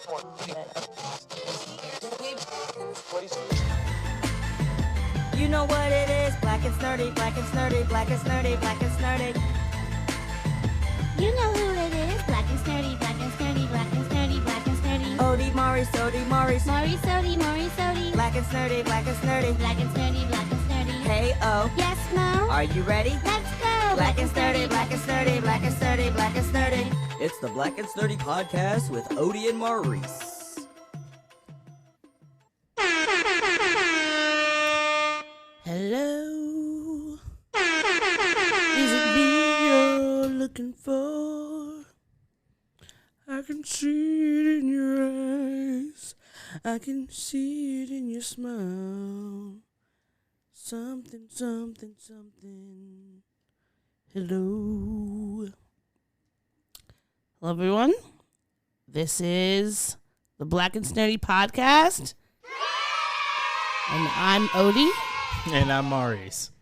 You know what it is, Black and Snerdy, Black and Snerdy, Black and Snerdy, Black and Snerdy. You know who it is, Black and Snerdy, Black and Snerdy, Black and Snerdy, Black and Snerdy. Odie, Maurice, Odie, Maurice. Maurice, Odie, Maurice, Odie. Black and Snerdy, Black and Snerdy. Black and Snerdy, Black and Snerdy. Hey, oh. Yes, Mo? Are you ready? Let's go! Black and Snerdy, Black and Snerdy, Black and Snerdy, Black and Snerdy. It's the Black and Snerdy podcast with Odie and Maurice. Hello, is it me you're looking for? I can see it in your eyes, I can see it in your smile. Something, something, something. Hello. Hello, everyone. This is the Black and Snerdy podcast, and I'm Odie. And I'm Maurice.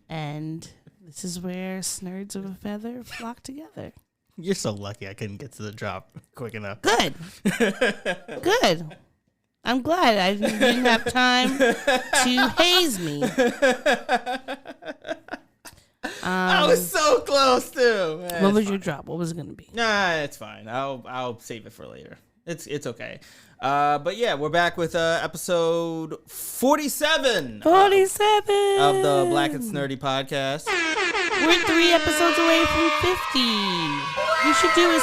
And this is where snurds of a feather flock together. You're so lucky I couldn't get to the drop quick enough. Good. Good. I'm glad I didn't have time to haze me. I was so close too. What was your drop? What was it going to be? Nah, it's fine. I'll save it for later. It's okay. But yeah, we're back with episode 47. 47 of the Black and Snerdy podcast. We're 3 episodes away from 50. We should do a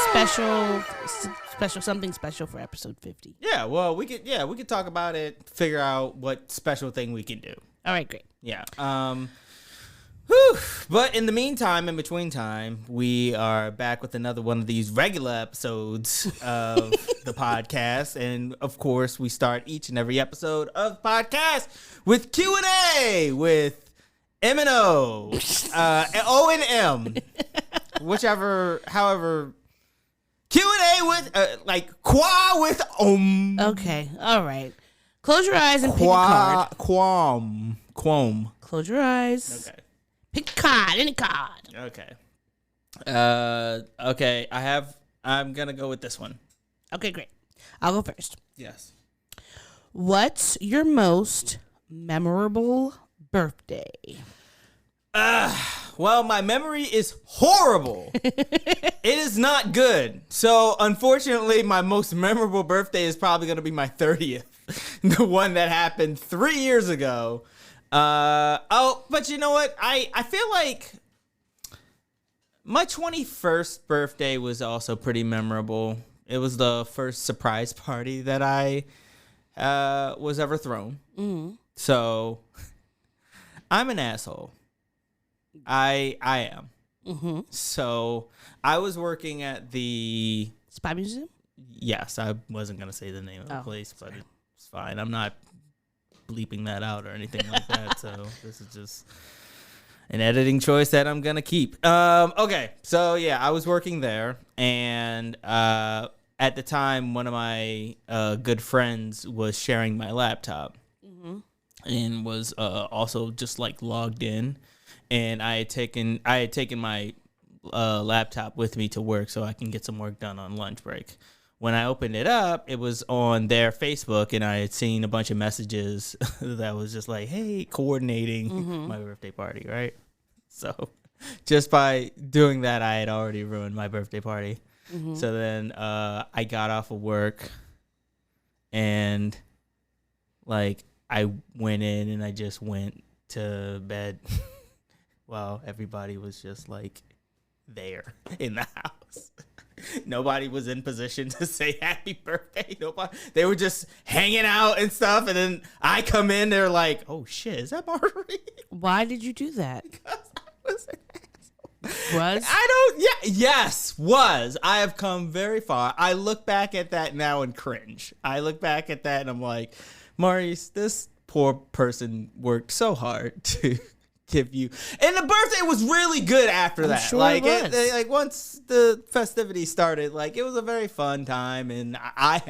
something special for episode 50. Yeah, well, we could talk about it, figure out what special thing we can do. All right, great. Yeah. Whew. But in the meantime, in between time, we are back with another one of these regular episodes of the podcast. And of course, we start each and every episode of the podcast with Q&A with M and O, O and M, however, Q&A with, like, qua with Okay, all right. Close your eyes and pick a card. Quam. Close your eyes. Okay. Pick a card, any card. Okay. Okay, I'm gonna go with this one. Okay, great. I'll go first. Yes. What's your most memorable birthday? Well, my memory is horrible. It is not good. So, unfortunately, my most memorable birthday is probably gonna be my 30th. The one that happened 3 years ago. But you know what? I feel like my 21st birthday was also pretty memorable. It was the first surprise party that I was ever thrown. Mm-hmm. So I'm an asshole. I am. Mm-hmm. So I was working at the Spy Museum? Yes, I wasn't going to say the name of the place, but it's fine. I'm not bleeping that out or anything like that, so this is just an editing choice that I'm gonna keep. Okay, so yeah, I was working there, and at the time, one of my good friends was sharing my laptop, mm-hmm. and was also just like logged in, and I had taken my laptop with me to work so I can get some work done on lunch break. When I opened it up, it was on their Facebook, and I had seen a bunch of messages that was just like, hey, coordinating mm-hmm. my birthday party, right? So just by doing that, I had already ruined my birthday party. Mm-hmm. So then I got off of work, and like I went in and I just went to bed while everybody was just like there in the house. Nobody was in position to say happy birthday. Nobody. They were just hanging out and stuff. And then I come in, they're like, oh shit, is that Marguerite? Why did you do that? Because I was an asshole. Was? Yes, was. I have come very far. I look back at that now and cringe. I look back at that and I'm like, Maurice, this poor person worked so hard to give you, and the birthday was really good after that. Sure like it was. Like once the festivities started, like it was a very fun time, and I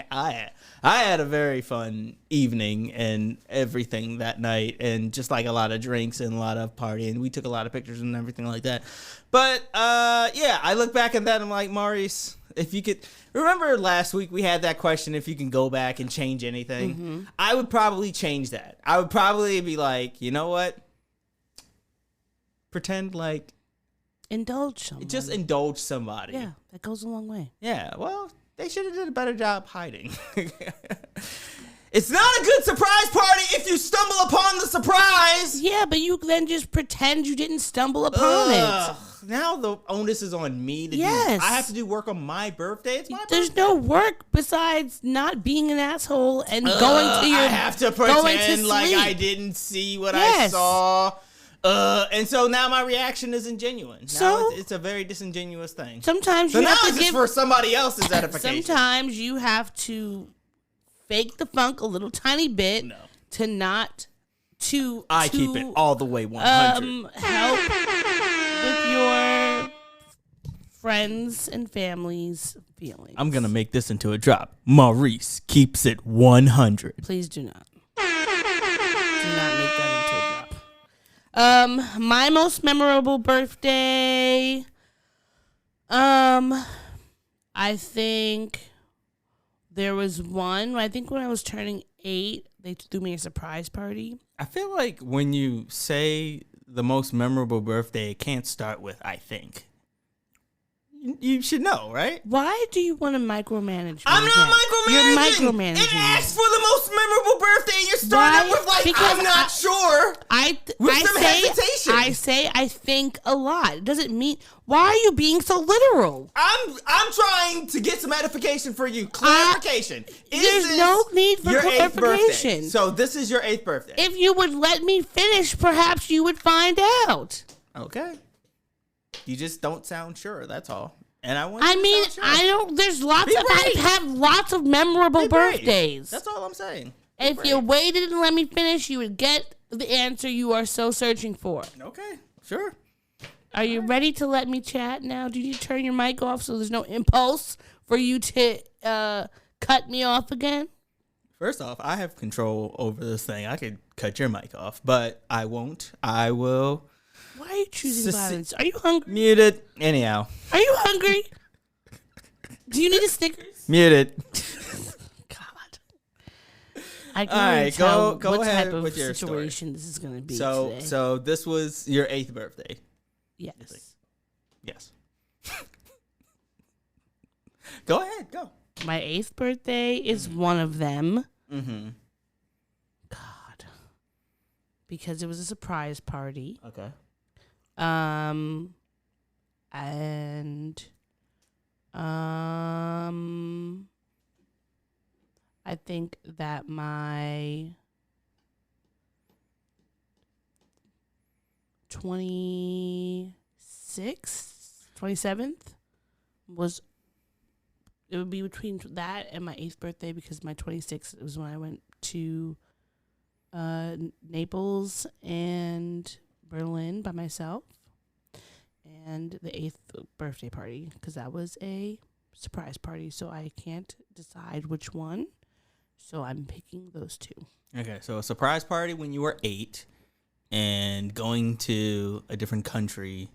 had a very fun evening and everything that night, and just like a lot of drinks and a lot of partying. We took a lot of pictures and everything like that. But yeah, I look back at that and I'm like, Maurice, if you could remember last week we had that question if you can go back and change anything. I would probably change that. I would probably be like, you know what? Pretend like indulge someone. Just indulge somebody. Yeah, that goes a long way. Yeah, well, they should have did a better job hiding. It's not a good surprise party if you stumble upon the surprise. Yeah, but you then just pretend you didn't stumble upon it. Now the onus is on me to do. I have to do work on my birthday. It's my birthday. There's no work besides not being an asshole and going to your. I have to pretend like I didn't see what I saw. And so now my reaction isn't genuine. Now it's a very disingenuous thing. Sometimes you have to give for somebody else's edification. Sometimes you have to fake the funk a little tiny bit to not to. I keep it all the way 100. Help with your friends and family's feelings. I'm gonna make this into a drop. Maurice keeps it 100. Please do not. Do not make that into a drop. My most memorable birthday. I think there was one. I think when I was turning 8, they threw me a surprise party. I feel like when you say the most memorable birthday, it can't start with "I think." You should know, right? Why do you want to micromanage? I'm not micromanaging. You're micromanaging. It asks for the most memorable birthday, and you're starting with like, because I'm not sure. Hesitation. I say I think a lot. It doesn't mean. Why are you being so literal? I'm trying to get some edification for you. Clarification. There's no need for clarification. So this is your 8th birthday. If you would let me finish, perhaps you would find out. Okay. You just don't sound sure. That's all. And I want. Sure. I don't. There's lots of. I have lots of memorable birthdays. That's all I'm saying. If you waited and let me finish, you would get the answer you are so searching for. Okay. Sure. Are you ready to let me chat now? Do you need to turn your mic off so there's no impulse for you to cut me off again? First off, I have control over this thing. I could cut your mic off, but I won't. I will. Why are you choosing violence? Are you hungry? Muted. Anyhow. Are you hungry? Do you need a Snickers? Muted. God. I can All right, tell go what ahead type of with your situation story. This is going to be today. So this was your 8th birthday. Yes. Yes. Go ahead. Go. My 8th birthday is one of them. Mm-hmm. God. Because it was a surprise party. Okay. And I think that my 27th was, it would be between that and my 8th birthday, because my 26th was when I went to Naples and Berlin by myself, and the 8th birthday party, because that was a surprise party, so I can't decide which one, so I'm picking those two. Okay, so a surprise party when you were 8 and going to a different country.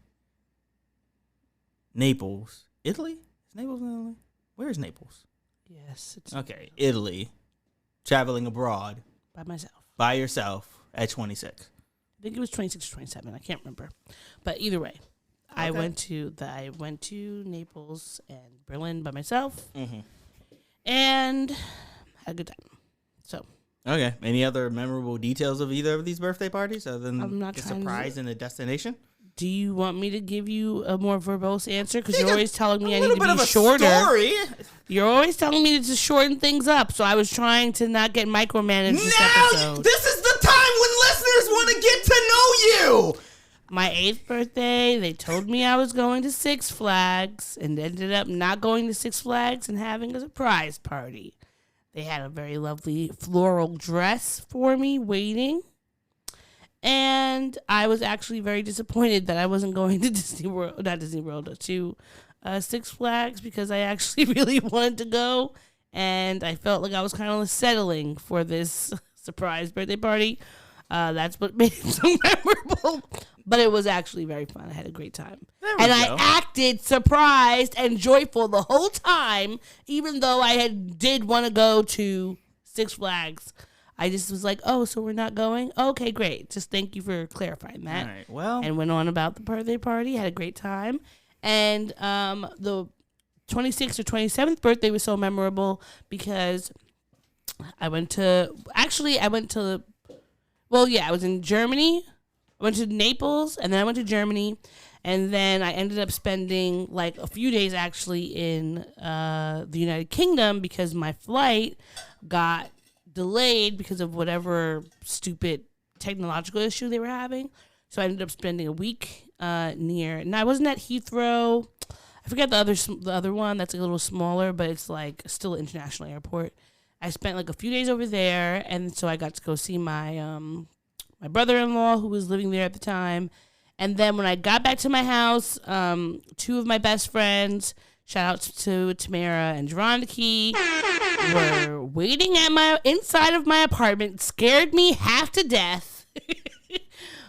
Naples. Italy? Is Naples in Italy? Where is Naples? Yes. It's okay, Italy. Traveling abroad. By myself. By yourself at 26. I think it was 26 or 27. I can't remember. But either way, okay. I went to Naples and Berlin by myself, and had a good time. So. Okay. Any other memorable details of either of these birthday parties other than the surprise and the destination? Do you want me to give you a more verbose answer? Because you're always telling me I need to be shorter. Story. You're always telling me to shorten things up, so I was trying to not get micromanaged this episode. This is the time when listeners want to get to know you. My 8th birthday, they told me I was going to Six Flags and ended up not going to Six Flags and having a surprise party. They had a very lovely floral dress for me waiting. And I was actually very disappointed that I wasn't going to to Six Flags, because I actually really wanted to go. And I felt like I was kind of settling for this surprise birthday party. That's what made it so memorable. But it was actually very fun. I had a great time. And I acted surprised and joyful the whole time, even though I did want to go to Six Flags. I just was like, oh, so we're not going? Okay, great. Just thank you for clarifying that. All right, well. And went on about the birthday party. Had a great time. And the 26th or 27th birthday was so memorable because I was in Germany. I went to Naples, and then I went to Germany, and then I ended up spending like a few days actually in the United Kingdom because my flight got delayed because of whatever stupid technological issue they were having. So I ended up spending a week and I wasn't at Heathrow. I forget the other one that's a little smaller, but it's like still an international airport. I spent like a few days over there, and so I got to go see my my brother-in-law who was living there at the time. And then when I got back to my house, two of my best friends, shout out to Tamara and Geroniki, were waiting at inside of my apartment, scared me half to death,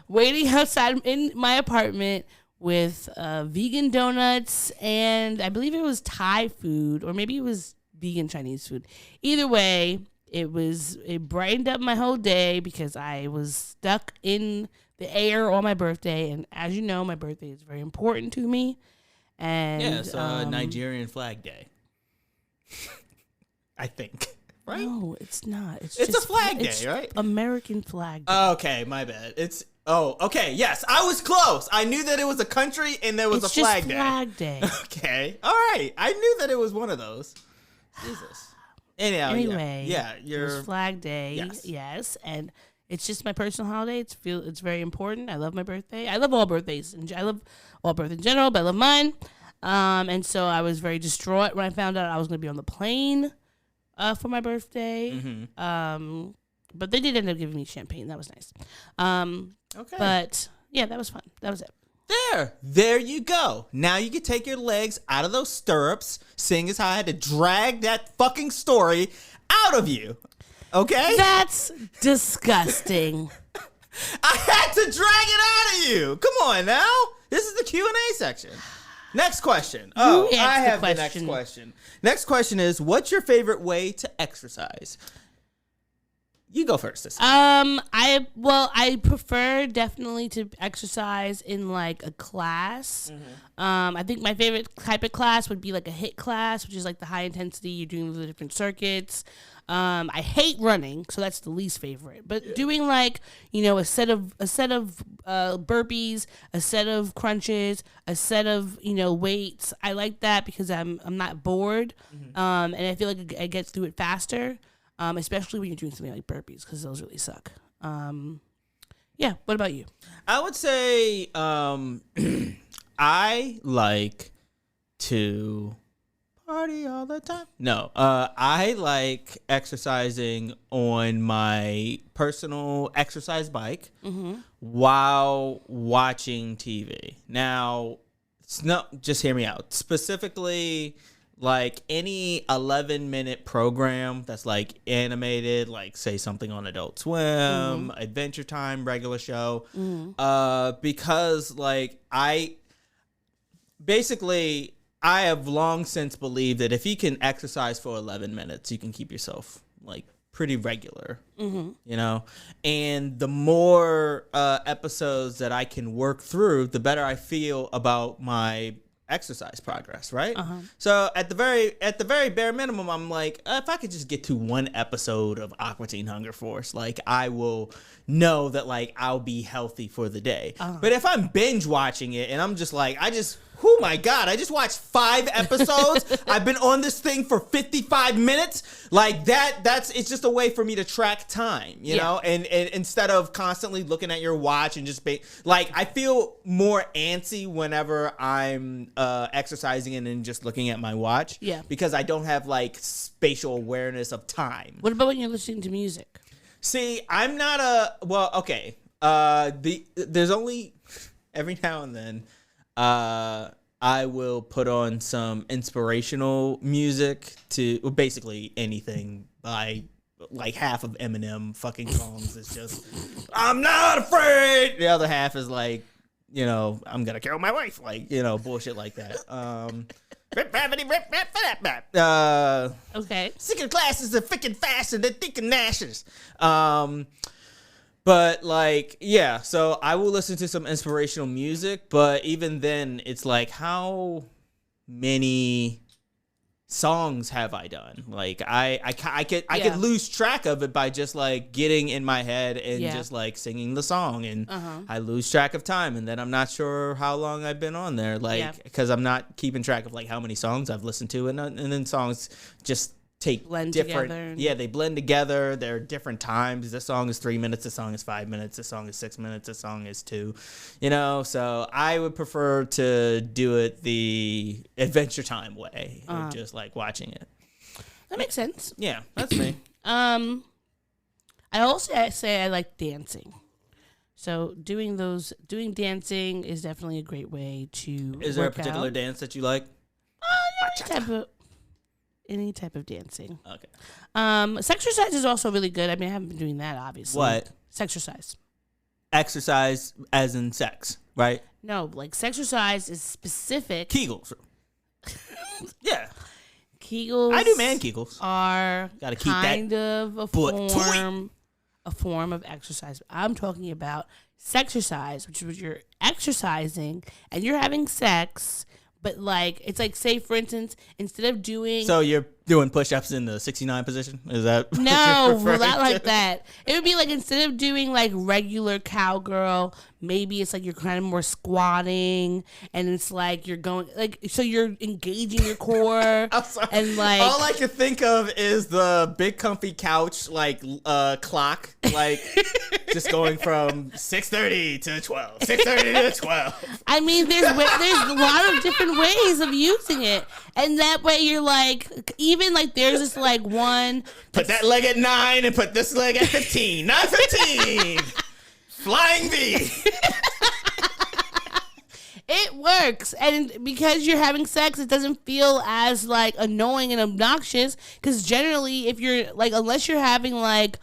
waiting outside in my apartment with vegan donuts and I believe it was Thai food, or maybe it was vegan Chinese food. Either way, it brightened up my whole day because I was stuck in the air on my birthday, and as you know, my birthday is very important to me. And it's Nigerian Flag Day. I think. Right? No, it's not. It's a flag day, right? American flag day. Okay, my bad. Okay, yes, I was close. I knew that it was a country and there was a flag day. Flag day. Okay, all right. I knew that it was one of those. Jesus. Anyway, it was Flag Day. Yes, and it's just my personal holiday. It's very important. I love my birthday. I love all birthdays. I love all birthdays in general, but I love mine. And so I was very distraught when I found out I was going to be on the plane for my birthday. Mm-hmm. But they did end up giving me champagne. That was nice. Okay. But yeah, that was fun. That was it. There you go. Now you can take your legs out of those stirrups, seeing as how I had to drag that fucking story out of you. Okay? That's disgusting. I had to drag it out of you. Come on now. This is the Q&A section. Next question. I have the next question. Next question is, what's your favorite way to exercise? You go first this time. I prefer definitely to exercise in like a class. Mm-hmm. I think my favorite type of class would be like a HIIT class, which is like the high intensity. You're doing the different circuits. I hate running, so that's the least favorite. But doing like, a set of burpees, a set of crunches, a set of weights. I like that because I'm not bored, mm-hmm. And I feel like I get through it faster. Especially when you're doing something like burpees, because those really suck. Yeah, what about you? I would say I like to party all the time. No, I like exercising on my personal exercise bike mm-hmm. while watching TV. Now, just hear me out. Specifically, like any 11-minute program that's like animated, like say something on Adult Swim, mm-hmm. Adventure Time, regular show, mm-hmm. Because like I have long since believed that if you can exercise for 11 minutes, you can keep yourself like pretty regular, mm-hmm. And the more episodes that I can work through, the better I feel about my exercise progress, right? Uh-huh. So at the very bare minimum, I'm like, if I could just get to one episode of Aqua Teen Hunger Force, like I will know that like I'll be healthy for the day. Uh-huh. But if I'm binge watching it and I'm just like, oh my God, I just watched 5 episodes. I've been on this thing for 55 minutes. Like it's just a way for me to track time, you know? And instead of constantly looking at your watch and just I feel more antsy whenever I'm exercising and then just looking at my watch. Yeah. Because I don't have like spatial awareness of time. What about when you're listening to music? See, I'm not okay. There's only every now and then I will put on some inspirational music to basically anything by like half of Eminem fucking songs is just I'm not afraid. The other half is like I'm gonna kill my wife, bullshit like that. Okay. Second classes are freaking faster than thinking Nashers. But so I will listen to some inspirational music, but even then, it's like, how many songs have I done? Like I could lose track of it by just like getting in my head and just like singing the song, and I lose track of time, and then I'm not sure how long I've been on there, because I'm not keeping track of like how many songs I've listened to, and then songs just blend different. They blend together. They're different times. This song is 3 minutes. This song is 5 minutes. This song is 6 minutes. This song is 2. So I would prefer to do it the Adventure Time way, of just like watching it. That makes sense. Yeah, that's me. I also say I like dancing. So doing dancing is definitely a great way to. Is there a particular dance that you like? Any type of dancing. Okay. Sexercise is also really good. I mean, I haven't been doing that, obviously. What? Sexercise. Exercise as in sex, right? No, like sexercise is specific. Kegels. Yeah. Kegels. I do man Kegels. Are gotta keep kind that of a form of exercise. I'm talking about sexercise, which is you're exercising and you're having sex. But, like, it's like, say, for instance, instead of doing... So you're doing push-ups in the 69 position? Is that what No, not like that. It would be like, instead of doing, like, regular cowgirl, maybe it's like you're kind of more squatting, and it's like you're going... like, so you're engaging your core. I'm sorry. And, like... all I can think of is the big comfy couch, like, clock, like, just going from 6:30 to 12, 6:30 to 12. I mean, there's a lot of different ways of using it, and that way you're like, even like there's this like one. Put that leg at 9 and put this leg at 15. 9:15. Flying V. It works, and because you're having sex, it doesn't feel as like annoying and obnoxious. Because generally, if you're like, unless you're having like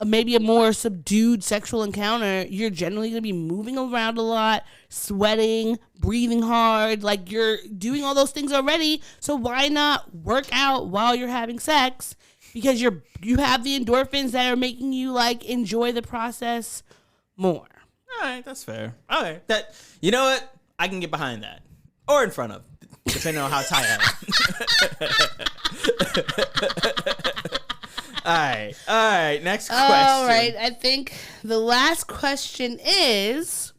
maybe a more subdued sexual encounter, you're generally going to be moving around a lot, sweating, breathing hard, like you're doing all those things already. So why not work out while you're having sex? Because you have the endorphins that are making you like enjoy the process more. All right, that's fair. Okay, you know what? I can get behind that, or in front of, depending on how tight I am. All right. Next question. All right. I think the last question is,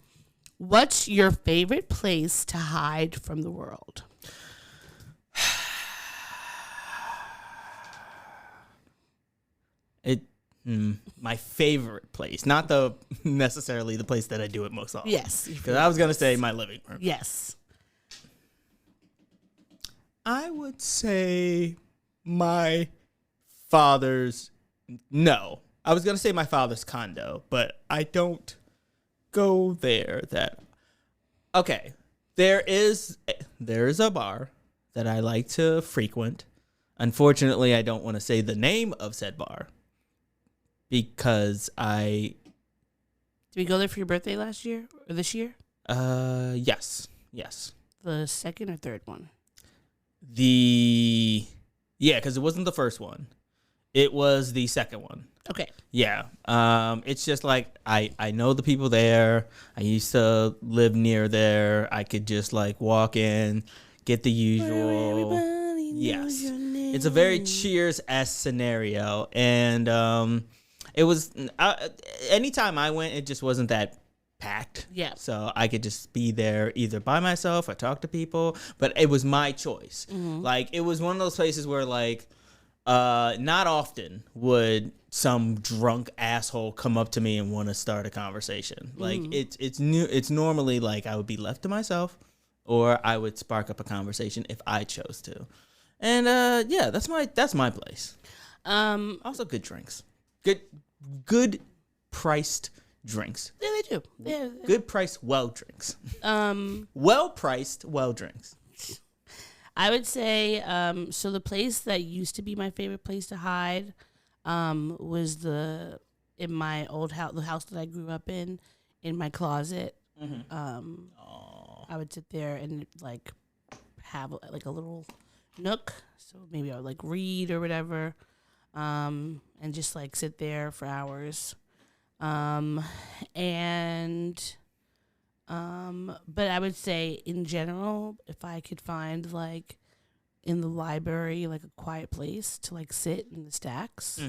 what's your favorite place to hide from the world? My favorite place, not necessarily the place that I do it most often. Yes. Because I was going to say my living room. Yes. I would say my father's... No. I was going to say my father's condo, but I don't go there Okay. There is a bar that I like to frequent. Unfortunately, I don't want to say the name of said bar because Did we go there for your birthday last year or this year? Yes. The second or third one? Because it wasn't the first one. It was the second one. Okay. Yeah. It's just like I know the people there. I used to live near there. I could just like walk in, get the usual. Yes. It's a very Cheers-esque scenario. And it was anytime I went, it just wasn't that packed. Yeah. So I could just be there either by myself or talk to people. But it was my choice. Mm-hmm. Like it was one of those places where like not often would some drunk asshole come up to me and want to start a conversation. Like it's normally like I would be left to myself or I would spark up a conversation if I chose to. And that's my place. Also good drinks. Good priced drinks. Yeah, they do. Yeah. Good priced well drinks. Well priced well drinks. I would say, so the place that used to be my favorite place to hide was in my old house, the house that I grew up in my closet. I would sit there and like have like a little nook. So maybe I would like read or whatever, and just like sit there for hours. But I would say in general, if I could find like in the library like a quiet place to like sit in the stacks,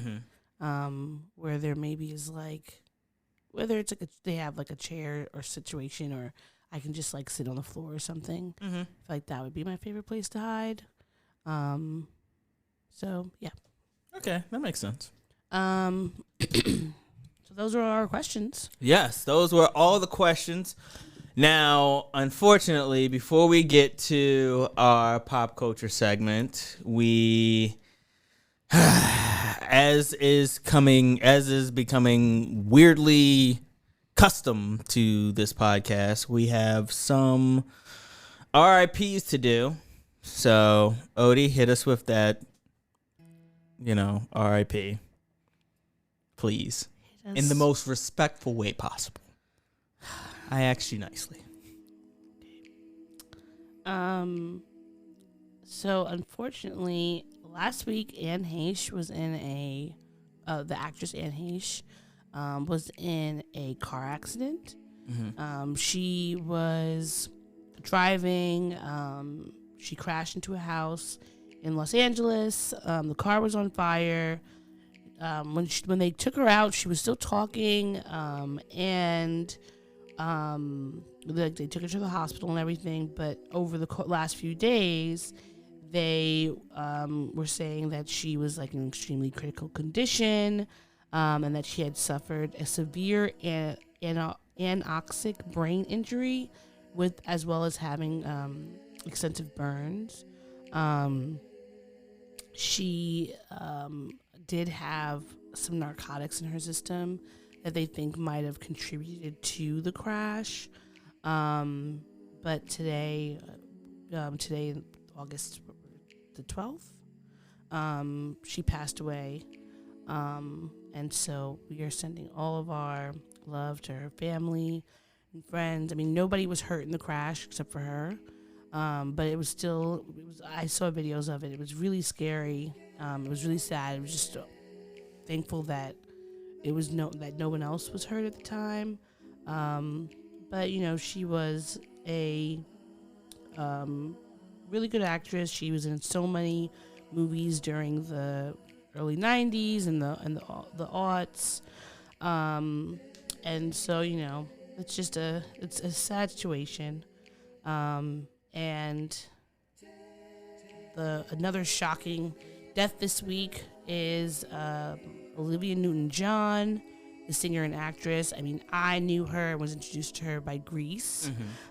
where there maybe is like, whether it's like they have like a chair or situation, or I can just like sit on the floor or something. I feel like that would be my favorite place to hide. So yeah. Okay, that makes sense. So those are our questions. Yes, those were all the questions. Now, unfortunately, before we get to our pop culture segment, we, as is becoming weirdly custom to this podcast, we have some RIPs to do. So, Odie, hit us with that, RIP, please, in the most respectful way possible. I asked you nicely. So unfortunately, last week Anne Heche was in the actress Anne Heche was in a car accident. She was driving. She crashed into a house in Los Angeles. The car was on fire. When they took her out, she was still talking, and they took her to the hospital and everything. But over the last few days, they were saying that she was like in an extremely critical condition, and that she had suffered a severe anoxic brain injury, as well as having extensive burns. She did have some narcotics in her system that they think might have contributed to the crash. But today, August the 12th, she passed away. And so we are sending all of our love to her family and friends. I mean, nobody was hurt in the crash except for her. But I saw videos of it. It was really scary. It was really sad. It was just thankful that that no one else was hurt at the time. But she was a really good actress. She was in so many movies during the early 90s and the aughts. And so it's just it's a sad situation. And another shocking death this week is Olivia Newton-John, the singer and actress. I mean, I knew her and was introduced to her by Grease.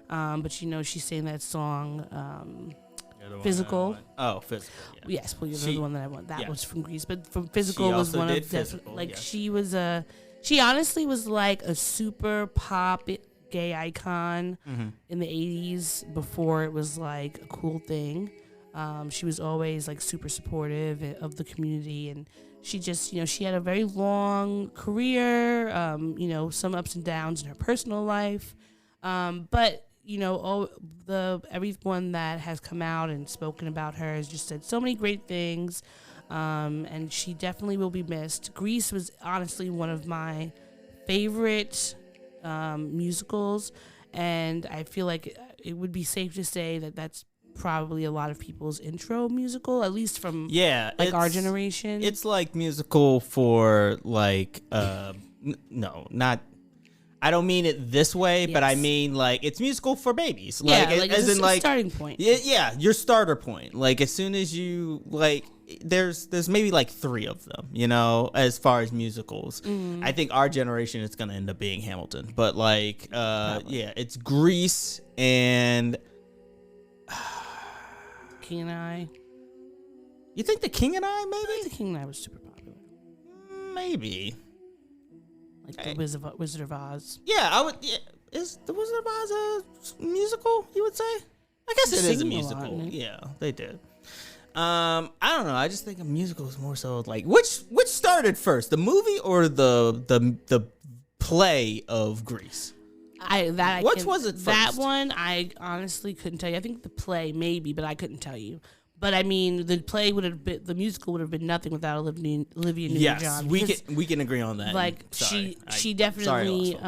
But she sang that song, Physical. Oh, Physical. Yeah. Yes, well, you're the one that I want. That was from Grease. But from Physical was one of she was she honestly was like a super pop gay icon in the 80s before it was like a cool thing. She was always like super supportive of the community, and she just she had a very long career, some ups and downs in her personal life, but everyone that has come out and spoken about her has just said so many great things, and she definitely will be missed. Grease was honestly one of my favorite musicals, and I feel like it would be safe to say that that's probably a lot of people's intro musical, at least from our generation. It's like musical for like no, not, I don't mean it this way, but I mean like it's musical for babies. As in starting point. Yeah, your starter point. Like as soon as you there's maybe like 3 of them, as far as musicals. I think our generation is gonna end up being Hamilton, but it's Grease and King and I. You think The King and I, maybe? I think The King and I was super popular. Maybe. Like the Wizard of Oz. Yeah, I would. Yeah. Is the Wizard of Oz a musical, you would say? I guess it is a musical. Yeah, they did. I don't know. I just think a musical is more so like which started first, the movie or the play of Grease? Which was it first? That one, I honestly couldn't tell you. I think the play maybe, but I couldn't tell you. But I mean, the musical would have been nothing without Olivia Newton-John. Yes, we can agree on that. Like she definitely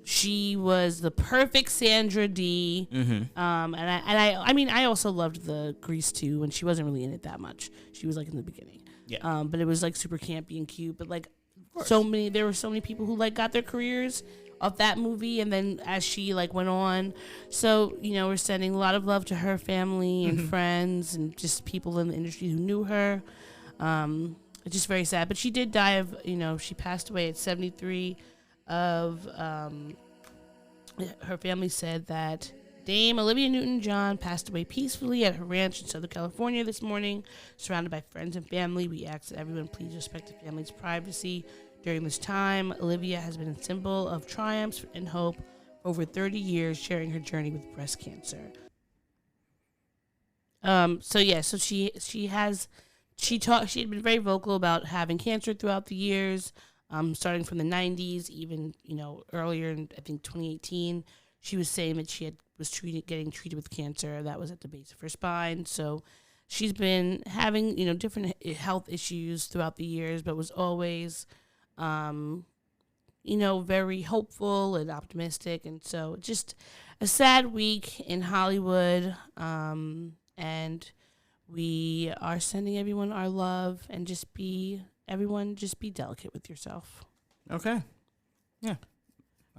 she was the perfect Sandra Dee. Mm-hmm. I mean I also loved the Grease 2, and she wasn't really in it that much. She was like in the beginning. Yeah. But it was like super campy and cute. But like there were so many people who like got their careers of that movie, and then as she like went on, so we're sending a lot of love to her family and friends and just people in the industry who knew her. It's just very sad, but she did die of she passed away at 73 of her family said that Dame Olivia Newton-John passed away peacefully at her ranch in Southern California this morning, surrounded by friends and family. We ask that everyone please respect the family's privacy during this time. Olivia has been a symbol of triumphs and hope for over 30 years, sharing her journey with breast cancer. So she had been very vocal about having cancer throughout the years, starting from the 90s, even earlier in I think 2018. She was saying that she was getting treated with cancer that was at the base of her spine. So she's been having different health issues throughout the years, but was always very hopeful and optimistic. And so just a sad week in Hollywood. And we are sending everyone our love, and just be delicate with yourself. Okay. Yeah.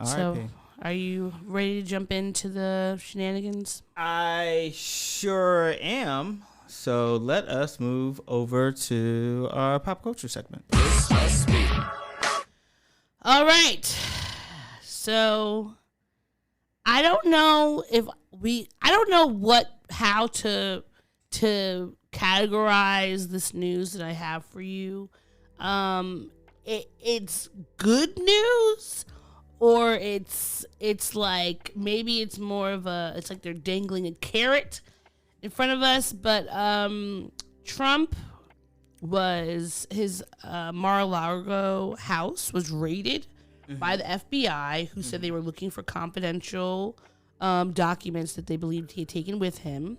So, are you ready to jump into the shenanigans? I sure am. So let us move over to our pop culture segment. All right. So I don't know how to categorize this news that I have for you. It's good news, or it's like maybe it's more of it's like they're dangling a carrot in front of us. But Trump was his Mar-a-Lago house was raided by the FBI, who said they were looking for confidential documents that they believed he had taken with him.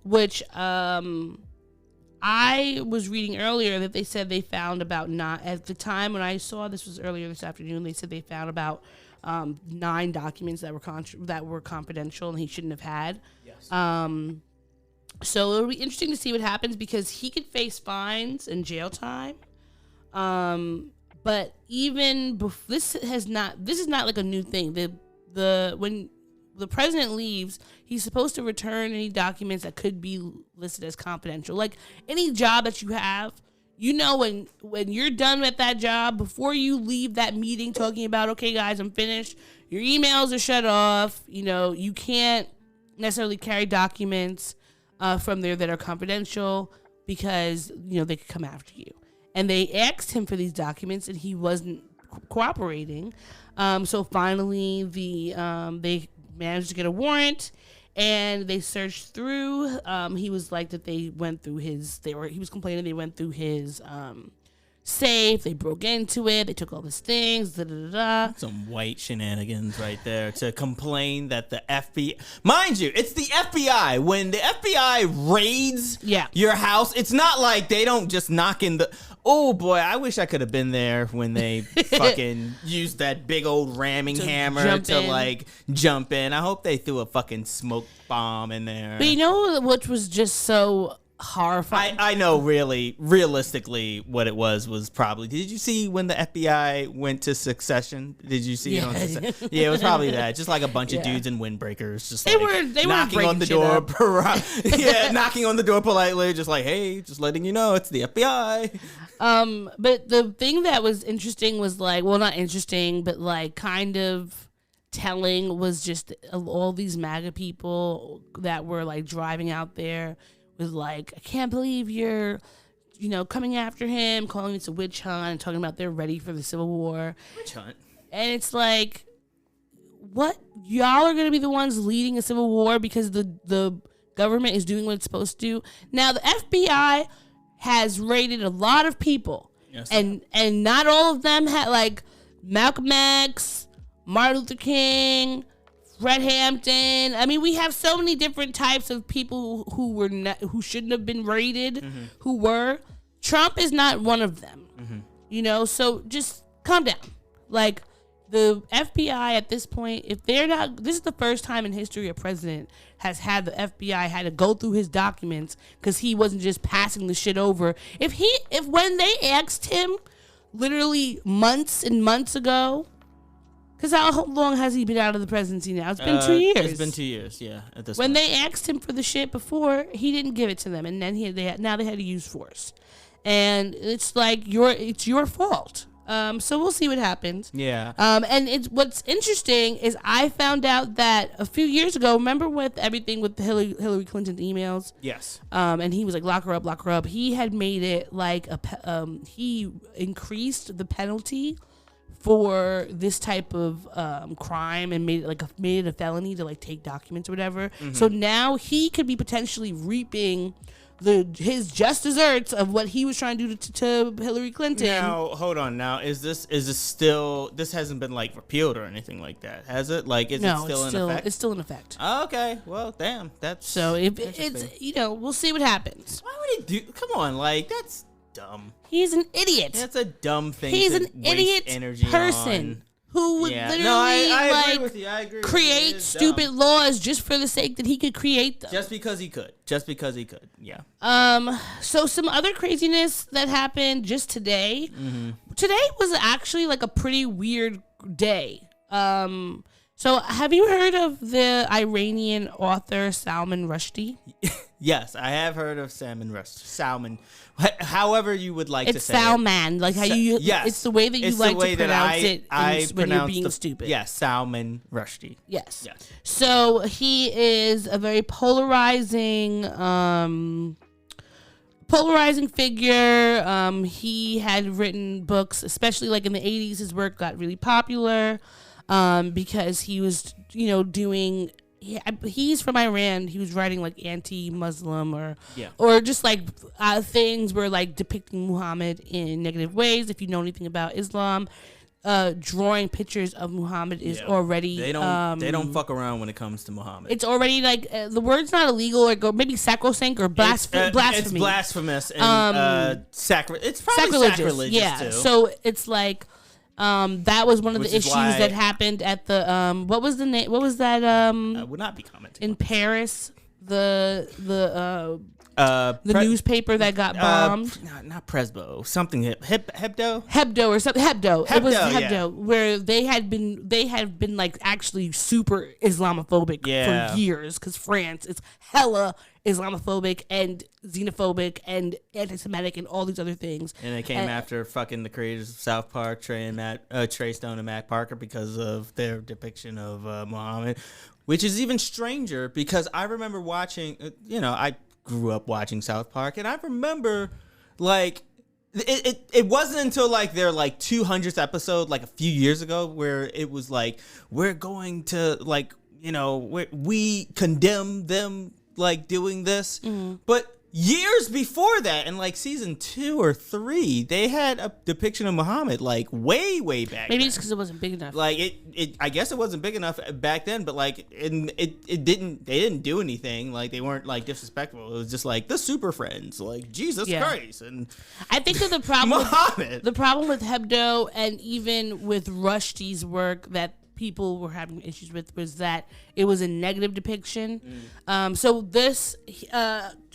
Which I was reading earlier that they said they found about at the time when I saw this was earlier this afternoon, they said they found about 9 documents that were confidential and he shouldn't have had. Yes. So it'll be interesting to see what happens, because he could face fines and jail time. But even this is not like a new thing. When the president leaves, he's supposed to return any documents that could be listed as confidential. Like any job that you have, when you're done with that job, before you leave that meeting talking about, okay, guys, I'm finished, your emails are shut off. You can't necessarily carry documents from there that are confidential, because, they could come after you. And they asked him for these documents, and he wasn't cooperating. So finally, they managed to get a warrant, and they searched through. He was like that they went through he was complaining they went through his safe. They broke into it. They took all his things. Some white shenanigans right there to complain that the FBI, mind you, it's the FBI. When the FBI raids your house, it's not like they don't just knock in the. Oh boy, I wish I could have been there when they fucking used that big old ramming hammer to like jump in. I hope they threw a fucking smoke bomb in there. But what was just so horrifying? I know, really, realistically, what it was probably. Did you see when the FBI went to Succession? Did you see it on Succession? Yeah, it was probably that. Just like a bunch of dudes in windbreakers, just they were knocking on the door. Knocking on the door politely, just like, hey, just letting you know it's the FBI. But the thing that was interesting was like, well, not interesting, but like kind of telling was just all these MAGA people that were like driving out there with like, I can't believe you're, coming after him, calling it a witch hunt, and talking about they're ready for the Civil War. Witch hunt. And it's like, what? Y'all are going to be the ones leading a civil war because the government is doing what it's supposed to do? Now, the FBI has raided a lot of people. Yes. And not all of them had, like, Malcolm X, Martin Luther King, Fred Hampton. I mean, we have so many different types of people who were who shouldn't have been raided, who were. Trump is not one of them. You know, so just calm down. Like, the FBI at this point, if they're not, this is the first time in history a president has had the FBI had to go through his documents because he wasn't just passing the shit over. If when they asked him literally months and months ago, because how long has he been out of the presidency now? It's been 2 years. It's been 2 years, yeah. At this when point. they asked him for the shit before, he didn't give it to them, and then now they had to use force, and it's like it's your fault. So we'll see what happens. Yeah. And what's interesting is I found out that a few years ago, remember with everything with the Hillary Clinton's emails? Yes. And he was like, lock her up, lock her up. He had made it like he increased the penalty for this type of crime and made it a felony to like take documents or whatever. So now he could be potentially reaping his just desserts of what he was trying to do to Hillary Clinton. Now, hold on. Now, is this still? This hasn't been like repealed or anything like that, has it? Like, is it still in effect? It's still in effect. Oh, okay. Well, damn. That's so. If it's we'll see what happens. Why would he do? Come on, like that's dumb. He's an idiot. That's a dumb thing. He's to an idiot energy person. On. Who would literally I agree with you. I agree create with stupid laws just for the sake that he could create them. Just because he could. Yeah. So some other craziness that happened just today. Today was actually like a pretty weird day. So have you heard of the Iranian author Salman Rushdie? Yes, I have heard of Salman Rushdie. Salman. However you would like to say Salman, it. Like how you. Yes. It's the way that you like to pronounce it when you're being stupid. Yes, Salman Rushdie. Yes. Yes. So he is a very polarizing figure. He had written books, especially like in the 80s. His work got really popular because he was, doing. He's from Iran. He was writing like anti-Muslim or just like things were like depicting Muhammad in negative ways. If you know anything about Islam, drawing pictures of Muhammad is already they don't fuck around when it comes to Muhammad. It's already like the word's not illegal or maybe sacrosanct or blasphemy. It's blasphemous and it's probably sacrilegious yeah. too. So it's like. That was one of the issues that happened at the what was the name? What was that? I would not be commenting in Paris. The newspaper that got bombed. Not Presbo. Something Hebdo. Hebdo or something. Hebdo. It was Hebdo, yeah. where they had been like actually super Islamophobic for years because France is hella Islamophobic and xenophobic and anti-Semitic and all these other things. And they came after fucking the creators of South Park, Trey Stone and Matt Parker, because of their depiction of Muhammad, which is even stranger because I remember watching. I grew up watching South Park, and I remember like. It wasn't until like their like 200th episode, like a few years ago, where it was like we're going to like we condemn them like doing this, but years before that, in like season 2 or 3, they had a depiction of Muhammad like way back. Maybe it's because it wasn't big enough. Like I guess it wasn't big enough back then, but like they didn't do anything. Like they weren't like disrespectful. It was just like the super friends, like Jesus Christ. And I think that the problem Muhammad. The problem with Hebdo and even with Rushdie's work that people were having issues with was that it was a negative depiction. So this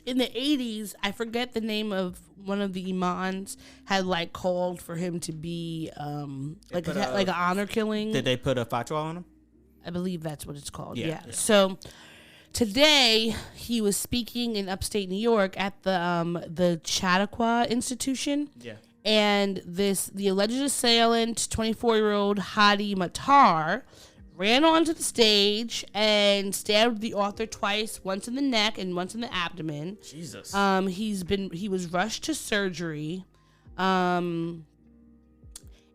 in the 80s, I forget the name of one of the imams had like called for him to be like an honor killing. Did they put a fatwa on him? I believe that's what it's called. Yeah. So today he was speaking in upstate New York at the Chautauqua Institution. Yeah. And the alleged assailant, 24-year-old Hadi Matar, ran onto the stage and stabbed the author twice, once in the neck and once in the abdomen. Jesus. He was rushed to surgery. And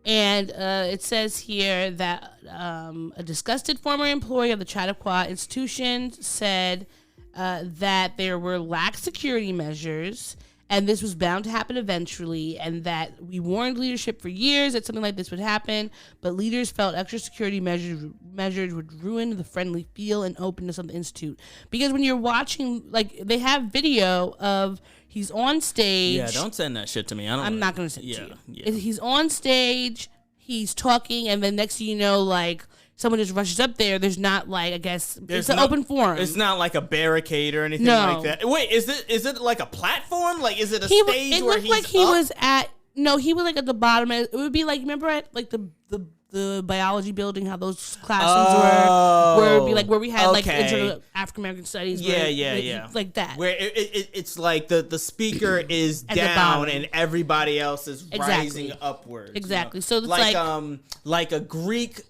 it says here that a disgusted former employee of the Chautauqua Institution said that there were lax security measures and this was bound to happen eventually, and that we warned leadership for years that something like this would happen, but leaders felt extra security measures would ruin the friendly feel and openness of the institute. Because when you're watching, like, they have video of he's on stage. Yeah, don't send that shit to me. I'm not going to send it to you. Yeah. He's on stage, he's talking, and then next thing you know, like, someone just rushes up there. There's not, like, I guess, it's an open forum. It's not like a barricade or anything like that. Wait, is it like a platform? Like, is it a stage it where looked he's like he up? was at, no, he was, like, at the bottom. It would be, like, remember at, like, the biology building, how those classrooms were, where it would be, like, where we had, like, intro to African American studies. Yeah. Like that. Where it's like the speaker is down and everybody else is rising upwards. Exactly. You know? So it's like a Greek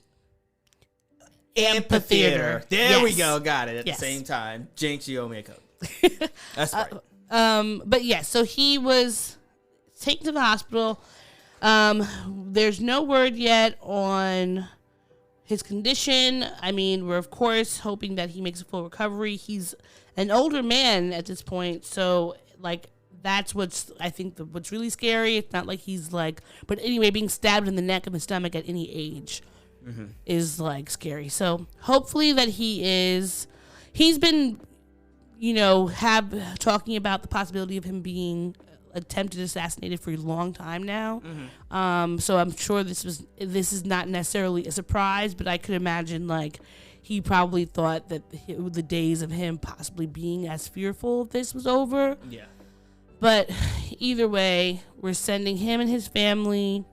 amphitheater. There we go. Got it. At the same time. Jinx, you owe me a coke. That's right. But yeah, so he was taken to the hospital. There's no word yet on his condition. I mean, we're of course hoping that he makes a full recovery. He's an older man at this point, so like that's what's what's really scary. It's not like he's like, but anyway, being stabbed in the neck and the stomach at any age is like scary. So hopefully that he's been, talking about the possibility of him being attempted assassinated for a long time now. So I'm sure this is not necessarily a surprise, but I could imagine like he probably thought that the days of him possibly being as fearful if this was over. Yeah. But either way, we're sending him and his family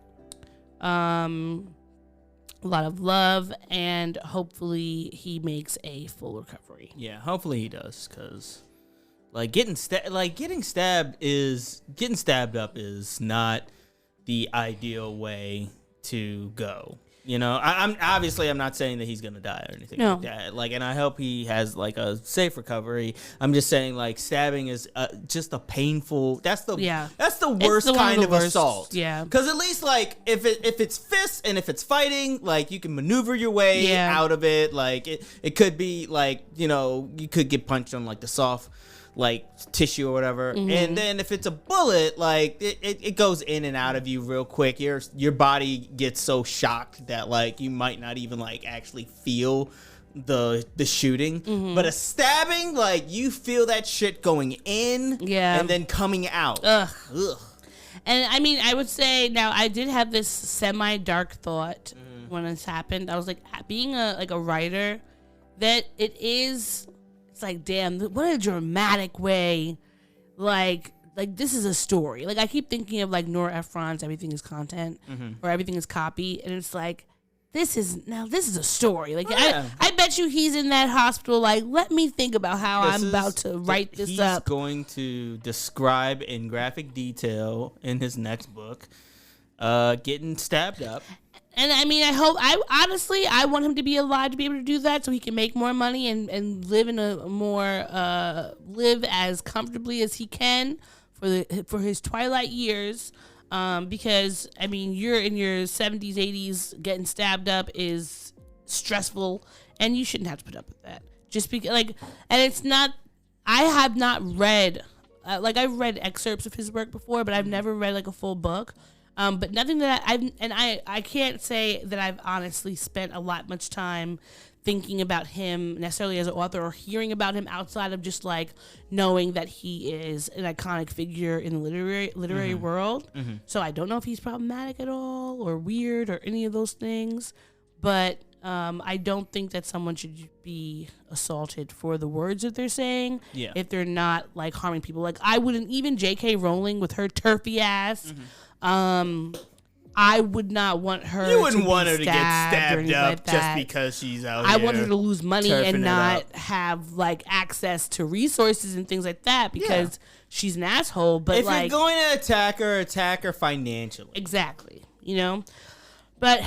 a lot of love, and hopefully he makes a full recovery. Yeah, hopefully he does, because getting stabbed up is not the ideal way to go. I'm obviously I'm not saying that he's gonna die or anything like that. And I hope he has like a safe recovery. I'm just saying like stabbing is just a painful. That's the worst kind of assault. Yeah. Because at least like if it's fists and if it's fighting, like you can maneuver your way out of it. Like it could be like you could get punched on like the soft like tissue or whatever, and then if it's a bullet, like it goes in and out of you real quick. Your body gets so shocked that like you might not even like actually feel the shooting. But a stabbing, like you feel that shit going in and then coming out. Ugh. And I mean, I would say now I did have this semi-dark thought when this happened. I was like, being a writer, that it's like, damn, what a dramatic way. Like this is a story. Like I keep thinking of like Nora Ephron's Everything Is Content or Everything Is Copy, and it's like this is a story. Like I bet you he's in that hospital. Like let me think about how I'm about to write this up. He's going to describe in graphic detail in his next book, getting stabbed up. And I mean, I want him to be alive to be able to do that so he can make more money and live in a more, live as comfortably as he can for his twilight years. Because, I mean, you're in your 70s, 80s, getting stabbed up is stressful, and you shouldn't have to put up with that. Just because, like, and it's not, I have not read, I've read excerpts of his work before, but I've never read, like, a full book. But nothing that I can't say that I've honestly spent much time thinking about him necessarily as an author or hearing about him outside of just like knowing that he is an iconic figure in the literary world. So I don't know if he's problematic at all or weird or any of those things, but I don't think that someone should be assaulted for the words that they're saying if they're not like harming people. Like I wouldn't, even J.K. Rowling with her turfy ass. I would not want her. You wouldn't want her to get stabbed up like just because she's out I here. want her to lose money and not have like access to resources and things like that because she's an asshole. But if you're going to attack her financially. Exactly. But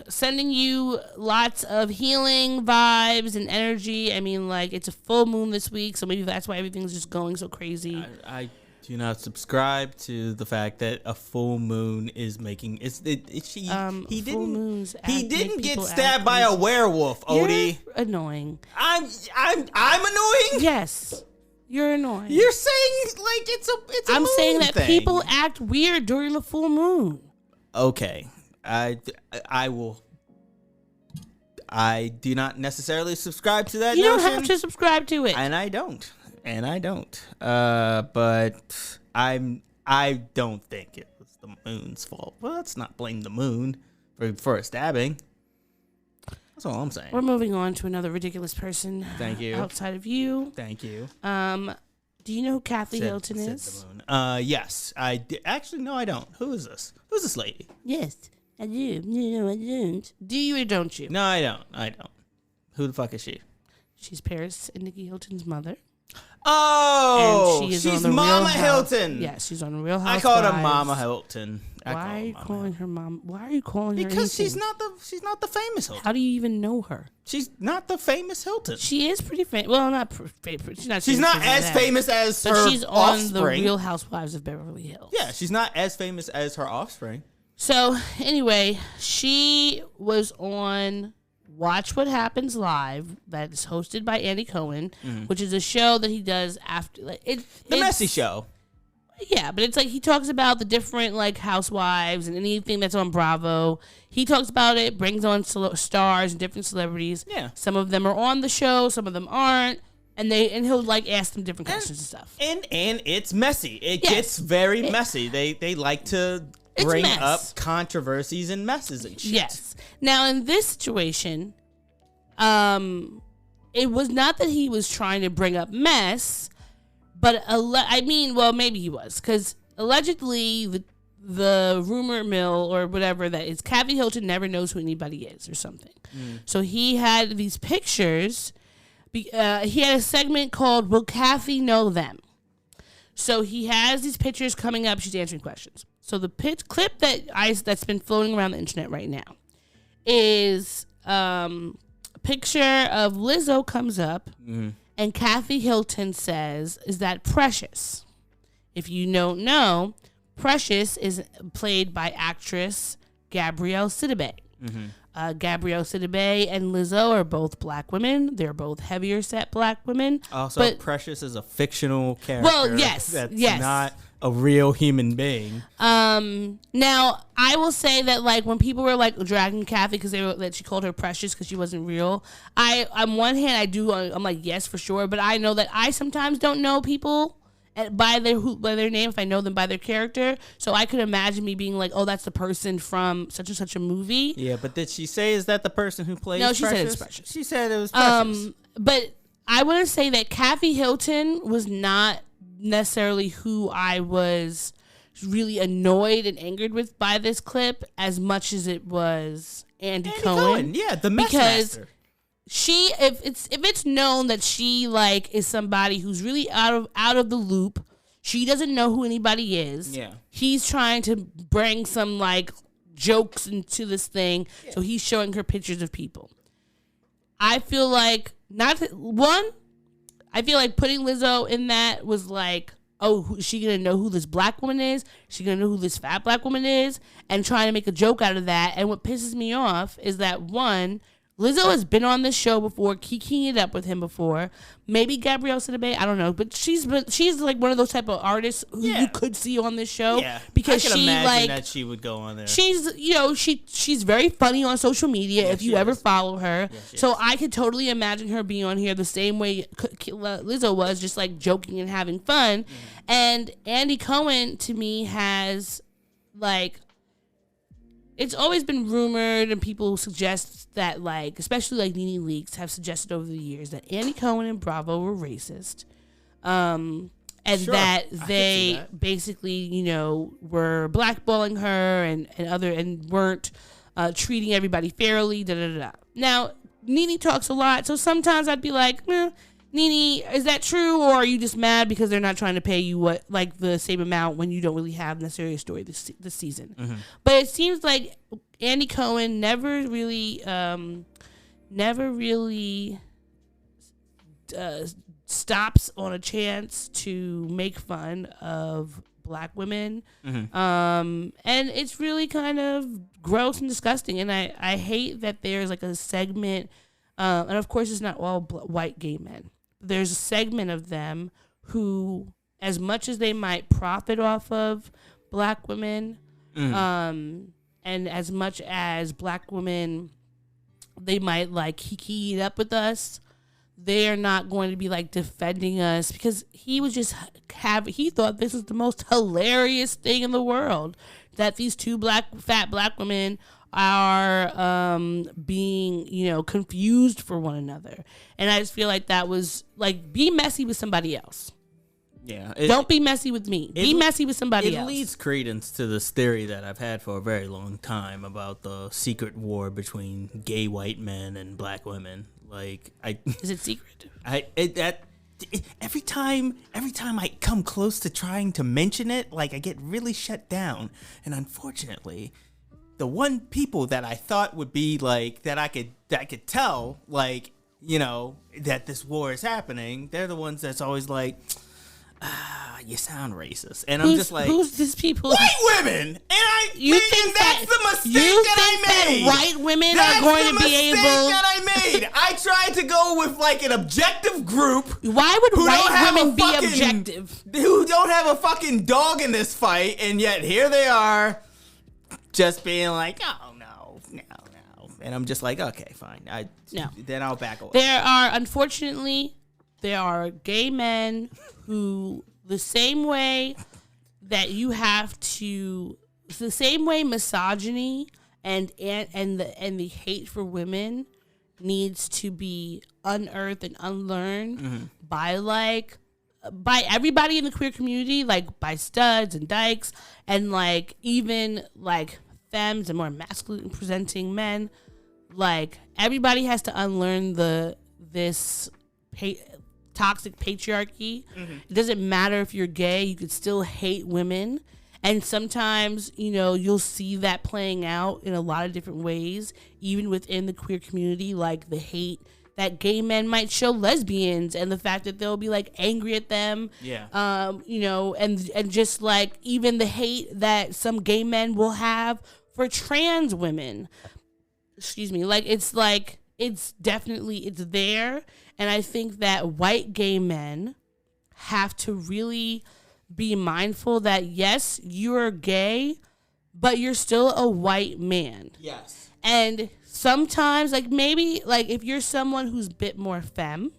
sending you lots of healing vibes and energy. I mean, like it's a full moon this week, so maybe that's why everything's just going so crazy. I do not subscribe to the fact that a full moon is making he didn't get stabbed by a werewolf, Odie. You're annoying. I'm annoying? Yes. You're annoying. You're saying like it's a I'm moon saying that thing. people act weird during the full moon. Okay. I will. I do not necessarily subscribe to that You notion. don't have to subscribe to it. And I don't. But I don't think it was the moon's fault. Well, let's not blame the moon for a stabbing. That's all I'm saying. We're moving on to another ridiculous person. Thank you. Outside of you. Thank you. Do you know who Kathy Hilton is? Said the moon. Yes. Actually, no, I don't. Who is this? Who's this lady? Yes, I do. No, I don't. Do you or don't you? No, I don't. Who the fuck is she? She's Paris and Nikki Hilton's mother. Oh, and she is she's on the Mama Real Hilton. Yes, she's on the Real I Housewives. called her Mama Hilton. Why are you calling her mom? Why are you calling her? Because anything? she's not the famous Hilton. How do you even know her? She's not the famous Hilton. She is pretty famous. Well, not famous. She's not as famous as her but she's on offspring. the Real Housewives of Beverly Hills. Yeah, she's not as famous as her offspring. So anyway, she was on Watch What Happens Live, that is hosted by Andy Cohen, which is a show that he does after the Messy Show. Yeah, but it's like he talks about the different like housewives and anything that's on Bravo. He talks about it, brings on stars and different celebrities. Yeah, some of them are on the show, some of them aren't, and he'll like ask them different questions and stuff. And it's messy. It gets very messy. They like to bring up controversies and messes and shit. Yes. Now in this situation, it was not that he was trying to bring up mess. But, maybe he was. Because allegedly, the rumor mill or whatever that is, Kathy Hilton never knows who anybody is or something. So he had these pictures. He had a segment called Will Kathy Know Them? So he has these pictures coming up. She's answering questions. So the clip that's been floating around the internet right now is a picture of Lizzo comes up. And Kathy Hilton says, is that Precious? If you don't know, Precious is played by actress Gabrielle Sidibe. Gabrielle Sidibe and Lizzo are both black women. They're both heavier set black women. Also, Precious is a fictional character. Well, yes. That's not a real human being. Now, I will say that, like, when people were, like, dragging Kathy because that she called her Precious because she wasn't real, on one hand, I'm like, yes, for sure. But I know that I sometimes don't know people by their name if I know them by their character. So I could imagine me being like, oh, that's the person from such and such a movie. Yeah, but did she say, is that the person who plays Precious? No, she said it's Precious. She said it was Precious. But I want to say that Kathy Hilton was not necessarily who I was really annoyed and angered with by this clip as much as it was Andy Cohen. Yeah, the mess master. She, if it's known that she like is somebody who's really out of the loop, she doesn't know who anybody is. Yeah, he's trying to bring some like jokes into this thing, so he's showing her pictures of people. I feel like I feel like putting Lizzo in that was like, oh, is she going to know who this black woman is? Is she going to know who this fat black woman is? And trying to make a joke out of that. And what pisses me off is that, one, Lizzo has been on this show before, kicking it up with him before. Maybe Gabrielle Sidibe, I don't know, but she's like one of those type of artists who you could see on this show. Yeah, because I can imagine that she would go on there. She's she's very funny on social media if you ever follow her. So I could totally imagine her being on here the same way Lizzo was, just like joking and having fun. And Andy Cohen to me has like. It's always been rumored and people suggest that, like, especially like Nene Leakes have suggested over the years that Andy Cohen and Bravo were racist. And that they basically, were blackballing her and weren't treating everybody fairly, Now, Nene talks a lot, so sometimes I'd be like, Nene, is that true, or are you just mad because they're not trying to pay you the same amount when you don't really have necessarily a story this season? Mm-hmm. But it seems like Andy Cohen never really stops on a chance to make fun of black women. Mm-hmm. And it's really kind of gross and disgusting. And I hate that there's like a segment, and of course it's not all white gay men. There's a segment of them who, as much as they might profit off of black women, and as much as black women, they might like kiki it up with us, they are not going to be like defending us, because he was just he thought this was the most hilarious thing in the world, that these two fat black women are being, confused for one another. And I just feel like that was like, be messy with somebody else. Yeah. Don't be messy with me. Be messy with somebody else. It leads credence to this theory that I've had for a very long time about the secret war between gay white men and black women. Like, is it secret? Every time I come close to trying to mention it, like, I get really shut down. And unfortunately, the one people that I thought would be like that I could tell, like, that this war is happening, they're the ones that's always like, you sound racist. And I'm just like, who's these people? White women! And that's the mistake that I made. That white women are going to be able. That's the mistake that I made. I tried to go with like an objective group. Why would white women be objective? Who don't have a fucking dog in this fight, and yet here they are, just being like, oh no. And I'm just like, okay, fine. Then I'll back away. Unfortunately, there are gay men who, the same way misogyny and the hate for women needs to be unearthed and unlearned by everybody in the queer community, like by studs and dykes, and like even like femmes and more masculine presenting men. Like, everybody has to unlearn this toxic patriarchy. It doesn't matter if you're gay, you could still hate women. And sometimes, you'll see that playing out in a lot of different ways, even within the queer community, like the hate that gay men might show lesbians, and the fact that they'll be like angry at them. Yeah. And just like even the hate that some gay men will have for trans women. Excuse me. It's definitely there. And I think that white gay men have to really be mindful that, yes, you're gay, but you're still a white man. Yes. And sometimes, like, maybe, like, if you're someone who's a bit more femme,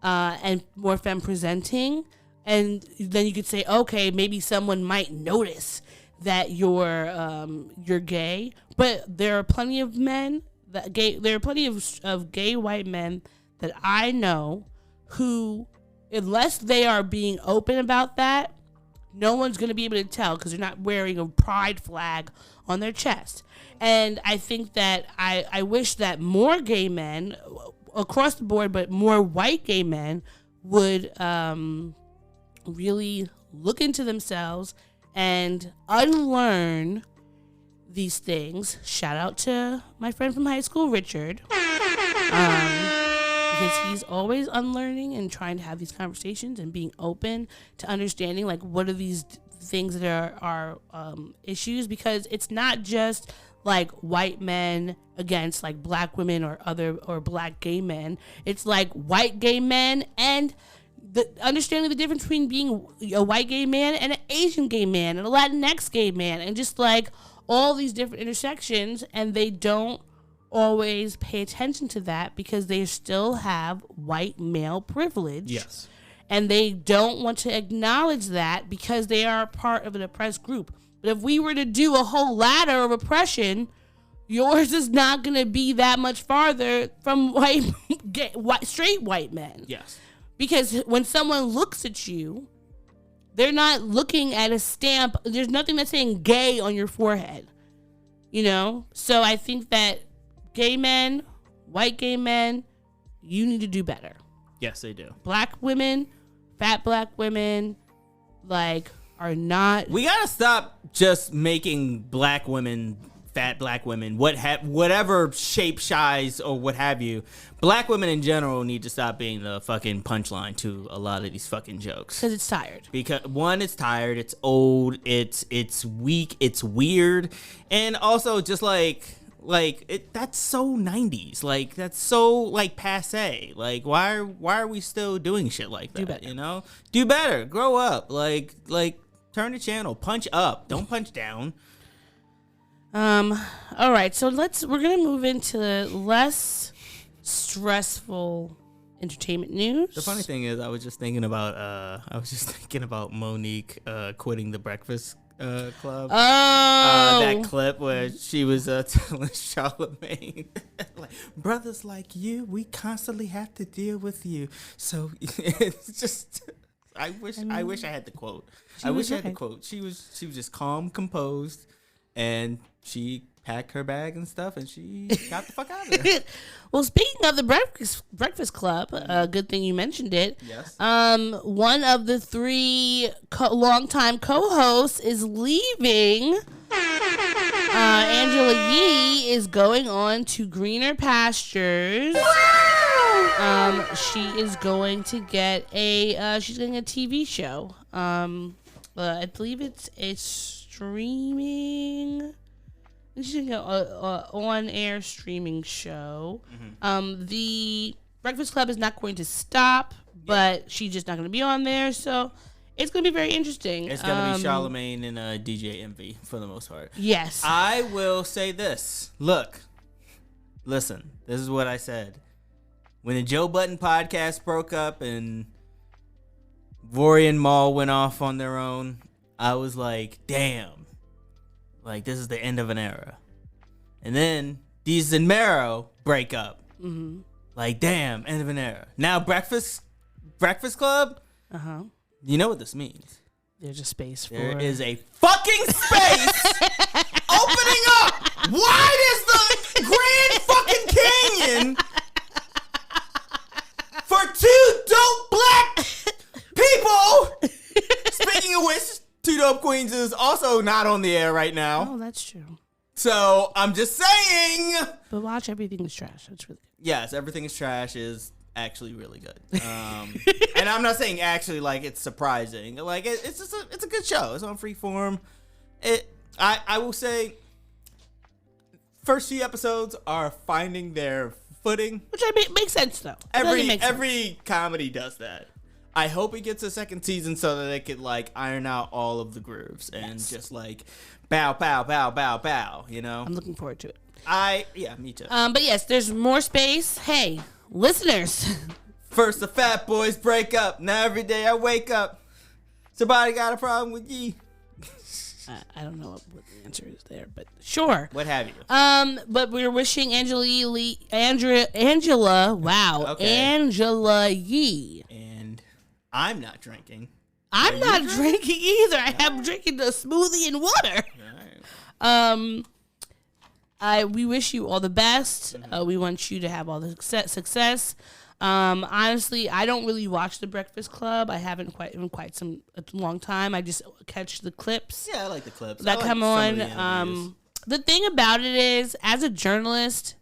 and more femme presenting, and then you could say, okay, maybe someone might notice that you're gay, but there are plenty of men there are plenty of gay white men that I know who, unless they are being open about that, no one's going to be able to tell, because they're not wearing a pride flag on their chest. And I think that I wish that more gay men across the board, but more white gay men would really look into themselves and unlearn these things. Shout out to my friend from high school, Richard, because he's always unlearning and trying to have these conversations and being open to understanding, like, what are these things that are issues, because it's not just like white men against like black women or black gay men. It's like white gay men and understanding the difference between being a white gay man and an Asian gay man and a Latinx gay man, and just like all these different intersections, and they don't always pay attention to that because they still have white male privilege. Yes. And they don't want to acknowledge that because they are a part of an oppressed group. But if we were to do a whole ladder of oppression, yours is not going to be that much farther from straight white men. Yes. Because when someone looks at you, they're not looking at a stamp. There's nothing that's saying gay on your forehead, So I think that gay men, white gay men, you need to do better. Yes, they do. Black women, fat black women, are not. We gotta stop just making black women, fat black women, whatever shape, size, or what have you. Black women in general need to stop being the fucking punchline to a lot of these fucking jokes. Because it's tired. Because one, it's tired, it's old, it's weak, it's weird, and also just like Like that's so 90s. Like that's so like passe. Like why are we still doing shit like that? Do better. You know? Do better. Grow up. Like turn the channel. Punch up. Don't punch down. All right, so we're gonna move into less stressful entertainment news. The funny thing is, I was just thinking about Monique quitting the Breakfast Club. Oh, That clip where she was telling Charlamagne, like, brothers like you, we constantly have to deal with you. So it's just, I wish I had the quote. I wish I had the quote. She was just calm, composed, and she packed her bag and stuff, and she got the fuck out of there. Well, speaking of the Breakfast Club, good thing you mentioned it. Yes. One of the three longtime co-hosts is leaving. Angela Yee is going on to greener pastures. Wow! She is going to get she's getting a TV show. I believe it's streaming. She's going to get an on-air streaming show. Mm-hmm. The Breakfast Club is not going to stop, but she's just not going to be on there. So it's going to be very interesting. It's going to be Charlamagne and DJ Envy for the most part. Yes. I will say this. Look, listen, this is what I said. When the Joe Budden podcast broke up and Rory and Mal went off on their own, I was like, damn. Like, this is the end of an era. And then Deez and Mero break up. Mm-hmm. Like, damn, end of an era. Now Breakfast Club? Uh-huh. You know what this means. There's a space for... There is a fucking space opening up wide as the Grand fucking Canyon for two dope black people. Speaking of which, Two Dope Queens is also not on the air right now. Oh, that's true. So I'm just saying. But watch Everything is Trash. That's really good. Yes, Everything is Trash is actually really good. And I'm not saying actually like it's surprising. Like it's just it's a good show. It's on Freeform. I will say first few episodes are finding their footing, which makes sense though. Every comedy does that. I hope it gets a second season so that they could like iron out all of the grooves and just like bow, bow, bow, bow, bow, you know? I'm looking forward to it. Yeah, me too. But yes, there's more space. Hey, listeners. First the fat boys break up. Now every day I wake up. Somebody got a problem with ye? I don't know what the answer is there, but sure. What have you? But we're wishing Angela Yee. And I'm not drinking. I'm not drinking either. I am drinking the smoothie and water. Right. We wish you all the best. Mm-hmm. We want you to have all the success. Honestly, I don't really watch The Breakfast Club. I haven't in quite a long time. I just catch the clips. Yeah, I like the clips that come on. The thing about it is, as a journalist,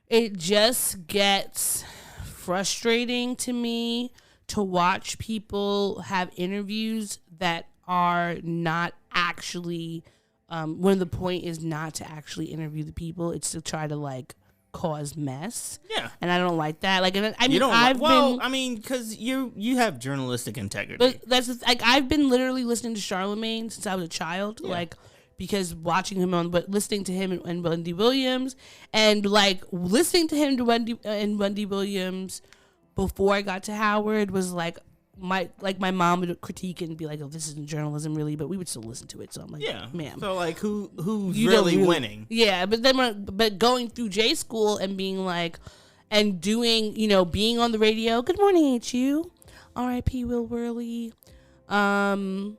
it just gets frustrating to me to watch people have interviews that are not actually, when the point is not to actually interview the people, it's to try to like cause mess. Yeah, and I don't like that. Like, I mean, because you have journalistic integrity. But that's like I've been literally listening to Charlamagne since I was a child. Yeah. Like, because watching him listening to him and Wendy Williams, and like listening to him to Wendy Williams before I got to Howard was like my mom would critique it and be like, "Oh, this isn't journalism, really," but we would still listen to it. So I'm like, "Yeah, ma'am." So like, who's really winning? Yeah, but then but going through J school and being like, and doing, being on the radio. Good morning, HU, R.I.P. Will Worley, and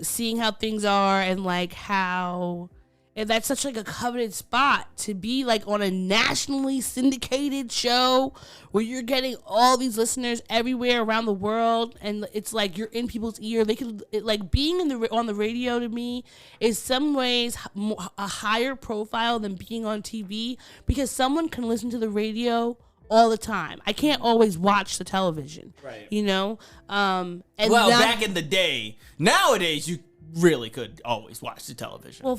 seeing how things are and like how. And that's such like a coveted spot to be like on a nationally syndicated show where you're getting all these listeners everywhere around the world, and it's like you're in people's ear. Like being on the radio to me is some ways a higher profile than being on TV, because someone can listen to the radio all the time. I can't always watch the television, right? And back in the day, nowadays you really could always watch the television. Well,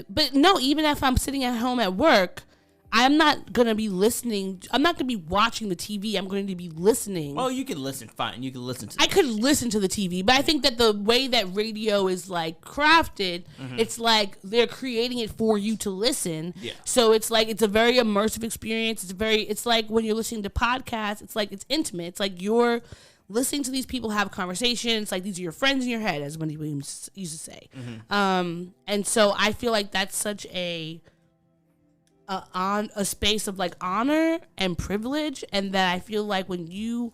but no, even if I'm sitting at home at work, I'm not going to be listening. I'm not going to be watching the TV. I'm going to be listening. Well, you can listen. Fine. You can listen to I could listen to the TV, but I think that the way that radio is like crafted, it's like they're creating it for you to listen. Yeah. So it's like, it's a very immersive experience. It's like when you're listening to podcasts, it's like, it's intimate. It's like you're listening to these people have conversations. It's like these are your friends in your head, as Wendy Williams used to say. And so I feel like that's such on a space of like honor and privilege, and that I feel like when you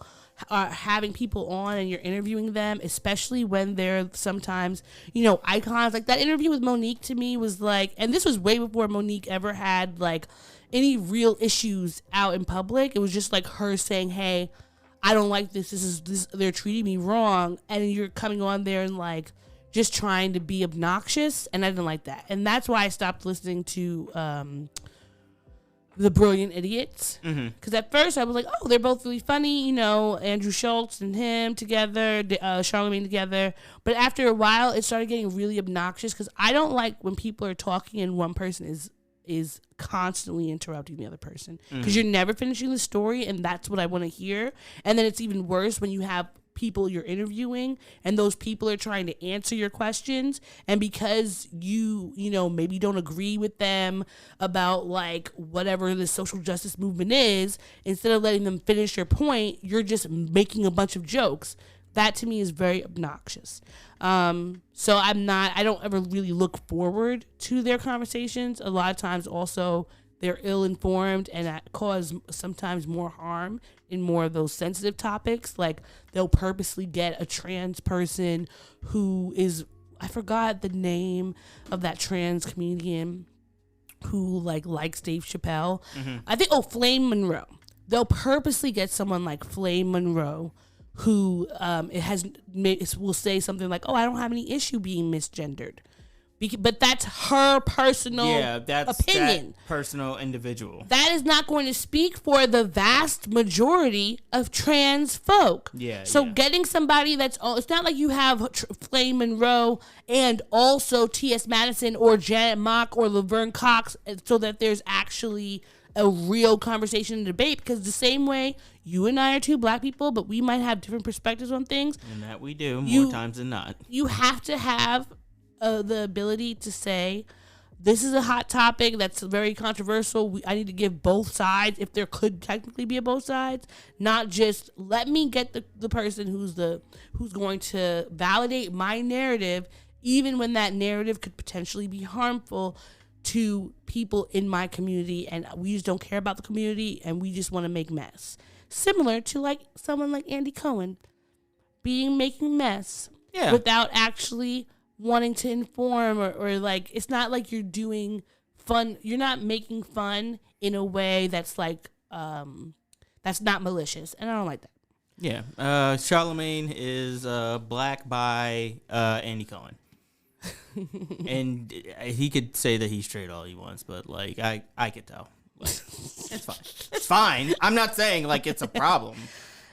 are having people on and you're interviewing them, especially when they're sometimes, icons, like that interview with Monique to me was like, and this was way before Monique ever had like any real issues out in public. It was just like her saying, hey, I don't like this, they're treating me wrong, and you're coming on there and like just trying to be obnoxious, and I didn't like that. And that's why I stopped listening to The Brilliant Idiots, because at first I was like, oh, they're both really funny, Andrew Schultz and him together, Charlemagne together. But after a while, it started getting really obnoxious, because I don't like when people are talking and one person is constantly interrupting the other person, because you're never finishing the story, and that's what I want to hear. And then it's even worse when you have people you're interviewing and those people are trying to answer your questions, and because you maybe don't agree with them about like whatever the social justice movement is, instead of letting them finish their point, you're just making a bunch of jokes. That to me is very obnoxious. So I don't ever really look forward to their conversations. A lot of times also they're ill-informed, and that cause sometimes more harm in more of those sensitive topics. Like they'll purposely get a trans person who is, I forgot the name of that trans comedian who likes Dave Chappelle. I think, Flame Monroe. They'll purposely get someone like Flame Monroe who will say something like, oh, I don't have any issue being misgendered. But that's her personal opinion. That personal individual. That is not going to speak for the vast majority of trans folk. So getting somebody it's not like you have Flame Monroe and also T.S. Madison or Janet Mock or Laverne Cox, so that there's actually a real conversation and debate, because the same way you and I are two black people, but we might have different perspectives on things. And that we do more times than not. You have to have the ability to say, this is a hot topic that's very controversial. I need to give both sides, if there could technically be a both sides, not just let me get the person who's going to validate my narrative, even when that narrative could potentially be harmful to people in my community, and we just don't care about the community, and we just want to make mess. Similar to like someone like Andy Cohen making mess without actually wanting to inform, or like, it's not like you're doing fun. You're not making fun in a way that's like, that's not malicious. And I don't like that. Yeah. Charlemagne is black by Andy Cohen. And he could say that he's straight all he wants, but like, I could tell. Like, it's fine. It's fine. I'm not saying like it's a problem.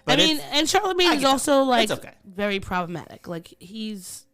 But and Charlemagne is also like okay. very problematic. Like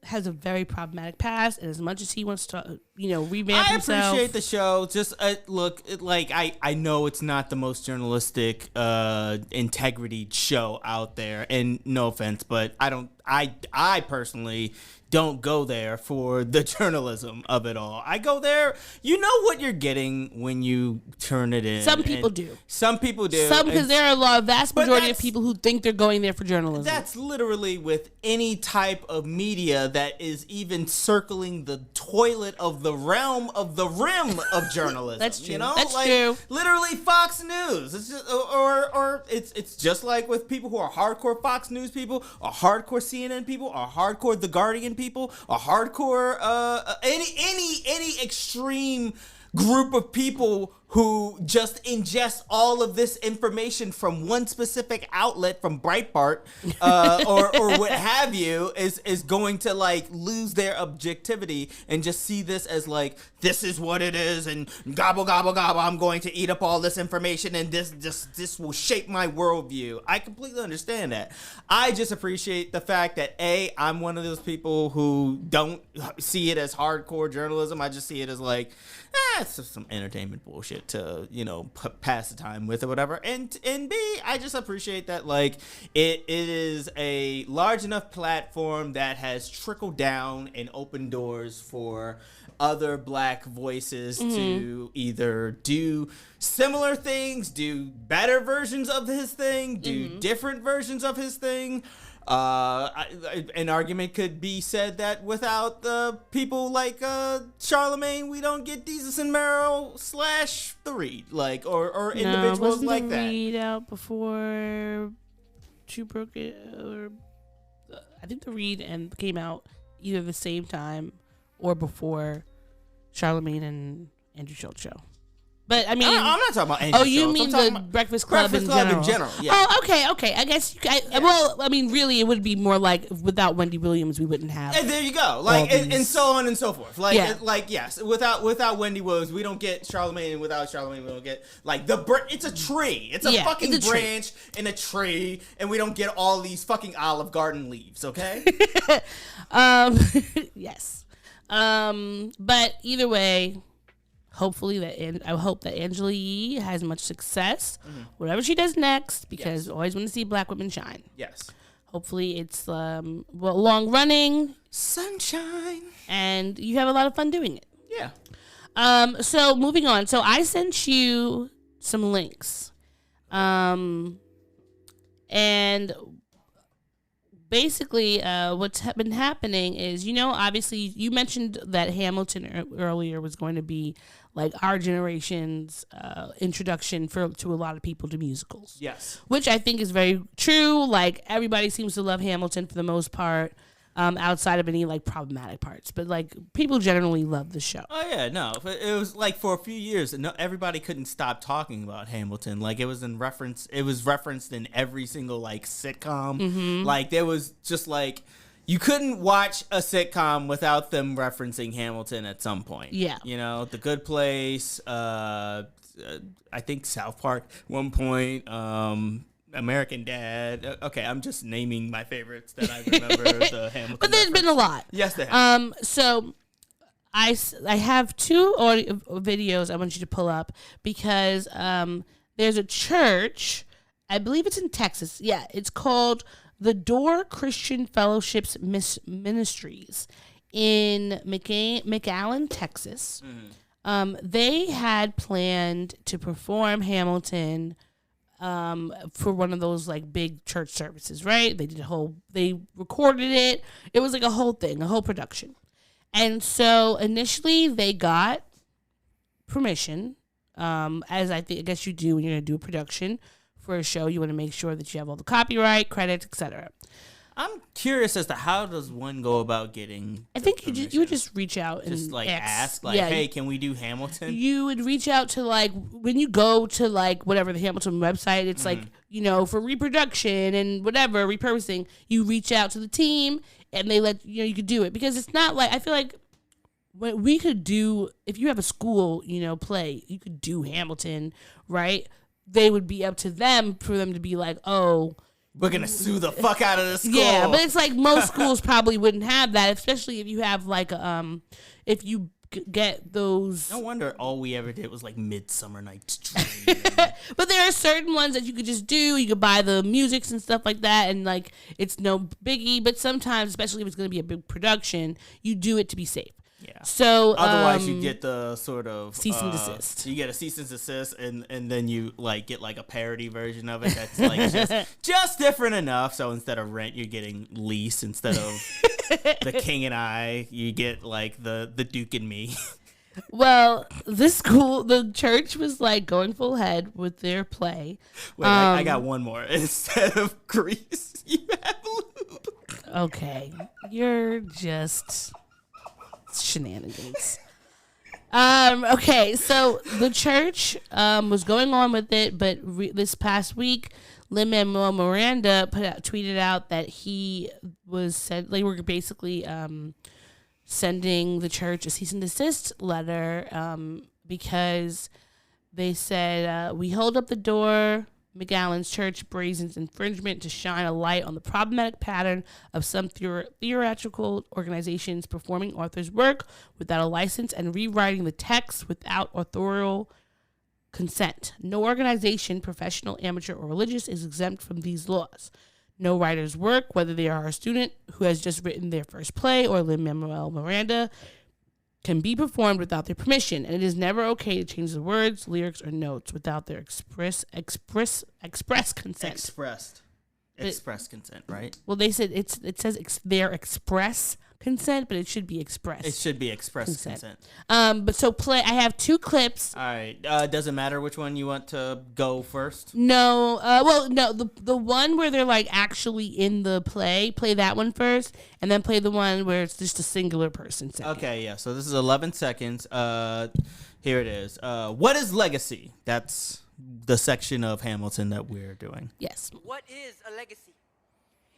has a very problematic past, and as much as he wants to, revamp himself. I appreciate the show. Just look, I know it's not the most journalistic integrity show out there, and no offense, but I personally don't go there for the journalism of it all. I go there, you know what you're getting when you turn it in. Some people do. Some people do. Because there are a vast majority of people who think they're going there for journalism. That's literally with any type of media that is even circling the toilet of the realm of the rim of journalism. That's true. That's true. Literally Fox News. It's just, or it's just like with people who are hardcore Fox News people, or hardcore CNN people, or hardcore The Guardian people, or hardcore any extreme group of people who just ingest all of this information from one specific outlet, from Breitbart or what have you, is going to like lose their objectivity and just see this as like, this is what it is, and gobble gobble gobble, I'm going to eat up all this information, and this will shape my worldview. I completely understand that. I just appreciate the fact that I'm one of those people who don't see it as hardcore journalism. I just see it as like, it's just some entertainment bullshit to, pass the time with or whatever. And B, I just appreciate that like it is a large enough platform that has trickled down and opened doors for other black voices to either do similar things, do better versions of his thing, do different versions of his thing. An argument could be said that without the people like Charlemagne, we don't get Jesus and Meryl / the Reed, like or individuals like that. Reed out before Two Broke It, or I think the Reed came out either the same time or before Charlemagne and Andrew Schultz show. But I mean, I'm not talking about Andrew Schultz. You mean the Breakfast Club in general? Yeah. Oh, okay. I guess. Well, I mean, really, it would be more like without Wendy Williams, we wouldn't have. And there you go. Like, and so on and so forth. Like, yes, without Wendy Williams, we don't get Charlemagne, and without Charlemagne, we don't get like it's a tree. It's a fucking branch in a tree, and we don't get all these fucking Olive Garden leaves. Okay. Yes. But either way. Hopefully I hope that Angela Yee has much success, whatever she does next, because I always want to see black women shine. Yes. Hopefully it's long running, sunshine, and you have a lot of fun doing it. Yeah. So moving on. So I sent you some links, and basically, what's been happening is, obviously you mentioned that Hamilton earlier was going to be like our generation's introduction to a lot of people to musicals. Yes. Which I think is very true. Like everybody seems to love Hamilton for the most part, outside of any like problematic parts. But like people generally love the show. Oh yeah, no. It was like for a few years, everybody couldn't stop talking about Hamilton. Like it was referenced in every single like sitcom. Like there was just like you couldn't watch a sitcom without them referencing Hamilton at some point. Yeah. The Good Place, I think South Park at one point, American Dad. Okay, I'm just naming my favorites that I remember. The Hamilton. But there's been a lot. Yes, there have. So I have two audio videos I want you to pull up because there's a church, I believe it's in Texas. Yeah, it's called the Door Christian Fellowships Ministries in McAllen, Texas. They had planned to perform Hamilton for one of those like big church services, right? They recorded it. It was like a whole thing, a whole production. And so initially they got permission, as I guess you do when you're going to do a production for a show. You want to make sure that you have all the copyright, credits, etc. I'm curious as to how does one go about getting. I think you would just reach out and just like ask, like, hey, can we do Hamilton? You would reach out to like when you go to like whatever the Hamilton website. It's like for reproduction and whatever repurposing. You reach out to the team and they let you could do it because it's not like I feel like what we could do if you have a school play you could do Hamilton, right? They would be up to them for them to be like, oh, we're going to sue the fuck out of this school. Yeah, but it's like most schools probably wouldn't have that, especially if you have like, if you get those. No wonder all we ever did was like Midsummer Night's Dream. But there are certain ones that you could just do. You could buy the musics and stuff like that, and like it's no biggie. But sometimes, especially if it's going to be a big production, you do it to be safe. Yeah. So otherwise, you get the sort of cease and desist. You get a cease and desist, and then you like get like a parody version of it that's like just different enough. So instead of Rent, you're getting Lease. Instead of The King and I, you get like the Duke and Me. Well, the church was like going full head with their play. Wait, I got one more. Instead of Grease, you have Lube. Okay, you're just shenanigans. Okay, so the church was going on with it, but this past week, Lin-Manuel Miranda tweeted out that he was they were basically sending the church a cease and desist letter because they said we hold up the door. McGowan's church brazens infringement to shine a light on the problematic pattern of some theatrical organizations performing authors' work without a license and rewriting the text without authorial consent. No organization, professional, amateur, or religious, is exempt from these laws. No writer's work, whether they are a student who has just written their first play or Lin-Manuel Miranda, can be performed without their permission, and it is never okay to change the words, lyrics, or notes without their express consent. Express consent, right? Well, they said it says their express consent, but it should be express. It should be express consent. But so I have 2 clips. All right. Doesn't matter which one you want to go first. No. No. The one where they're like actually in the play. Play that one first, and then play the one where it's just a singular person saying. Okay. Yeah. So this is 11 seconds. Here it is. What is legacy? That's the section of Hamilton that we're doing. Yes. What is a legacy?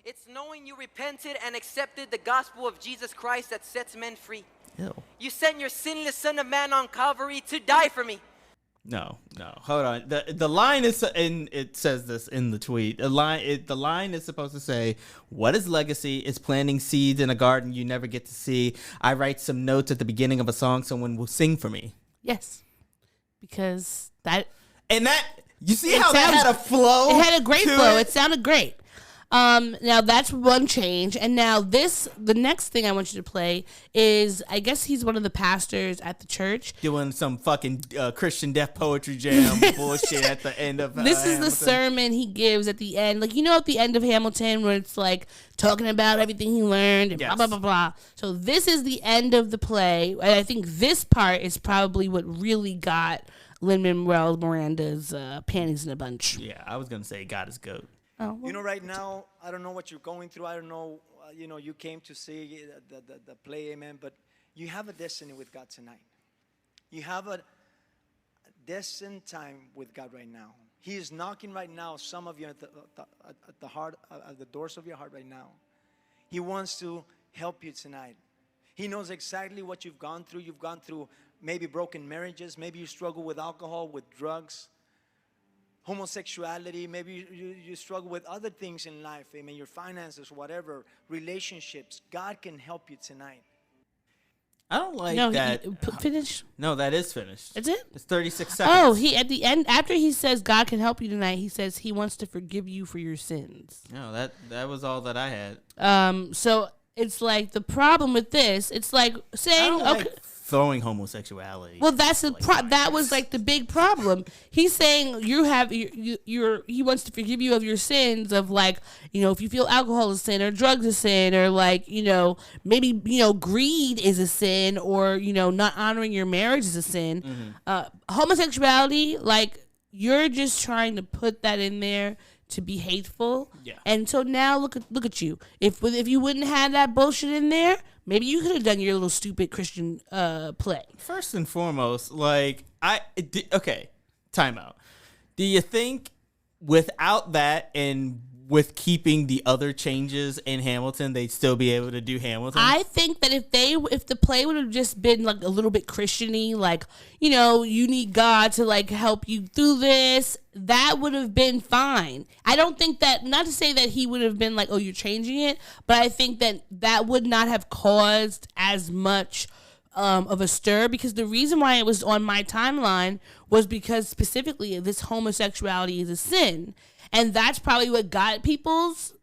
It's knowing you repented and accepted the gospel of Jesus Christ that sets men free. Ew. You sent your sinless Son of Man on Calvary to die for me. No, hold on. The line is, and it says this in the tweet. The line is supposed to say, "What is legacy? It's planting seeds in a garden you never get to see. I write some notes at the beginning of a song someone will sing for me." Yes, because that you see how that had a flow. It had a great flow. It sounded great. Now that's one change, and now the next thing I want you to play is, I guess he's one of the pastors at the church doing some fucking Christian deaf poetry jam bullshit at the end of this is Hamilton. the sermon he gives at the end, like, at the end of Hamilton where it's like talking about everything he learned and yes. blah blah blah blah. So this is the end of the play, and I think this part is probably what really got Lin-Manuel Miranda's panties in a bunch. Yeah, I was gonna say got his goat. Oh, well. Right now, I don't know what you're going through. I don't know, you came to see the play, amen, but you have a destiny with God tonight. You have a destined time with God right now. He is knocking right now, some of you at the heart, at the doors of your heart right now. He wants to help you tonight. He knows exactly what you've gone through. You've gone through maybe broken marriages. Maybe you struggle with alcohol, with drugs, homosexuality. Maybe you struggle with other things in life. I mean, your finances, whatever, relationships. God can help you tonight. I don't like that. Finish. No, that is finished. Is it? It's 36 seconds. Oh, he at the end, after he says God can help you tonight, he says he wants to forgive you for your sins. No, that was all that I had. So it's like the problem with this. It's like saying, I don't like throwing homosexuality. Well, that's that was like the big problem. He's saying he wants to forgive you of your sins of, like, if you feel alcohol is a sin or drugs is a sin, or like, maybe, greed is a sin, or, not honoring your marriage is a sin. Mm-hmm. Homosexuality, like, you're just trying to put that in there to be hateful. Yeah. And so now look at you. If you wouldn't have that bullshit in there, maybe you could have done your little stupid Christian play. First and foremost, time out. Do you think without that and with keeping the other changes in Hamilton, they'd still be able to do Hamilton? I think that if the play would have just been like a little bit Christian-y, like, you need God to like help you through this, that would have been fine. I don't think that, not to say that he would have been like, oh, you're changing it, but I think that would not have caused as much of a stir, because the reason why it was on my timeline was because specifically this homosexuality is a sin. And that's probably what got people's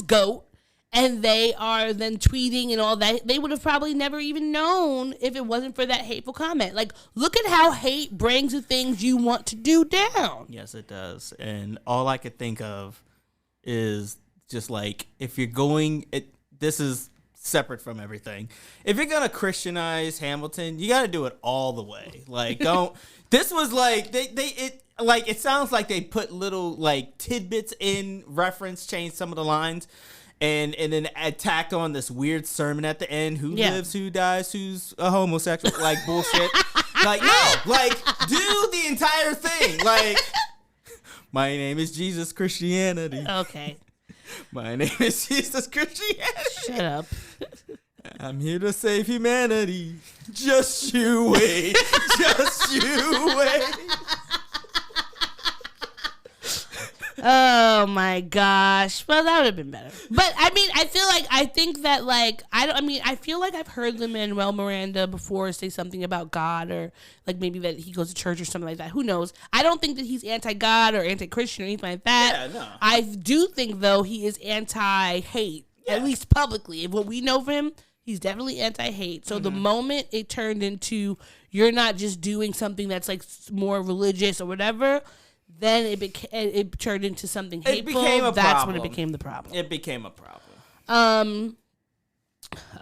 goat. And they are then tweeting and all that. They would have probably never even known if it wasn't for that hateful comment. Like, look at how hate brings the things you want to do down. Yes, it does. And all I could think of is just like, if you're going, this is separate from everything. If you're going to Christianize Hamilton, you got to do it all the way. Like, this was like, it sounds like they put little like tidbits in reference, changed some of the lines. and then tack on this weird sermon at the end. Who lives, who dies, who's a homosexual, like bullshit. Like, no, like, do the entire thing. Like, my name is Jesus Christianity. Okay. My name is Jesus Christianity. Shut up. I'm here to save humanity. Just you wait. Just you wait. Oh my gosh. Well, that would have been better. But I mean, I feel like I've heard Lin-Manuel Miranda before say something about God, or like maybe that he goes to church or something like that. Who knows? I don't think that he's anti-God or anti-Christian or anything like that. Yeah, no. I do think, though, he is anti-hate, at least publicly. And what we know from him, he's definitely anti-hate. So the moment it turned into, you're not just doing something that's like more religious or whatever, then it turned into something hateful. That's when it became the problem. It became a problem.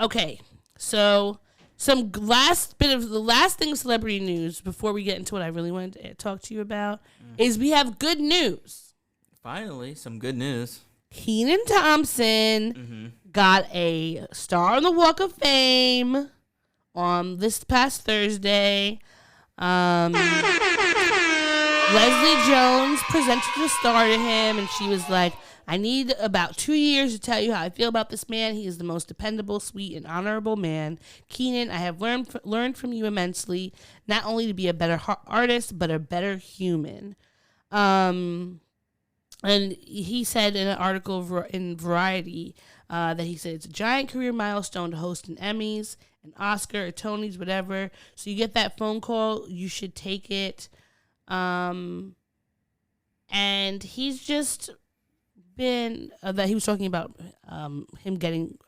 Okay, so the last thing of celebrity news before we get into what I really wanted to talk to you about is we have good news. Finally, some good news. Kenan Thompson got a star on the Walk of Fame on this past Thursday. Leslie Jones presented the star to him, and she was like, I need about 2 years to tell you how I feel about this man. He is the most dependable, sweet, and honorable man. Kenan, I have learned from you immensely, not only to be a better artist, but a better human. And he said in an article in Variety that he said it's a giant career milestone to host an Emmys, an Oscar, a Tonys, whatever. So you get that phone call, you should take it. And he's just been that he was talking about him getting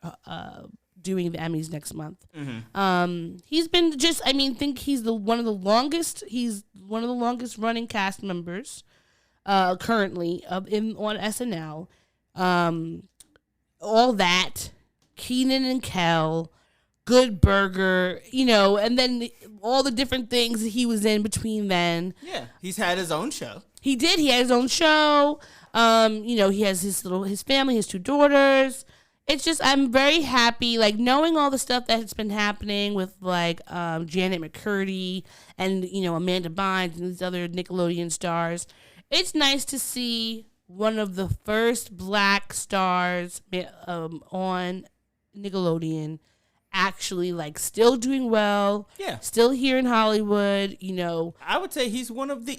doing the Emmys next month. He's been just, I mean, think he's one of the longest running cast members currently on SNL. All that, Kenan and Kel, Good Burger, and then all the different things that he was in between then. Yeah, he's had his own show. He did. He had his own show. He has his family, his 2 daughters. It's just, I'm very happy, like, knowing all the stuff that has been happening with, like, Janet McCurdy and, Amanda Bynes and these other Nickelodeon stars. It's nice to see one of the first black stars on Nickelodeon actually, like, still doing well. Yeah. Still here in Hollywood, I would say he's one of the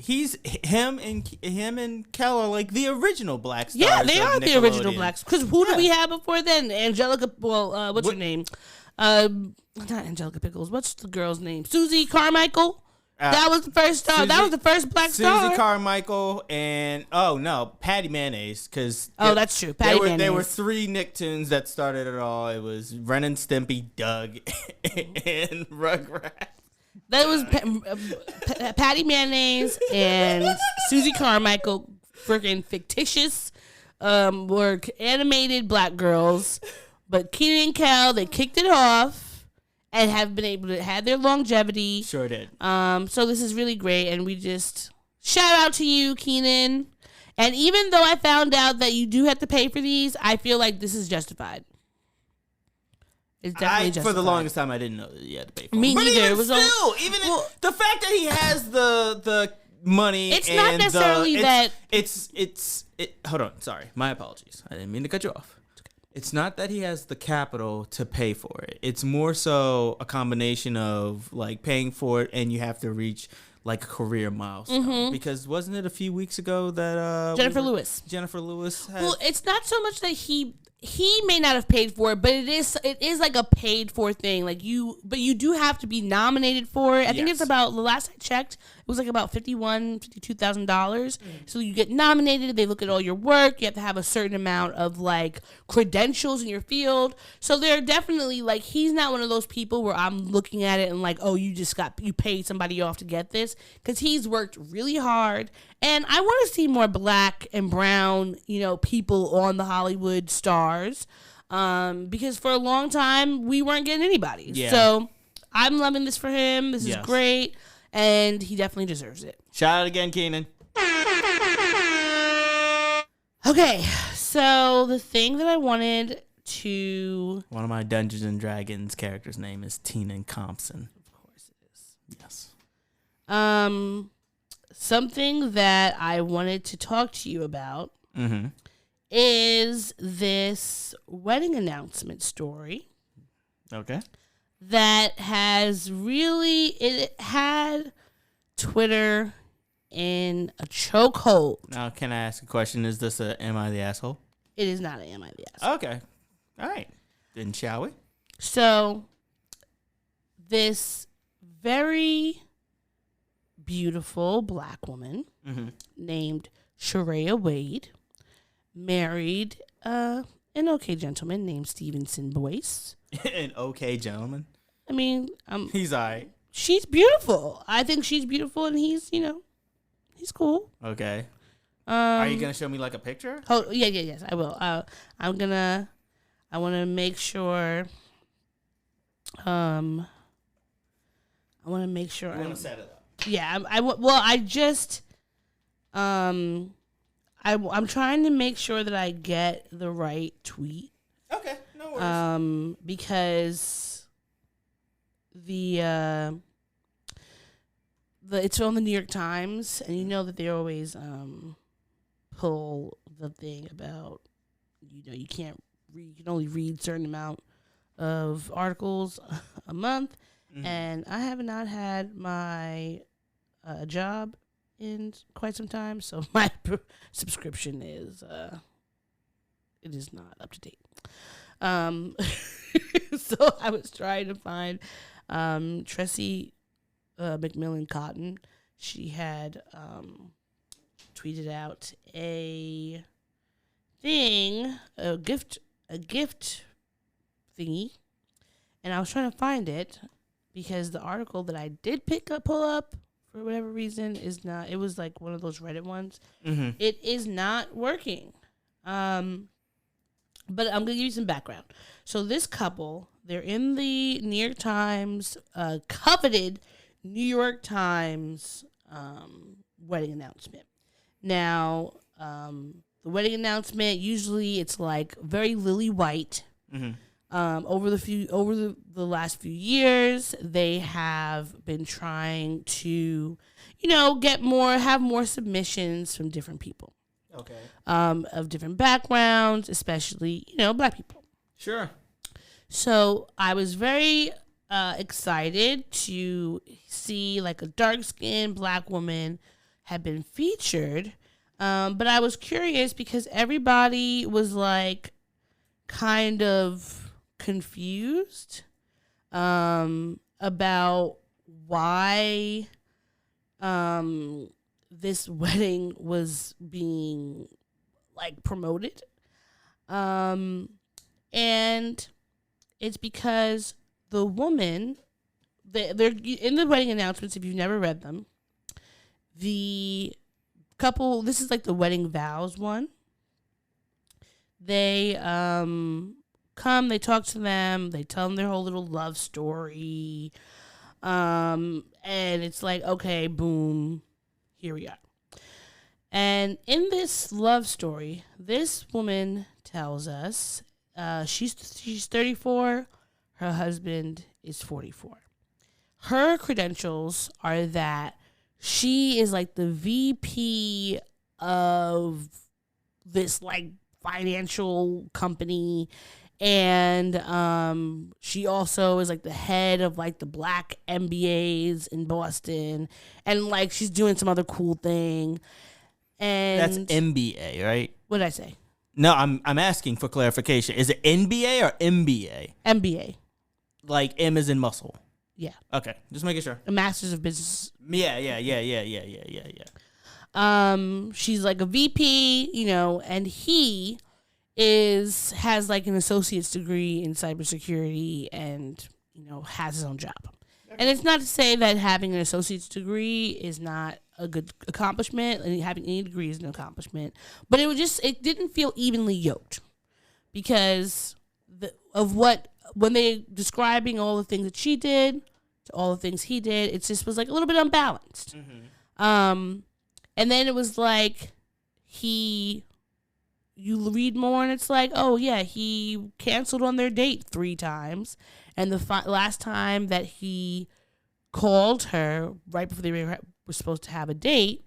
he's him and Kel are like the original black stars. Yeah, they are the original blacks. Because who did we have before then? Angelica, what's her name? Not Angelica Pickles. What's the girl's name? Susie Carmichael. That was the first star. That was the first black star. Susie Carmichael and Patty Mayonnaise. That's true. Patty Mayonnaise. There were 3 Nicktoons that started it all. It was Ren and Stimpy, Doug, and Rugrats. That was Patty Mayonnaise and Susie Carmichael, freaking fictitious, were animated black girls. But Kenan and Kel, they kicked it off. And have been able to have their longevity. Sure did. So this is really great, and we just shout out to you, Kenan. And even though I found out that you do have to pay for these, I feel like this is justified. It's definitely justified. For the longest time, I didn't know that you had to pay for it. Me neither. It was the fact that he has the money. It's not necessarily that. Hold on. Sorry, my apologies. I didn't mean to cut you off. It's not that he has the capital to pay for it. It's more so a combination of like paying for it and you have to reach like a career milestone. Because wasn't it a few weeks ago that Jennifer Lewis had... Well, it's not so much that he may not have paid for it, but it is like a paid for thing. Like you do have to be nominated for it. I think it's about, the last I checked, it was like about $52,000. So you get nominated, they look at all your work, you have to have a certain amount of like credentials in your field. So they're definitely like, he's not one of those people where I'm looking at it and like, oh, you paid somebody off to get this, because he's worked really hard. And I want to see more black and brown, people on the Hollywood stars, because for a long time we weren't getting anybody. Yeah. So I'm loving this for him. This is great, and he definitely deserves it. Shout out again, Kenan. Okay, So the thing that I wanted to... One of my Dungeons and Dragons characters' name is Tina Compson. Of course it is. Yes. Something that I wanted to talk to you about is this wedding announcement story. Okay. That has really... It had Twitter in a chokehold. Now, can I ask a question? Is this a Am I the Asshole? It is not an Am I the Asshole. Okay. All right. Then shall we? So, this very beautiful black woman named Sharia Wade married an okay gentleman named Stevenson Boyce. An okay gentleman? I mean, he's all right. She's beautiful. I think she's beautiful, and he's, he's cool. Okay. Are you gonna show me like a picture? Oh yes, I will. I want to make sure. I want to make sure. I want to set it up. Yeah, I'm trying to make sure that I get the right tweet. Okay, no worries. Because it's on the New York Times, and you know that they always pull the thing about you can only read certain amount of articles a month, and I have not had my job in quite some time, so my subscription is it is not up to date. So I was trying to find Tressie McMillan Cotton. She had tweeted out a gift thingy, and I was trying to find it because the article that I did pull up for whatever reason is not. It was like one of those Reddit ones. It is not working. But I'm gonna give you some background. So this couple, they're in the New York Times, coveted New York Times wedding announcement. Now, the wedding announcement, usually it's like very lily white. Over the last few years, they have been trying to, have more submissions from different people. Okay. Of different backgrounds, especially, black people. Sure. So I was very excited to see like a dark-skinned black woman had been featured. But I was curious because everybody was like kind of confused about why this wedding was being like promoted. And it's because the woman, they're in the wedding announcements, if you've never read them, the couple, this is like the wedding vows one. They come, they talk to them, they tell them their whole little love story. And it's like, okay, boom, here we are. And in this love story, this woman tells us she's 34, her husband is 44. Her credentials are that she is like the VP of this like financial company, and she also is like the head of like the black MBAs in Boston, and like she's doing some other cool thing. And that's MBA, right? What did I say? No, I'm asking for clarification. Is it NBA or MBA? MBA. Like M is in muscle. Yeah. Okay, just making sure. A master's of business. Yeah. She's like a VP, and he has like an associate's degree in cybersecurity and, has his own job. Okay. And it's not to say that having an associate's degree is not a good accomplishment, and having any degree is an accomplishment, but it didn't feel evenly yoked because when they describing all the things that she did to all the things he did, it just was like a little bit unbalanced. And then it was like he you read more and it's like, oh yeah, he canceled on their date 3 times, and the last time that he called her right before they were supposed to have a date,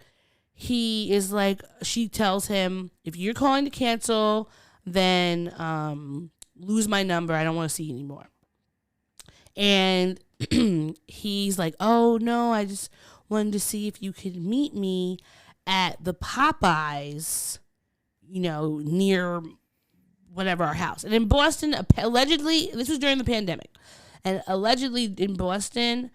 he is like, she tells him, if you're calling to cancel, then lose my number. I don't want to see you anymore. And he's like, oh no, I just wanted to see if you could meet me at the Popeyes, near whatever our house. And in Boston, allegedly, this was during the pandemic, and allegedly in Boston,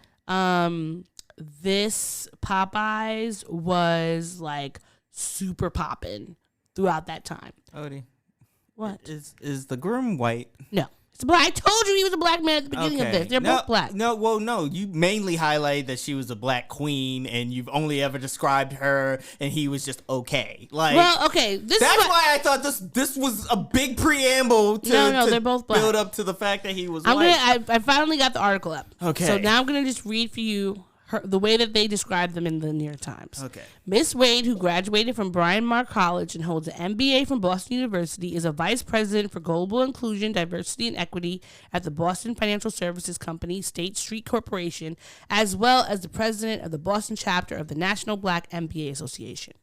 this Popeyes was like super poppin' throughout that time. Odie, what is the groom white? No. It's black. I told you he was a black man at the beginning of this. They're both black. No. You mainly highlight that she was a black queen, and you've only ever described her, and he was just okay. Well, okay. That's why I thought this was a big preamble to, they're both black. Build up to the fact that he was white. I finally got the article up. Okay. So now I'm gonna just read for you the way that they described them in the New York Times. Okay. Miss Wade, who graduated from Bryn Mawr College and holds an MBA from Boston University, is a vice president for global inclusion, diversity, and equity at the Boston Financial Services Company, State Street Corporation, as well as the president of the Boston chapter of the National Black MBA Association.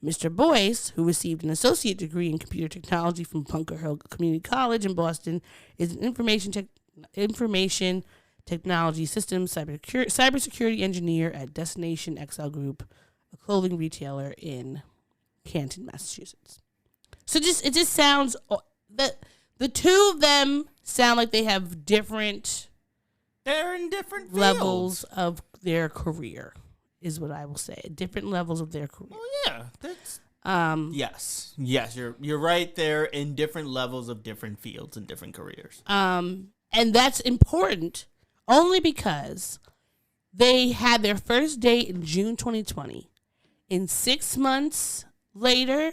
Mr. Boyce, who received an associate degree in computer technology from Bunker Hill Community College in Boston, is an information technology systems cybersecurity engineer at Destination XL Group, a clothing retailer in Canton, Massachusetts. So it just sounds that the two of them sound like they have different. They're in different levels of their career, is what I will say. Different levels of their career. Oh yeah, that's yes. You're right. They're in different levels of different fields and different careers. And that's important. Only because they had their first date in June 2020. In 6 months later,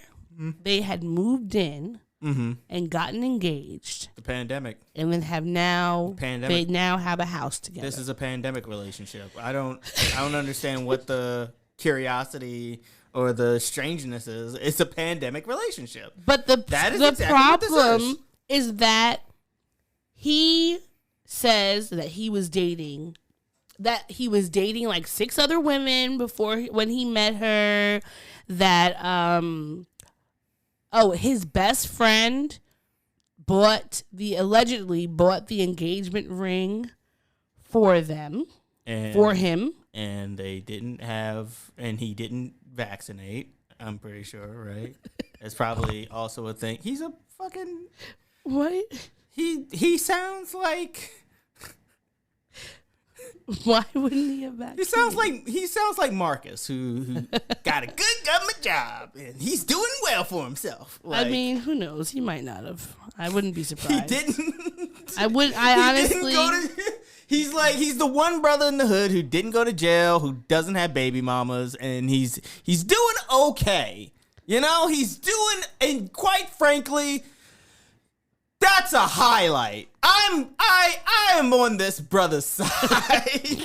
they had moved in and gotten engaged. The pandemic. And then they now have a house together. This is a pandemic relationship. I don't understand what the curiosity or the strangeness is. It's a pandemic relationship. But the problem is that he says that he was dating like 6 other women when he met her, that his best friend allegedly bought the engagement ring for him, and he didn't vaccinate, I'm pretty sure, right? That's probably also a thing. He's a fucking what? He sounds like. Why wouldn't he have vaccinated? He sounds like Marcus, who got a good government job and he's doing well for himself. I mean, who knows? He might not have. I wouldn't be surprised. He didn't. I honestly. He's the one brother in the hood who didn't go to jail, who doesn't have baby mamas, and he's doing okay. He's doing, and quite frankly, that's a highlight. I am on this brother's side.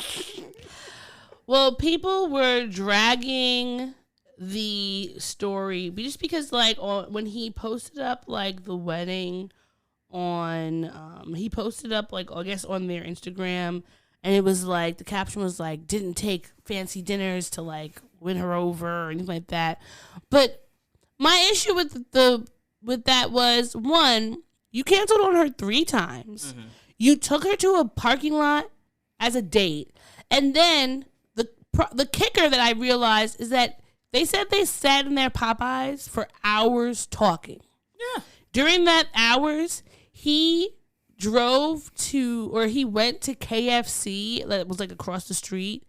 Well, people were dragging the story just because, when he posted up the wedding on, he posted up I guess on their Instagram, and it was the caption was didn't take fancy dinners to win her over or anything like that. But my issue with that was, one, you canceled on her 3 times. Mm-hmm. You took her to a parking lot as a date. And then the kicker that I realized is that they said they sat in their Popeyes for hours talking. Yeah. During that hours, he went to KFC that was across the street,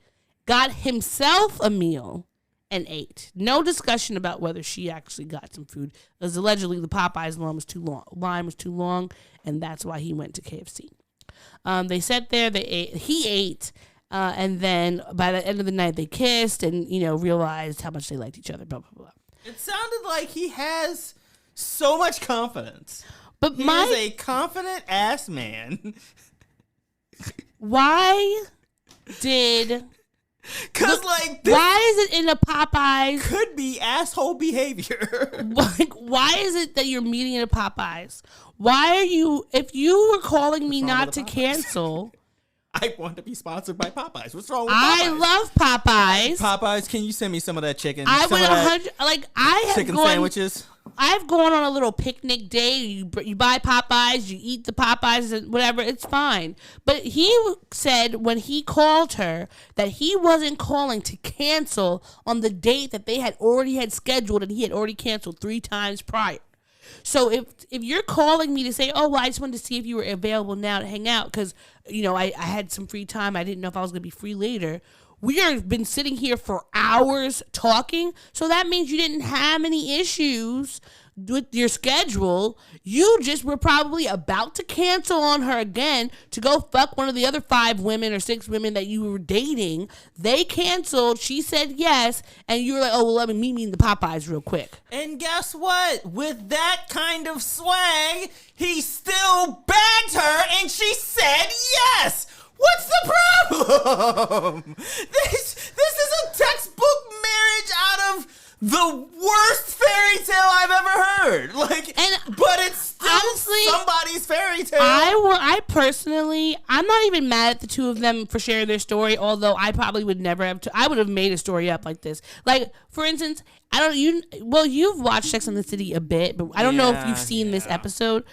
got himself a meal, and ate. No discussion about whether she actually got some food, because allegedly the Popeyes line was too long, and that's why he went to KFC. They sat there, he ate, and then by the end of the night they kissed and realized how much they liked each other. Blah blah blah. It sounded like he has so much confidence. But he is a confident ass man. Why did Because, like, this why is it in a Popeyes? could be asshole behavior. Like, why is it that you're meeting at a Popeyes? Why are you, if you were calling me What's wrong not with to the Popeyes? cancel, I want to be sponsored by Popeyes. What's wrong with I Popeyes? love Popeyes. Popeyes, can you send me some of that chicken? I some went of that 100, like, I have chicken gone, sandwiches? I've gone on a little picnic day. You buy Popeyes, you eat the Popeyes, and whatever. It's fine. But he said when he called her that he wasn't calling to cancel on the date that they had already had scheduled, and he had already canceled 3 times prior. So if you're calling me to say, oh, well, I just wanted to see if you were available now to hang out because, you know, I had some free time. I didn't know if I was going to be free later. We have been sitting here for hours talking. So that means you didn't have any issues with your schedule. You just were probably about to cancel on her again to go fuck one of the other 5 women or 6 women that you were dating. They canceled. She said yes. And you were like, oh, well, let me meet me in the Popeyes real quick. And guess what? With that kind of swag, he still bagged her and she said yes. What's the problem? This is a textbook marriage out of the worst fairy tale I've ever heard. Like, but it's still honestly, somebody's fairy tale. I personally, I'm not even mad at the 2 of them for sharing their story. Although I probably would never have. I would have made a story up like this. Like, for instance, you've watched Sex and the City a bit, but I don't know if you've seen this episode.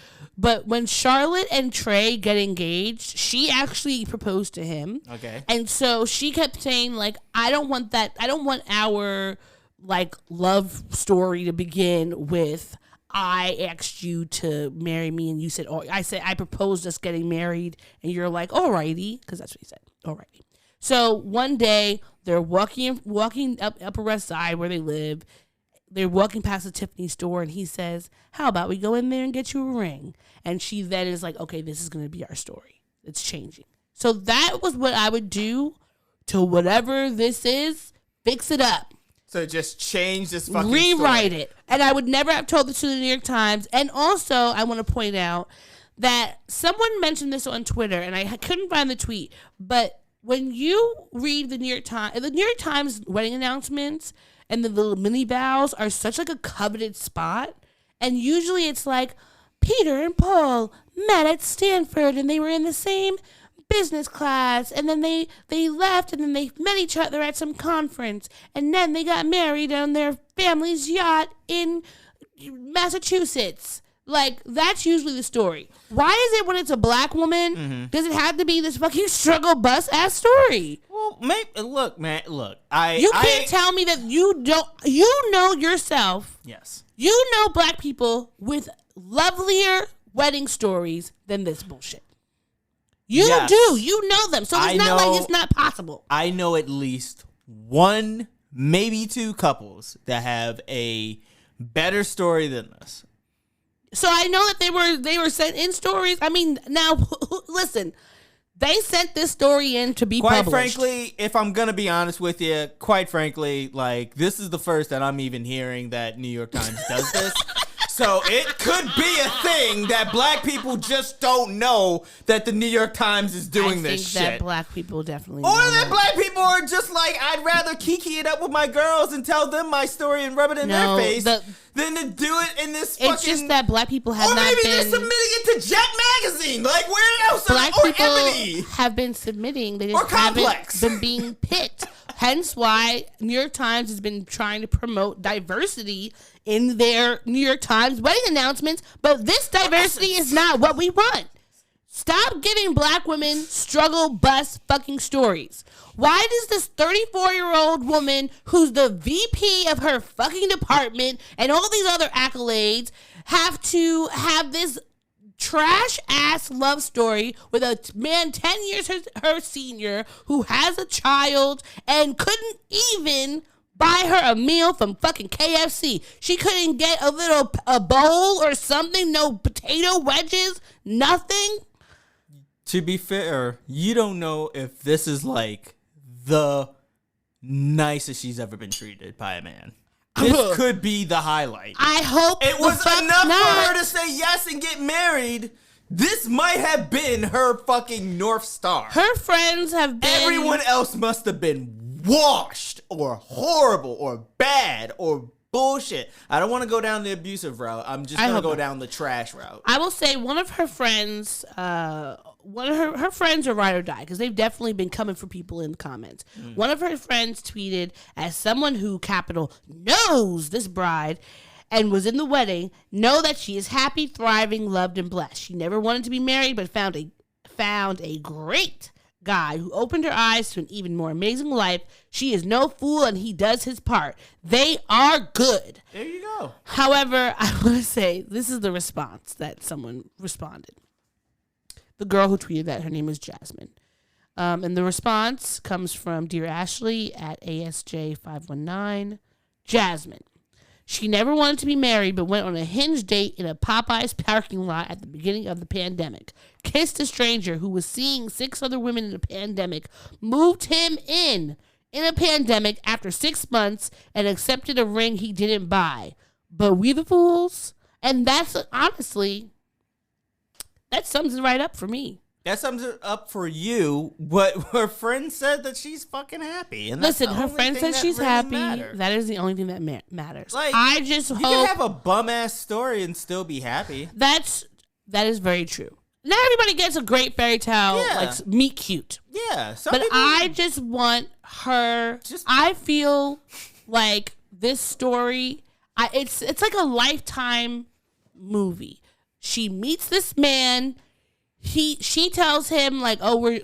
But when Charlotte and Trey get engaged, she actually proposed to him. Okay. And so she kept saying, like, I don't want that. I don't want our, like, love story to begin with, I asked you to marry me and you said, oh, I proposed us getting married. And you're like, alrighty. Because that's what he said. Alrighty. So one day they're walking up Upper West Side where they live. They're walking past the Tiffany store and he says, how about we go in there and get you a ring? And she then is like, okay, this is going to be our story. It's changing. So that was what I would do to whatever this is. Fix it up. So just change this fucking Rewrite story. it. And I would never have told this to the New York Times. And also, I want to point out that someone mentioned this on Twitter and I couldn't find the tweet. But when you read the New York Times wedding announcements, and the little mini vows are such like a coveted spot. And usually it's like Peter and Paul met at Stanford and they were in the same business class. And then they left and then they met each other at some conference. And then they got married on their family's yacht in Massachusetts. Like, that's usually the story. Why is it when it's a black woman, does it have to be this fucking struggle bus ass story? Well, look, man, look. You can't tell me that you know yourself. Yes. You know black people with lovelier wedding stories than this bullshit. You do. You know them. So it's not like it's not possible. I know at least 1, maybe 2 couples that have a better story than this. So I know that they were sent in stories. I mean, now listen, they sent this story in to be published. Quite frankly, if I'm gonna be honest with you, like, this is the first that I'm even hearing that New York Times does this. So it could be a thing that black people just don't know that the New York Times is doing this shit. I think that black people definitely Or know that black people are just like, I'd rather kiki it up with my girls and tell them my story and rub it in their face than to do it in this fucking... It's just that black people have not been... Or maybe they're submitting it to Jet Magazine. Like, where else? Black or people Ebony. have been submitting. They just haven't been being picked. Hence why New York Times has been trying to promote diversity in their New York Times wedding announcements, but this diversity is not what we want. Stop giving black women struggle bus fucking stories. Why does this 34-year-old woman who's the VP of her fucking department and all these other accolades have to have this trash ass love story with a man 10 years her senior who has a child and couldn't even buy her a meal from fucking KFC? She couldn't get a bowl or something, no potato wedges, nothing. To be fair, you don't know if this is like the nicest she's ever been treated by a man. This could be the highlight. I hope it was enough for her to say yes and get married. This might have been her fucking North Star. Her friends have been... Everyone else must have been washed or horrible or bad or bullshit. I don't want to go down the abusive route. I'm just going to go down the trash route. I will say one of her friends, her friends are ride or die because they've definitely been coming for people in the comments. One of her friends tweeted, as someone who, capital, knows this bride and was in the wedding, know that she is happy, thriving, loved, and blessed. She never wanted to be married, but found a great guy who opened her eyes to an even more amazing life. She is no fool and he does his part. They are good. There you go. However, I want to say this is the response that someone responded. The girl who tweeted that, her name is Jasmine. And the response comes from Dear Ashley at ASJ519. Jasmine. She never wanted to be married, but went on a Hinge date in a Popeyes parking lot at the beginning of the pandemic. Kissed a stranger who was seeing 6 other women in a pandemic. Moved him in a pandemic after 6 months and accepted a ring he didn't buy. But we the fools? And that's, honestly, that sums it right up for me. That sums it up for you. But her friend said that she's fucking happy. And listen, her friend said she's really happy. Matters. That is the only thing that matters. Like, I just hope you can have a bum ass story and still be happy. That is very true. Not everybody gets a great fairy tale like meet cute. Yeah, but I just want her. I feel like this story. It's like a Lifetime movie. She meets this man. She tells him like, oh, we're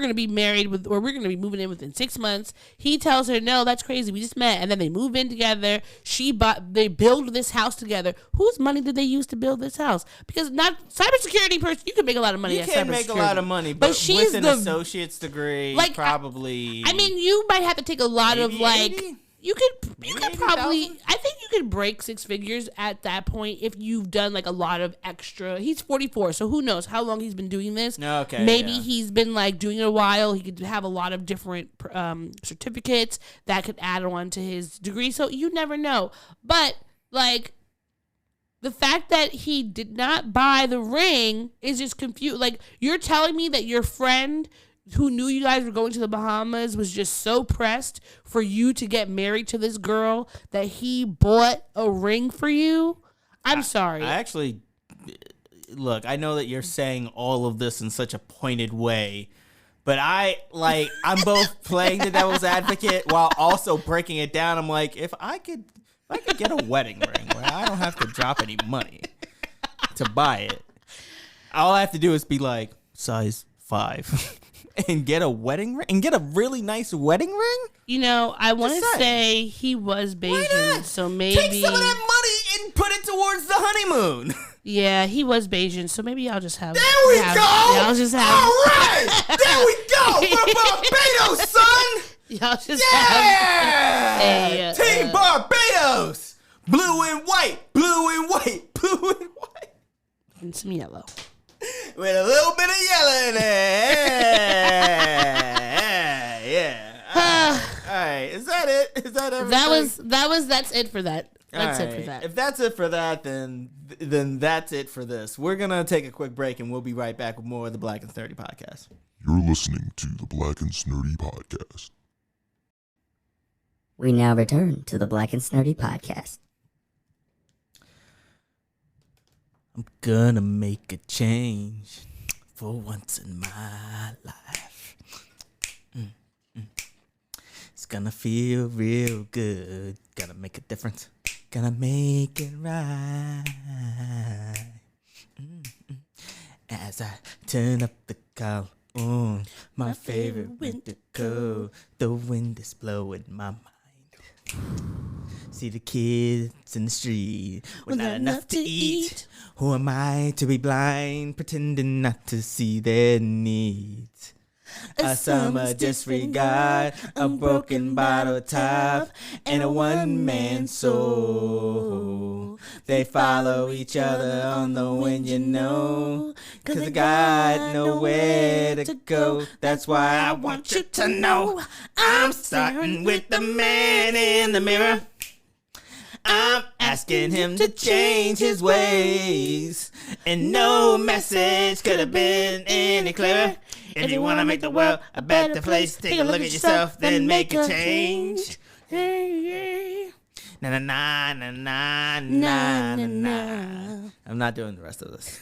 gonna be married we're gonna be moving in within 6 months. He tells her, no, that's crazy. We just met, and then they move in together. They build this house together. Whose money did they use to build this house? Because not cybersecurity person, you can make a lot of money. You can make a lot of money, but she's with an associate's degree, like probably. I mean, you might have to take a lot of like. 80? You could probably, 000? I think you could break 6 figures at that point if you've done like a lot of extra. He's 44, so who knows how long he's been doing this. Okay. Maybe he's been like doing it a while. He could have a lot of different certificates that could add on to his degree. So you never know. But like the fact that he did not buy the ring is just confused. Like you're telling me that your friend who knew you guys were going to the Bahamas was just so pressed for you to get married to this girl that he bought a ring for you? I'm sorry. I actually, look, I know that you're saying all of this in such a pointed way, but I'm both playing the devil's advocate while also breaking it down. I'm like, if I could get a wedding ring where I don't have to drop any money to buy it, all I have to do is be like, size 5. And get a wedding ring? And get a really nice wedding ring? You know, I want to say he was Bayesian, so maybe... Take some of that money and put it towards the honeymoon. Yeah, he was Bayesian, so maybe I'll just have... There we go! Yeah, I'll just have... All right! There we go! We're Barbados, son! Y'all just have... Team Barbados! Blue and white! Blue and white! Blue and white! And some yellow. With a little bit of yellow in there. Yeah. All right. Is that it? Is that everything? That's it for that. That's it for that. If that's it for that, then that's it for this. We're going to take a quick break and we'll be right back with more of the Black and Snerdy podcast. You're listening to the Black and Snerdy podcast. We now return to the Black and Snerdy podcast. I'm gonna make a change for once in my life. It's gonna feel real good. Gonna make a difference. Gonna make it right. As I turn up the collar on my favorite winter coat, the wind is blowing my mind. See the kids in the street with not enough to eat. Who am I to be blind, pretending not to see their needs? A summer disregard, a broken bottle top, and a one-man soul. They follow each other on the wind, you know, 'cause they got nowhere to go. That's why I want you to know I'm starting with the man in the mirror. I'm asking him to change his ways. And no message could have been any clearer. If you want to make the world a better place, take a look at yourself, then make a change. Na na na na na na na na. I'm not doing the rest of this.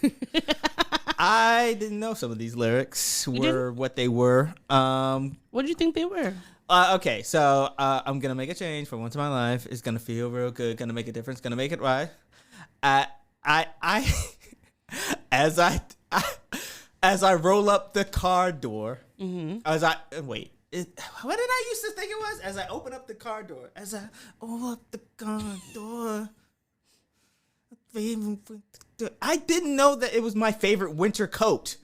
I didn't know some of these lyrics were what they were. What do you think they were? Okay, so I'm gonna make a change for once in my life. It's gonna feel real good. Gonna make a difference. Gonna make it right. As I roll up the car door. What did I used to think it was? As I open up the car door. As I open up the car door. I didn't know that it was my favorite winter coat.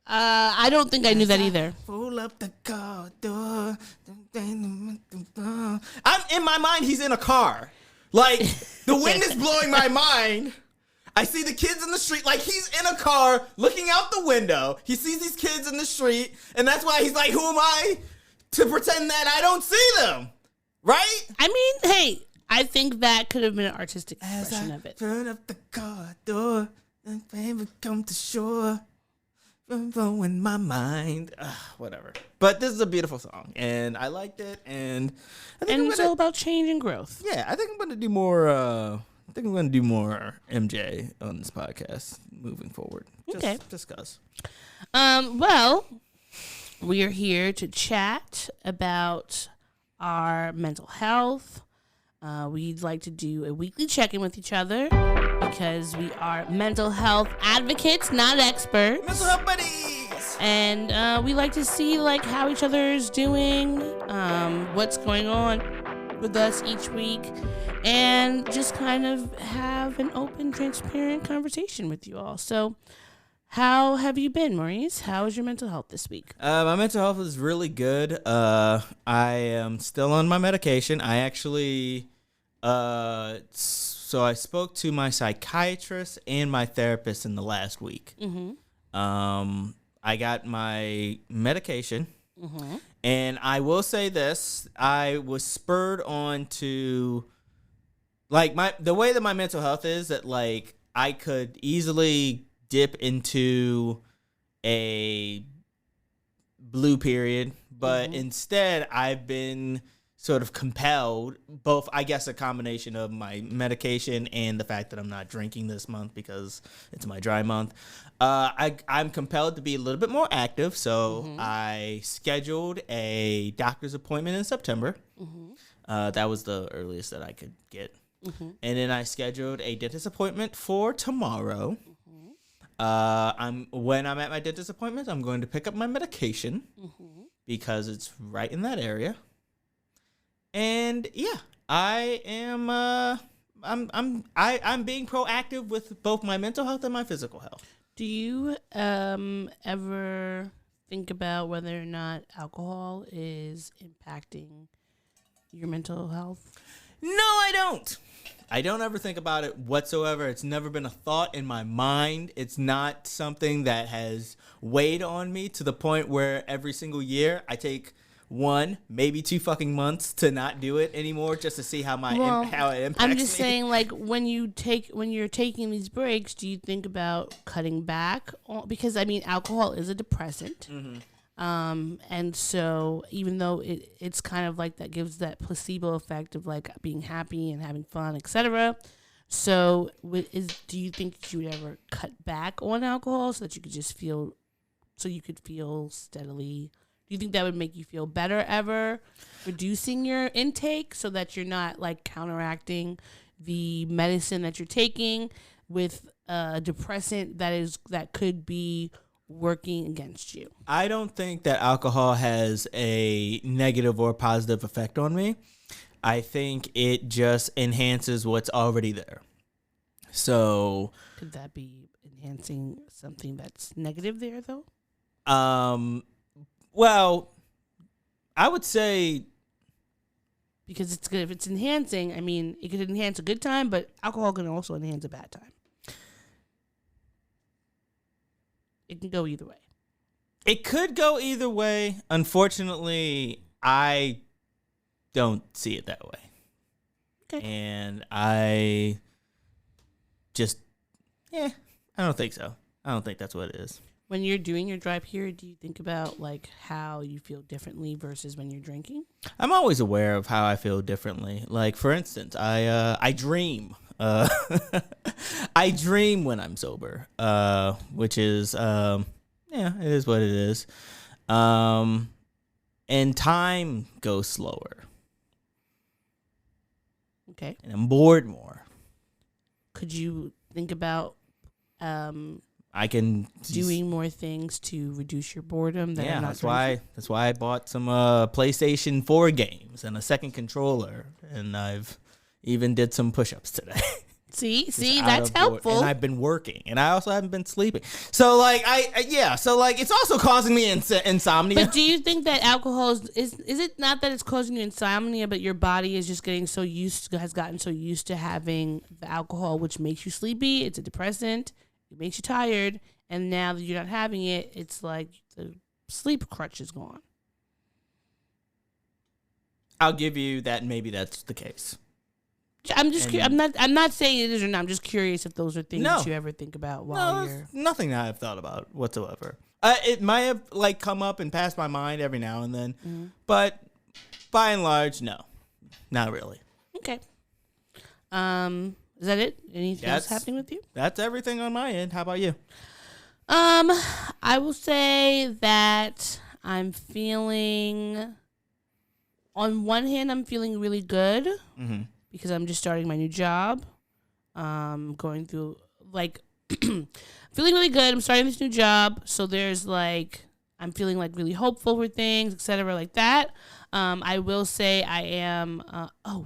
I don't think I knew that either. Roll up the car door. In my mind, he's in a car. Like, the wind is blowing my mind. I see the kids in the street, like he's in a car looking out the window. He sees these kids in the street, and that's why he's like, who am I to pretend that I don't see them? Right? I mean, hey, I think that could have been an artistic expression of it. Turn up the car door, and baby come to shore. In my mind. Whatever. But this is a beautiful song, and I liked it, and I think it's all about change and growth. Yeah, I think I'm going to do more... I think I'm going to do more MJ on this podcast moving forward. Okay. Just cause. Well, we are here to chat about our mental health. We'd like to do a weekly check-in with each other because we are mental health advocates, not experts. Mental health buddies! And we like to see how each other is doing, what's going on with us each week, and just kind of have an open, transparent conversation with you all. So how have you been, Maurice? How is your mental health this week? My mental health is really good. I am still on my medication. I actually, so I spoke to my psychiatrist and my therapist in the last week. Mm-hmm. I got my medication. Mm-hmm. And I will say this, I was spurred on to, the way that my mental health is, that, I could easily dip into a blue period, but instead I've been sort of compelled, both, I guess, a combination of my medication and the fact that I'm not drinking this month because it's my dry month. I'm compelled to be a little bit more active, so I scheduled a doctor's appointment in September. That was the earliest that I could get. And then I scheduled a dentist appointment for tomorrow. When I'm at my dentist appointment, I'm going to pick up my medication because it's right in that area. And yeah, I am. I'm being proactive with both my mental health and my physical health. Do you ever think about whether or not alcohol is impacting your mental health? No, I don't. I don't ever think about it whatsoever. It's never been a thought in my mind. It's not something that has weighed on me to the point where every single year I take 1, maybe 2 fucking months to not do it anymore, just to see how how it impacts me. I'm just saying, when you're taking these breaks, do you think about cutting back? Because alcohol is a depressant, and so even though it's kind of that gives that placebo effect of being happy and having fun, etc. So, do you think you would ever cut back on alcohol so that you could feel steadily? Do you think that would make you feel better ever, reducing your intake so that you're not counteracting the medicine that you're taking with a depressant that could be working against you? I don't think that alcohol has a negative or positive effect on me. I think it just enhances what's already there. So could that be enhancing something that's negative there, though? Well, I would say, because it's good if it's enhancing. It could enhance a good time, but alcohol can also enhance a bad time. It can go either way. It could go either way. Unfortunately, I don't see it that way. Okay. And I just, I don't think so. I don't think that's what it is. When you're doing your dry period, do you think about like how you feel differently versus when you're drinking? I'm always aware of how I feel differently. Like, for instance, I dream. I dream when I'm sober, which is, it is what it is. And time goes slower. Okay. And I'm bored more. Could you think about I can doing more things to reduce your boredom? That's why I bought some PlayStation 4 games and a second controller, and I've even did some push-ups today. See, that's helpful. And I've been working, and I also haven't been sleeping. So like it's also causing me insomnia. But do you think that alcohol is it not that it's causing you insomnia, but your body is just has gotten so used to having the alcohol, which makes you sleepy. It's a depressant. It makes you tired, and now that you're not having it, it's like the sleep crutch is gone. I'll give you that. Maybe that's the case. I'm just. I'm not saying it is or not. I'm just curious if those are things that you ever think about while you're. Nothing that I've thought about whatsoever. It might have like come up and passed my mind every now and then, but by and large, no, not really. Okay. Is that it? Anything else happening with you? That's everything on my end. How about you? I will say that I'm feeling. On one hand, I'm feeling really good because I'm just starting my new job. Going through feeling really good. I'm starting this new job, so there's I'm feeling really hopeful for things, etc. like that. I will say I am. Damn it!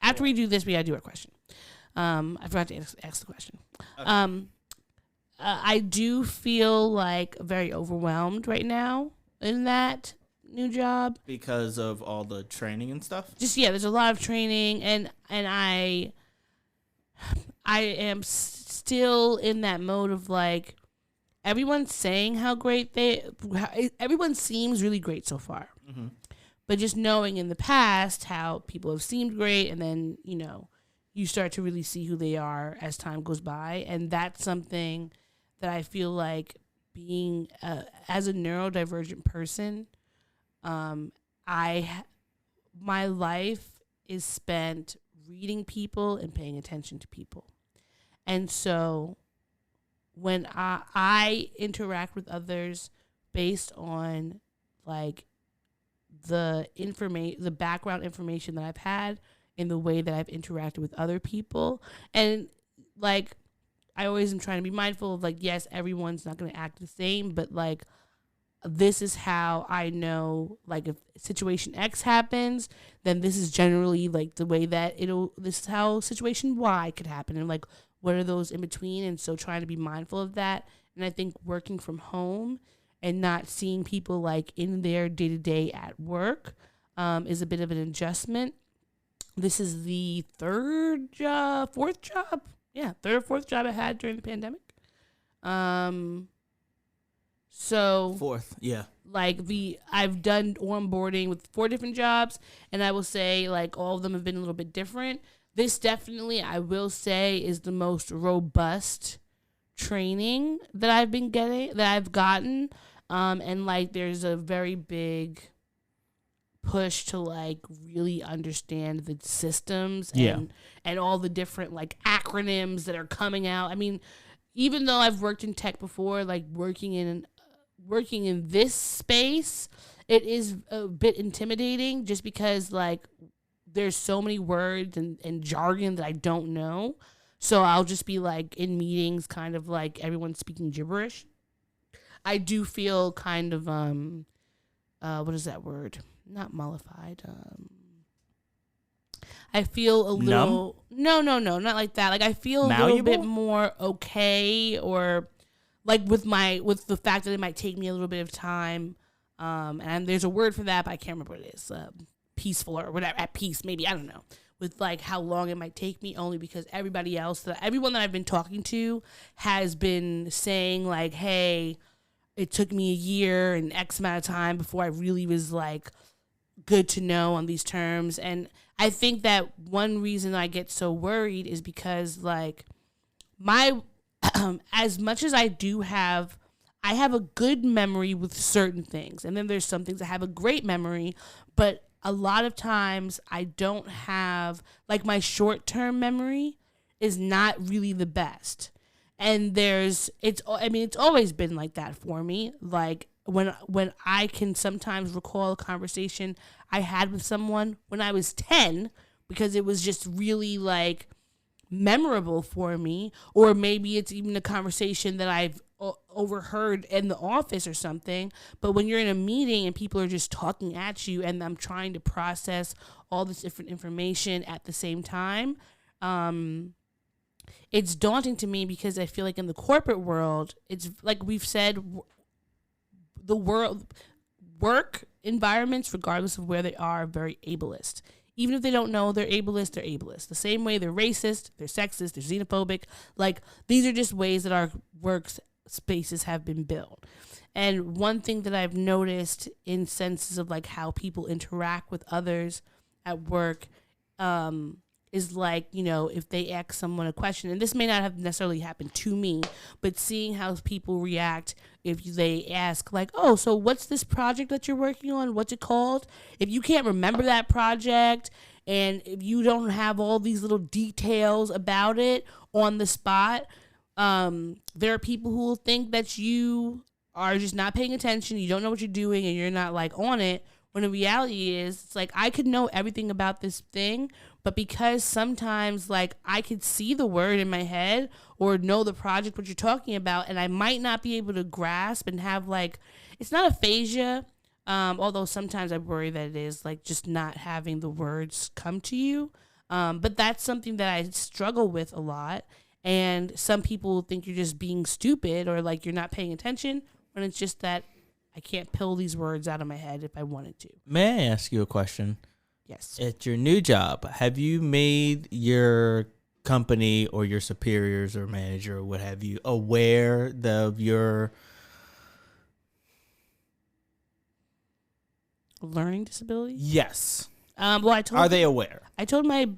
After we do this, we gotta do our question. I forgot to ask the question. Okay. I do feel very overwhelmed right now in that new job because of all the training and stuff. There's a lot of training, and I am still in that mode of everyone's saying how great everyone seems really great so far, but just knowing in the past how people have seemed great, and then you start to really see who they are as time goes by, and that's something that I feel being as a neurodivergent person. My life is spent reading people and paying attention to people. And so when I interact with others based on the background information that I've had in the way that I've interacted with other people, and I always am trying to be mindful of yes, everyone's not going to act the same, but this is how I know, if situation X happens, then this is generally the way that this is how situation Y could happen, and what are those in between. And so trying to be mindful of that. And I think working from home and not seeing people in their day-to-day at work is a bit of an adjustment. This is the fourth job I had during the pandemic. So fourth, yeah. I've done onboarding with 4 different jobs, and I will say all of them have been a little bit different. This definitely, I will say, is the most robust training that I've gotten. And there's a very big push to really understand the systems and all the different acronyms that are coming out. I mean, even though I've worked in tech before, working in this space, it is a bit intimidating just because there's so many words and jargon that I don't know. So I'll just be in meetings kind of everyone's speaking gibberish. I do feel kind of what is that word? Not mollified. I feel a little no, not like that. I feel malleable? A little bit more okay, or with the fact that it might take me a little bit of time. And there's a word for that, but I can't remember what it is. Peaceful or whatever, at peace, maybe, I don't know. With how long it might take me, only because everyone that I've been talking to has been saying hey, it took me a year and X amount of time before I really was good to know on these terms. And I think that one reason I get so worried is because my as much as I have a good memory with certain things, and then there's some things I have a great memory, but a lot of times I don't have, like, my short-term memory is not really the best. And it's always been like that for me. Like, when I can sometimes recall a conversation I had with someone when I was 10, because it was just really, like, memorable for me, or maybe it's even a conversation that I've overheard in the office or something. But when you're in a meeting and people are just talking at you, and I'm trying to process all this different information at the same time, it's daunting to me, because I feel like in the corporate world, it's like we've said, the work environments, regardless of where they are very ableist. Even if they don't know they're ableist, they're ableist. The same way they're racist, they're sexist, they're xenophobic. Like, these are just ways that our work spaces have been built. And one thing that I've noticed in senses of, like, how people interact with others at work is, like, you know, if they ask someone a question, and this may not have necessarily happened to me, but seeing how people react if they ask, like, oh, so what's this project that you're working on? What's it called? If you can't remember that project, and if you don't have all these little details about it on the spot, there are people who will think that you are just not paying attention, you don't know what you're doing, and you're not, like, on it. When the reality is, it's like, I could know everything about this thing, but because sometimes, like, I could see the word in my head or know the project, what you're talking about, and I might not be able to grasp and have, like, it's not aphasia, although sometimes I worry that it is, like, just not having the words come to you. But that's something that I struggle with a lot. And some people think you're just being stupid, or, like, you're not paying attention, when it's just that I can't pull these words out of my head if I wanted to. May I ask you a question? Yes. At your new job, have you made your company or your superiors or manager or what have you aware of your learning disability? Yes. Well, Are they aware? I told my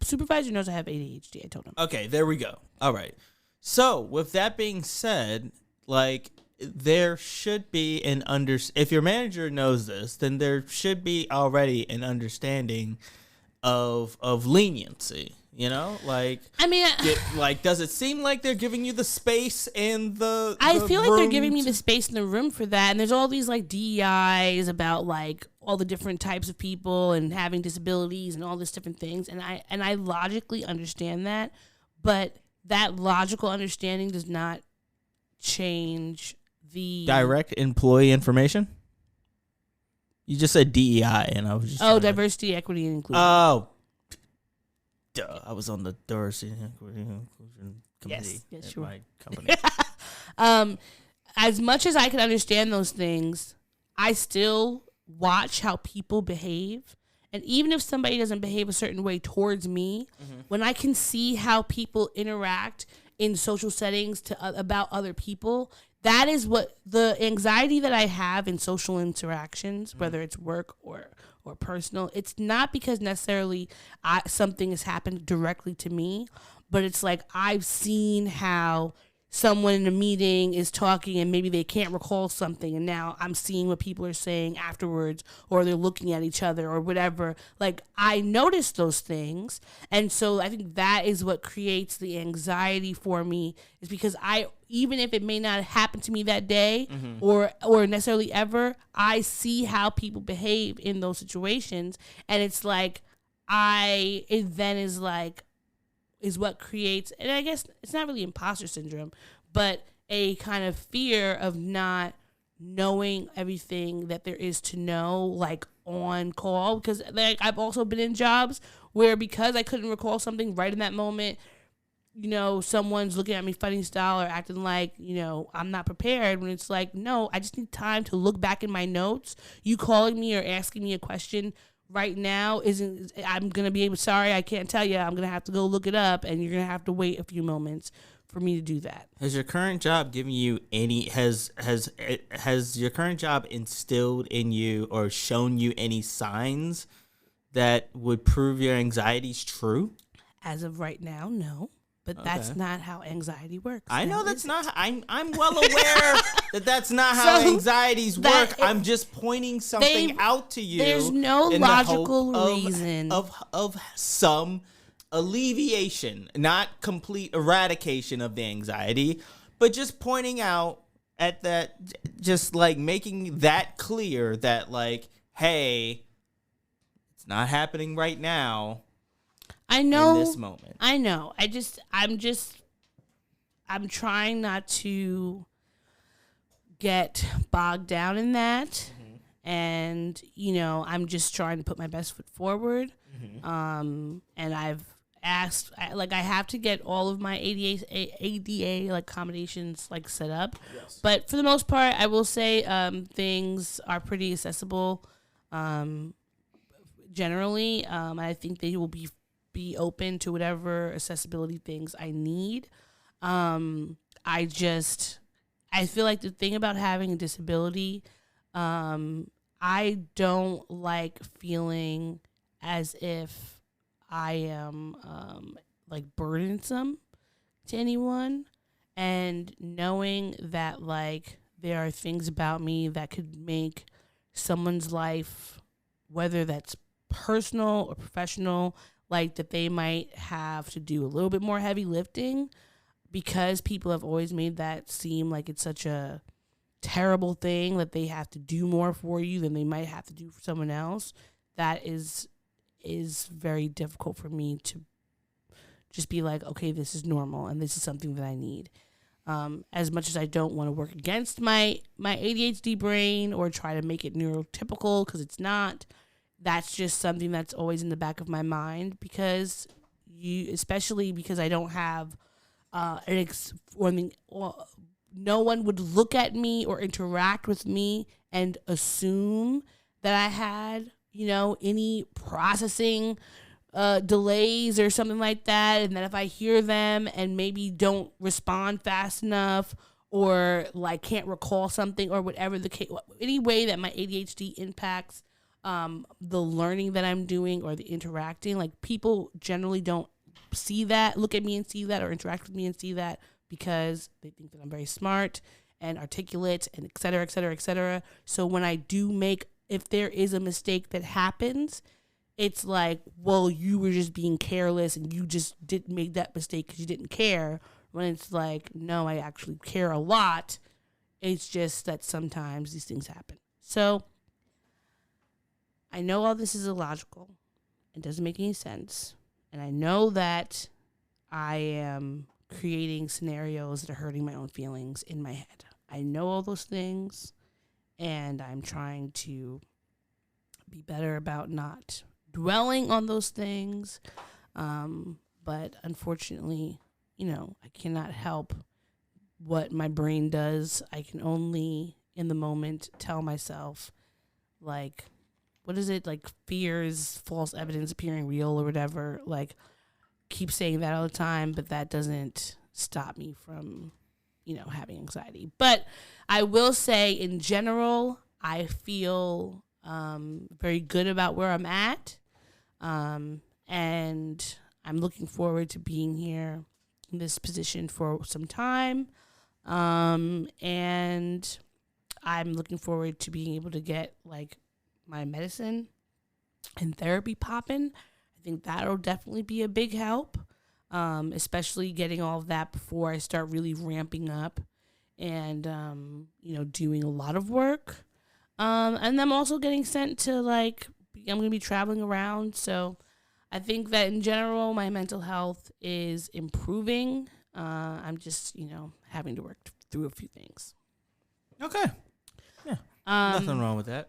supervisor knows I have ADHD. I told him. Okay, there we go. All right. So, with that being said, like, there should be if your manager knows this, then there should be already an understanding of leniency, you know? Like, I mean, like, does it seem like they're giving you the space and the I feel like they're room giving me the space in the room for that. And there's all these, like, DEIs about, like, all the different types of people and having disabilities and all these different things. And I logically understand that, but that logical understanding does not change the direct employee information? You just said DEI, and I was just diversity, equity, and inclusion. Oh, duh! I was on the diversity, equity, and inclusion committee at my company. As much as I can understand those things, I still watch how people behave, and even if somebody doesn't behave a certain way towards me, when I can see how people interact in social settings about other people. That is what the anxiety that I have in social interactions, whether it's work or personal. It's not because necessarily something has happened directly to me, but it's like I've seen how someone in a meeting is talking and maybe they can't recall something, and now I'm seeing what people are saying afterwards, or they're looking at each other or whatever. Like, I notice those things, and so I think that is what creates the anxiety for me, is because even if it may not happen to me that day or necessarily ever, I see how people behave in those situations, and it's like it then is what creates, and I guess it's not really imposter syndrome, but a kind of fear of not knowing everything that there is to know, like, on call. Because, like, I've also been in jobs where, because I couldn't recall something right in that moment, you know, someone's looking at me funny style or acting like, you know, I'm not prepared, when it's like, no, I just need time to look back in my notes. You calling me or asking me a question right now I'm going to be able, sorry, I can't tell you. I'm going to have to go look it up, and you're going to have to wait a few moments for me to do that. Has your current job given you has your current job instilled in you or shown you any signs that would prove your anxiety's true? As of right now, no. But that's not how anxiety works. I know that's not. I'm well aware that that's not how anxieties work. I'm just pointing something out to you. There's no logical reason of some alleviation, not complete eradication of the anxiety, but just pointing out at that, just like making that clear that like, hey, it's not happening right now. I know. In this moment. I know. I'm trying not to get bogged down in that. Mm-hmm. And, I'm just trying to put my best foot forward. Mm-hmm. And I've asked, I have to get all of my ADA like accommodations like set up. Yes. But for the most part, I will say things are pretty accessible generally. I think they will be open to whatever accessibility things I need. I feel like the thing about having a disability, I don't like feeling as if I am like burdensome to anyone, and knowing that like there are things about me that could make someone's life, whether that's personal or professional, like that they might have to do a little bit more heavy lifting, because people have always made that seem like it's such a terrible thing that they have to do more for you than they might have to do for someone else. That is very difficult for me to just be like, okay, this is normal and this is something that I need. As much as I don't want to work against my ADHD brain or try to make it neurotypical, because it's not, that's just something that's always in the back of my mind, because especially because I don't have no one would look at me or interact with me and assume that I had, any processing delays or something like that. And that if I hear them and maybe don't respond fast enough, or like can't recall something, or whatever the case, any way that my ADHD impacts the learning that I'm doing or the interacting, like people generally don't see that, look at me and see that, or interact with me and see that, because they think that I'm very smart and articulate and et cetera, et cetera, et cetera. So when I do if there is a mistake that happens, it's like, well, you were just being careless and you just didn't make that mistake because you didn't care. When it's like, no, I actually care a lot. It's just that sometimes these things happen. So I know all this is illogical. It doesn't make any sense. And I know that I am creating scenarios that are hurting my own feelings in my head. I know all those things, and I'm trying to be better about not dwelling on those things. But unfortunately, I cannot help what my brain does. I can only, in the moment, tell myself, like, what is it? Like, fear is false evidence appearing real or whatever. Like, keep saying that all the time, but that doesn't stop me from, having anxiety. But I will say, in general, I feel very good about where I'm at. And I'm looking forward to being here in this position for some time. And I'm looking forward to being able to get, like, my medicine and therapy popping. I think that'll definitely be a big help, especially getting all of that before I start really ramping up and, doing a lot of work. And I'm also getting sent to, like, I'm going to be traveling around. So I think that in general, my mental health is improving. I'm just, having to work through a few things. Okay. Yeah. Nothing wrong with that.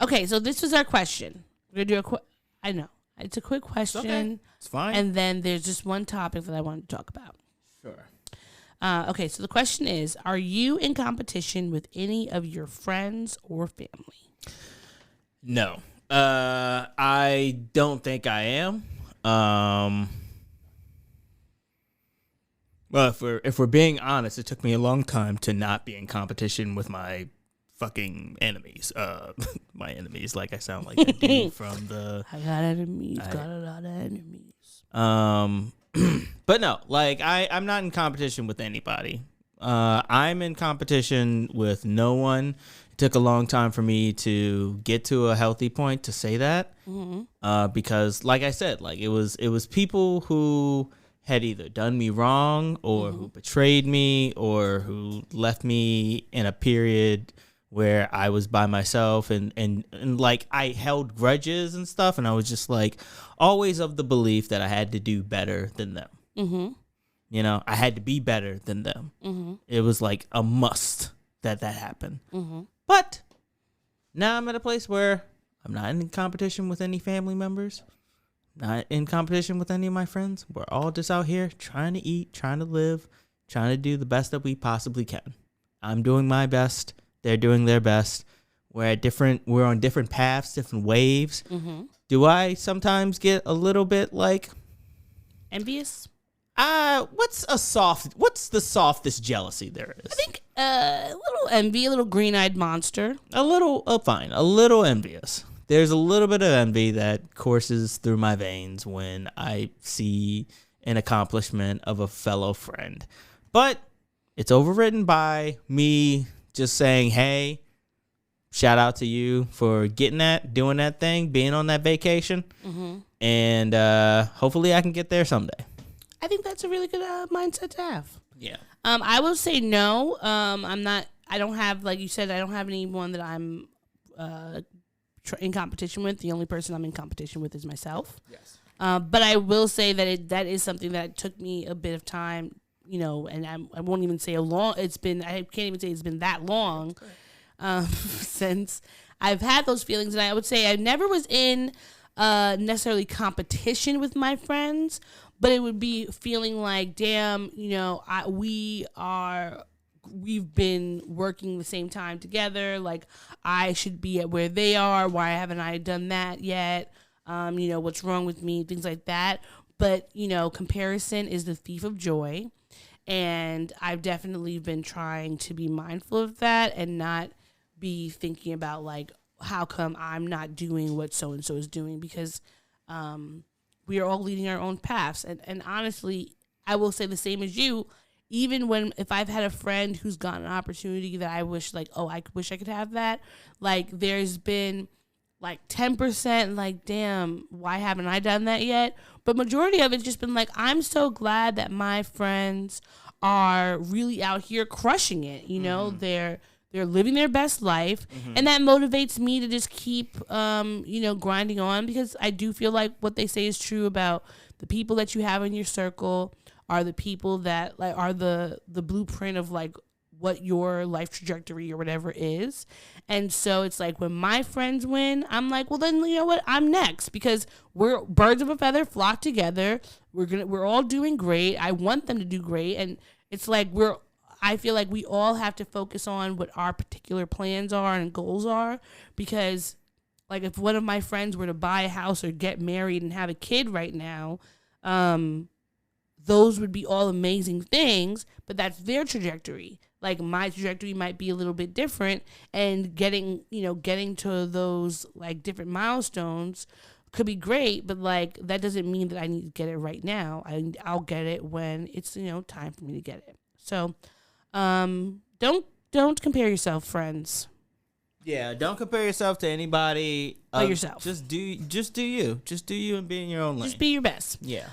Okay, so this was our question. We're going to do I know. It's a quick question. Okay. It's fine. And then there's just one topic that I wanted to talk about. Sure. Okay, so the question is, are you in competition with any of your friends or family? No. I don't think I am. Well, if we're being honest, it took me a long time to not be in competition with my fucking enemies. My enemies, like I sound like that dude from the... I got enemies, got a lot of enemies. But no, like I'm not in competition with anybody. I'm in competition with no one. It took a long time for me to get to a healthy point to say that. Because like I said, like it was people who had either done me wrong or who betrayed me or who left me in a period where I was by myself and like I held grudges and stuff. And I was just like always of the belief that I had to do better than them. You know, I had to be better than them. It was like a must that happened. But now I'm at a place where I'm not in competition with any family members, not in competition with any of my friends. We're all just out here trying to eat, trying to live, trying to do the best that we possibly can. I'm doing my best. They're doing their best. We're on different paths, different waves. Do I sometimes get a little bit like envious? What's the softest jealousy there is? I think a little envy, a little green-eyed monster. A little envious. There's a little bit of envy that courses through my veins when I see an accomplishment of a fellow friend. But it's overridden by me just saying, hey, shout out to you for getting that, doing that thing, being on that vacation. And hopefully I can get there someday. I think that's a really good mindset to have. Yeah. I will say no. I don't have, like you said, I don't have anyone that I'm in competition with. The only person I'm in competition with is myself. Yes. But I will say that that is something that took me a bit of time, you know, and I won't even say I can't even say it's been that long since I've had those feelings. And I would say I never was in necessarily competition with my friends, but it would be feeling like, damn, you know, we've been working the same time together. Like, I should be at where they are. Why haven't I done that yet? You know, what's wrong with me? Things like that. But, you know, comparison is the thief of joy. And I've definitely been trying to be mindful of that and not be thinking about, like, how come I'm not doing what so-and-so is doing? Because we are all leading our own paths. And honestly, I will say the same as you. Even if I've had a friend who's gotten an opportunity that I wish, like, oh, I wish I could have that. Like, there's been, like, 10%, like, damn, why haven't I done that yet? But majority of it's just been, like, I'm so glad that my friends are really out here crushing it. You know, they're living their best life. And that motivates me to just keep, you know, grinding on, because I do feel like what they say is true about the people that you have in your circle are the people that, like, are the blueprint of, like, what your life trajectory or whatever is. And so it's like when my friends win, I'm like, well, then, you know what? I'm next, because we're birds of a feather flock together. We're all doing great. I want them to do great. And it's like I feel like we all have to focus on what our particular plans are and goals are, because, like, if one of my friends were to buy a house or get married and have a kid right now, those would be all amazing things, but that's their trajectory. Like, my trajectory might be a little bit different, and getting to those, like, different milestones could be great, but, like, that doesn't mean that I need to get it right now. I'll get it when it's, you know, time for me to get it. So, don't compare yourself, friends. Yeah, don't compare yourself to anybody but yourself. Just do you. Just do you and be in your own lane. Just be your best. Yeah.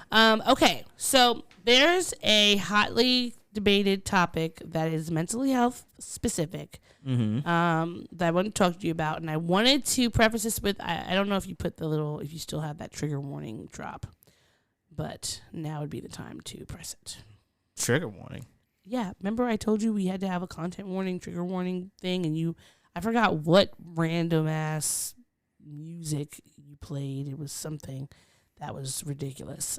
Okay, so there's a hotly debated topic that is mentally health specific that I want to talk to you about, and I wanted to preface this with I don't know if you if you still have that trigger warning drop, but now would be the time to press it. Trigger warning. Yeah, remember I told you we had to have a content warning, trigger warning thing, and I forgot what random ass music you played. It was something that was ridiculous.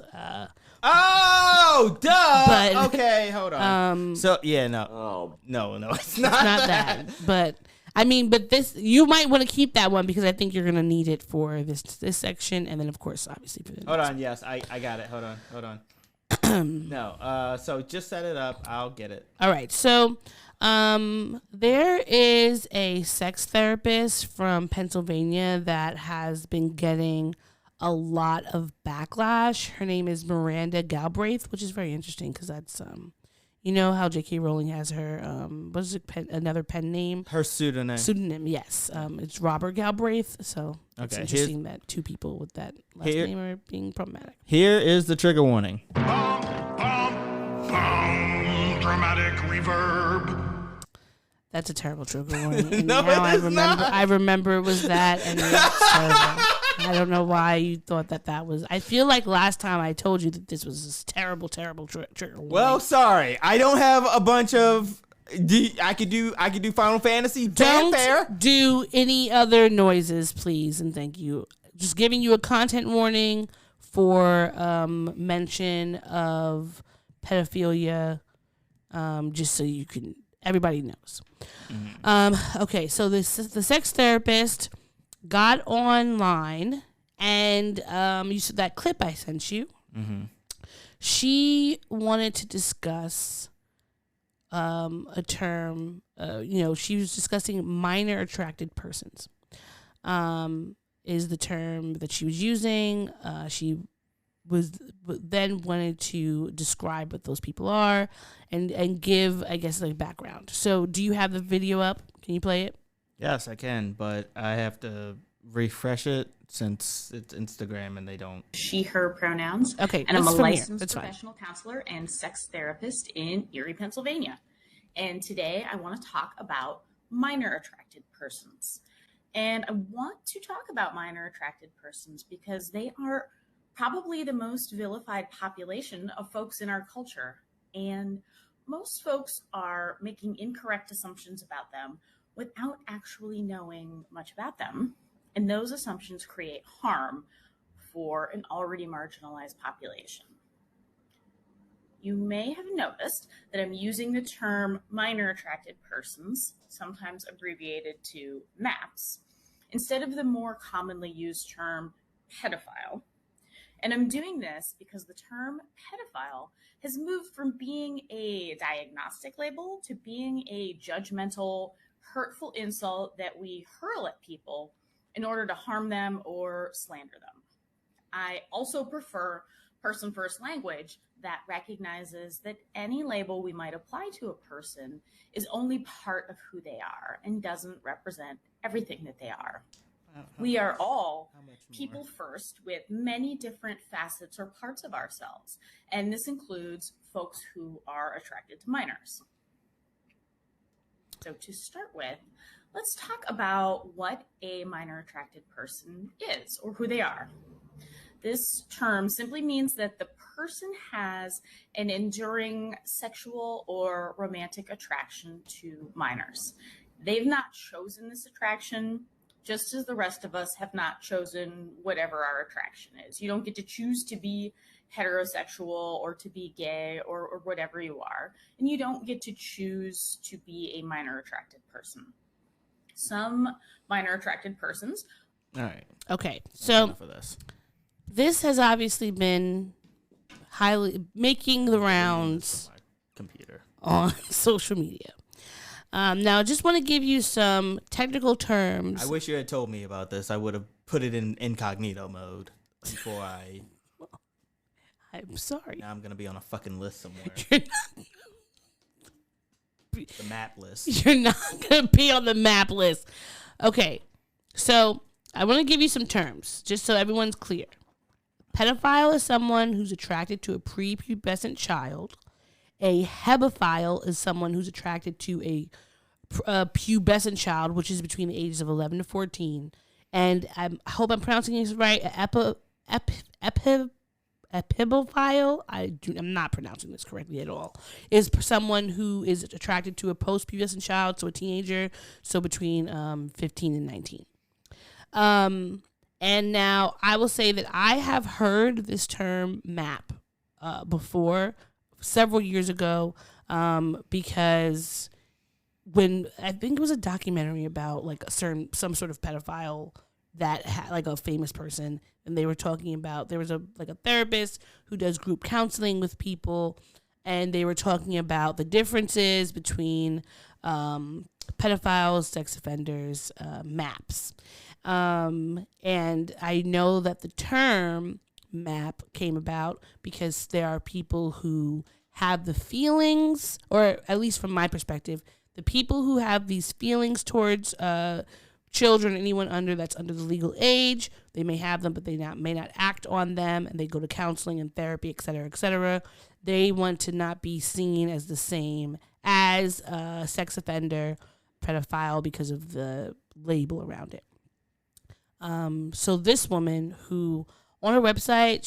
Oh, duh. But, okay, hold on. So yeah, no. Oh, no, it's not that. But I mean, but this, you might want to keep that one, because I think you're gonna need it for this section, and then of course, obviously for the Hold next on, yes, I got it. Hold on. No, so just set it up. I'll get it. All right, so there is a sex therapist from Pennsylvania that has been getting a lot of backlash. Her name is Miranda Galbraith, which is very interesting because that's you know how J.K. Rowling has her what's it, another pen name? Her pseudonym. Pseudonym, yes. It's Robert Galbraith. So it's interesting that two people with that last name are being problematic. Here is the trigger warning. Dramatic reverb. That's a terrible trigger warning. And No, now it is not. I remember it was that, and it's terrible. I don't know why you thought that was. I feel like last time I told you that this was this terrible trigger warning. Well, sorry, I don't have a bunch of. I could do Final Fantasy. Don't do any other noises, please, and thank you. Just giving you a content warning for mention of pedophilia, just so you can. Everybody knows. Mm-hmm. Okay, so the sex therapist got online, and you saw that clip I sent you. Mm-hmm. She wanted to discuss a term. She was discussing minor attracted persons. Is the term that she was using. She was then wanted to describe what those people are and give, I guess, like background. So do you have the video up? Can you play it? Yes, I can, but I have to refresh it since it's Instagram and they don't. She, her pronouns. Okay. And I'm a licensed fine. professional counselor and sex therapist in Erie, Pennsylvania. And today I want to talk about minor attracted persons. And I want to talk about minor attracted persons because they are probably the most vilified population of folks in our culture. And most folks are making incorrect assumptions about them without actually knowing much about them. And those assumptions create harm for an already marginalized population. You may have noticed that I'm using the term minor attracted persons, sometimes abbreviated to MAPS, instead of the more commonly used term pedophile. And I'm doing this because the term pedophile has moved from being a diagnostic label to being a judgmental, hurtful insult that we hurl at people in order to harm them or slander them. I also prefer person-first language that recognizes that any label we might apply to a person is only part of who they are and doesn't represent everything that they are. We are all people first with many different facets or parts of ourselves, and this includes folks who are attracted to minors. So to start with, let's talk about what a minor attracted person is or who they are. This term simply means that the person has an enduring sexual or romantic attraction to minors. They've not chosen this attraction, just as the rest of us have not chosen whatever our attraction is. You don't get to choose to be heterosexual or to be gay or whatever you are. And you don't get to choose to be a minor attracted person. Some minor attracted persons. All right. Okay. So enough of this has obviously been highly making the rounds computer on social media. Now, I just want to give you some technical terms. I wish you had told me about this. I would have put it in incognito mode before I. I'm sorry. Now I'm going to be on a fucking list somewhere. The map list. You're not going to be on the map list. Okay. So I want to give you some terms just so everyone's clear. Pedophile is someone who's attracted to a prepubescent child. A hebephile is someone who's attracted to a pubescent child, which is between the ages of 11 to 14. And I hope I'm pronouncing this right. Epibophile, I'm not pronouncing this correctly at all, is someone who is attracted to a post-pubescent child, so a teenager, so between 15 and 19. And now I will say that I have heard this term MAP before, several years ago, because when I think it was a documentary about like some sort of pedophile that had like a famous person, and they were talking about, there was a therapist who does group counseling with people, and they were talking about the differences between pedophiles, sex offenders, MAPs. And I know that the term MAP came about because there are people who have the feelings, or at least from my perspective, the people who have these feelings towards children, anyone that's under the legal age. They may have them, but they may not act on them, and they go to counseling and therapy, et cetera, et cetera. They want to not be seen as the same as a sex offender, pedophile, because of the label around it. So this woman who, on her website,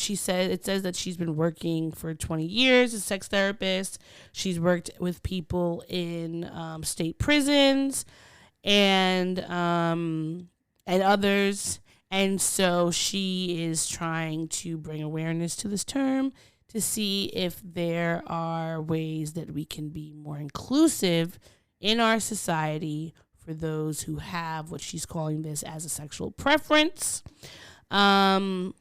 it says that she's been working for 20 years as a sex therapist. She's worked with people in state prisons and others. And so she is trying to bring awareness to this term to see if there are ways that we can be more inclusive in our society for those who have what she's calling this as a sexual preference. And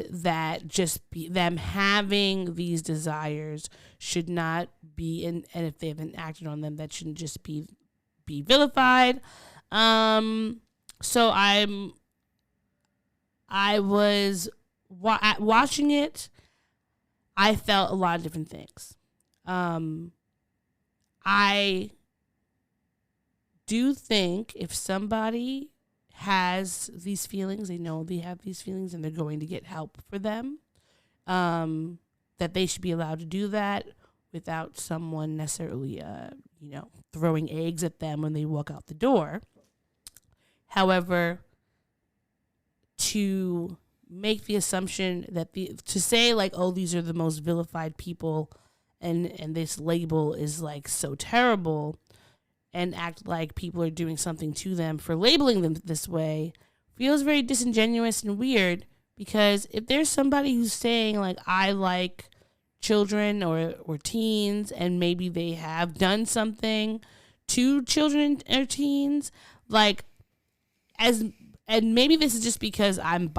that them having these desires should not be, and if they haven't acted on them, that shouldn't just be vilified. So I was watching it. I felt a lot of different things. I do think if somebody has these feelings, they know they have these feelings, and they're going to get help for them, that they should be allowed to do that without someone necessarily, throwing eggs at them when they walk out the door. However, to make the assumption that to say like, oh, these are the most vilified people, and this label is like so terrible, and act like people are doing something to them for labeling them this way, feels very disingenuous and weird. Because if there's somebody who's saying like, I like children or teens, and maybe they have done something to children or teens, like, and maybe this is just because I'm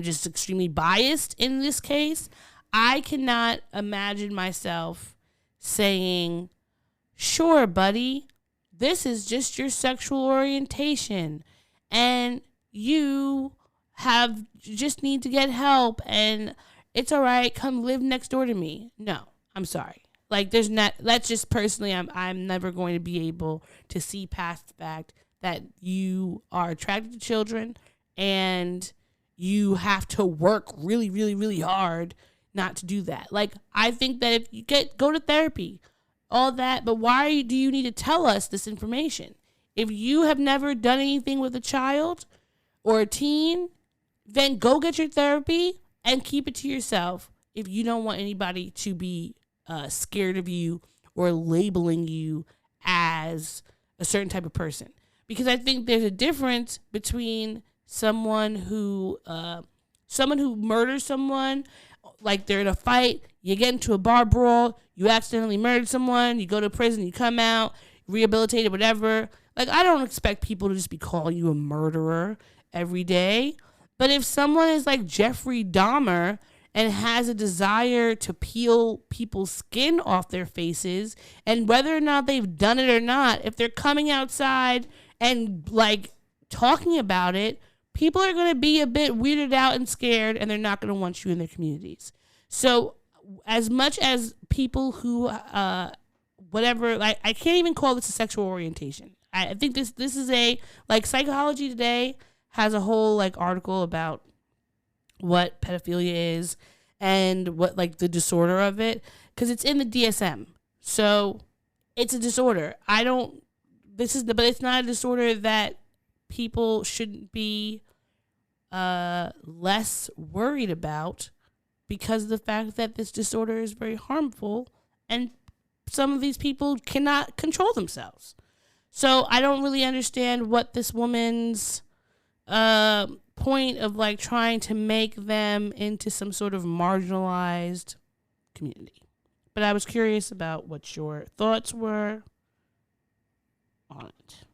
just extremely biased in this case. I cannot imagine myself saying, sure, buddy, this is just your sexual orientation, and you just need to get help, and it's all right, come live next door to me. No, I'm sorry. Like, that's just personally, I'm never going to be able to see past the fact that you are attracted to children, and you have to work really, really, really hard not to do that. Like, I think that if you go to therapy, all that, but why do you need to tell us this information? If you have never done anything with a child or a teen, then go get your therapy and keep it to yourself if you don't want anybody to be scared of you or labeling you as a certain type of person. Because I think there's a difference between someone who murders someone, like they're in a fight, you get into a bar brawl, you accidentally murdered someone, you go to prison, you come out, rehabilitated, whatever. Like, I don't expect people to just be calling you a murderer every day. But if someone is like Jeffrey Dahmer and has a desire to peel people's skin off their faces, and whether or not they've done it or not, if they're coming outside and like talking about it, people are going to be a bit weirded out and scared, and they're not going to want you in their communities. So as much as people who, whatever, like, I can't even call this a sexual orientation. I think this is like, Psychology Today has a whole like article about what pedophilia is and what like the disorder of it, because it's in the DSM. So it's a disorder. But it's not a disorder that people shouldn't be less worried about, because of the fact that this disorder is very harmful, and some of these people cannot control themselves. So I don't really understand what this woman's point of like trying to make them into some sort of marginalized community. But I was curious about what your thoughts were on it.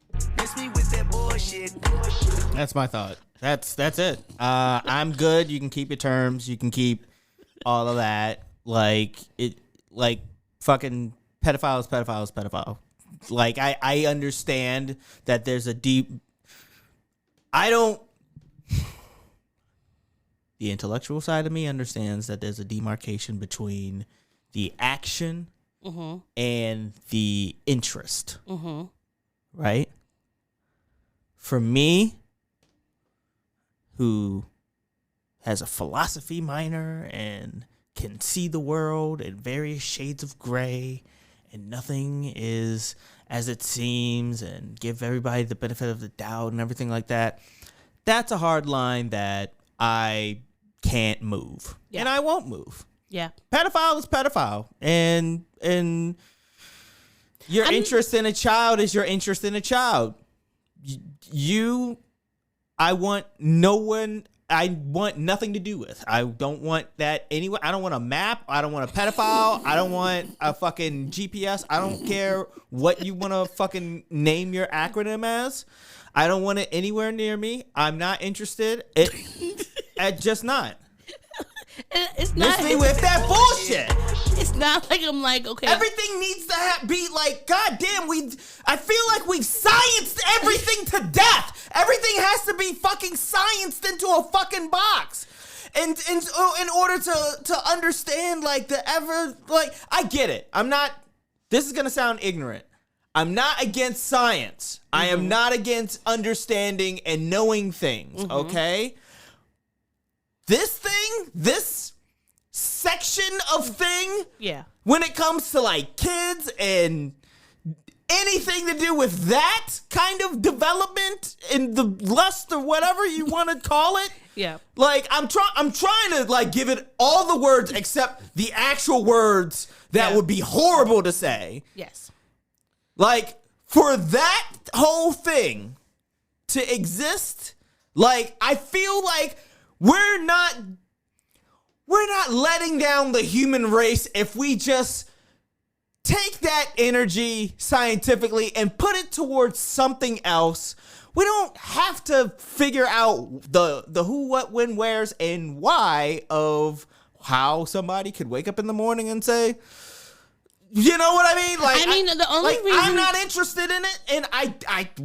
That's my thought. That's it. I'm good. You can keep your terms. You can keep all of that. Like fucking pedophile. Like, I understand that there's a deep. The intellectual side of me understands that there's a demarcation between the action and the interest. Right? For me, who has a philosophy minor and can see the world in various shades of gray, and nothing is as it seems, and give everybody the benefit of the doubt and everything like that, that's a hard line that I can't move. Yeah. And I won't move. Yeah. Pedophile is pedophile. And your interest in a child is your interest in a child. I want nothing to do with. I don't want that anyway. I don't want a map. I don't want a pedophile. I don't want a fucking GPS. I don't care what you want to fucking name your acronym as. I don't want it anywhere near me. I'm not interested. Just not. It's not. Miss me with that bullshit. It's not like I'm like, okay. Everything needs to be like, goddamn, I feel like we've scienced everything to death. Everything has to be fucking scienced into a fucking box. And in order to understand, like, I get it. This is going to sound ignorant. I'm not against science. I am not against understanding and knowing things, okay? This section of thing, when it comes to like kids and anything to do with that kind of development and the lust or whatever you want to call it, like I'm trying to like give it all the words except the actual words that would be horrible to say. Yes. Like for that whole thing to exist, like I feel like we're not letting down the human race if we just take that energy scientifically and put it towards something else. We don't have to figure out the who, what, when, where's, and why of how somebody could wake up in the morning and say, you know what I mean? Like, the only reason I'm not interested in it, and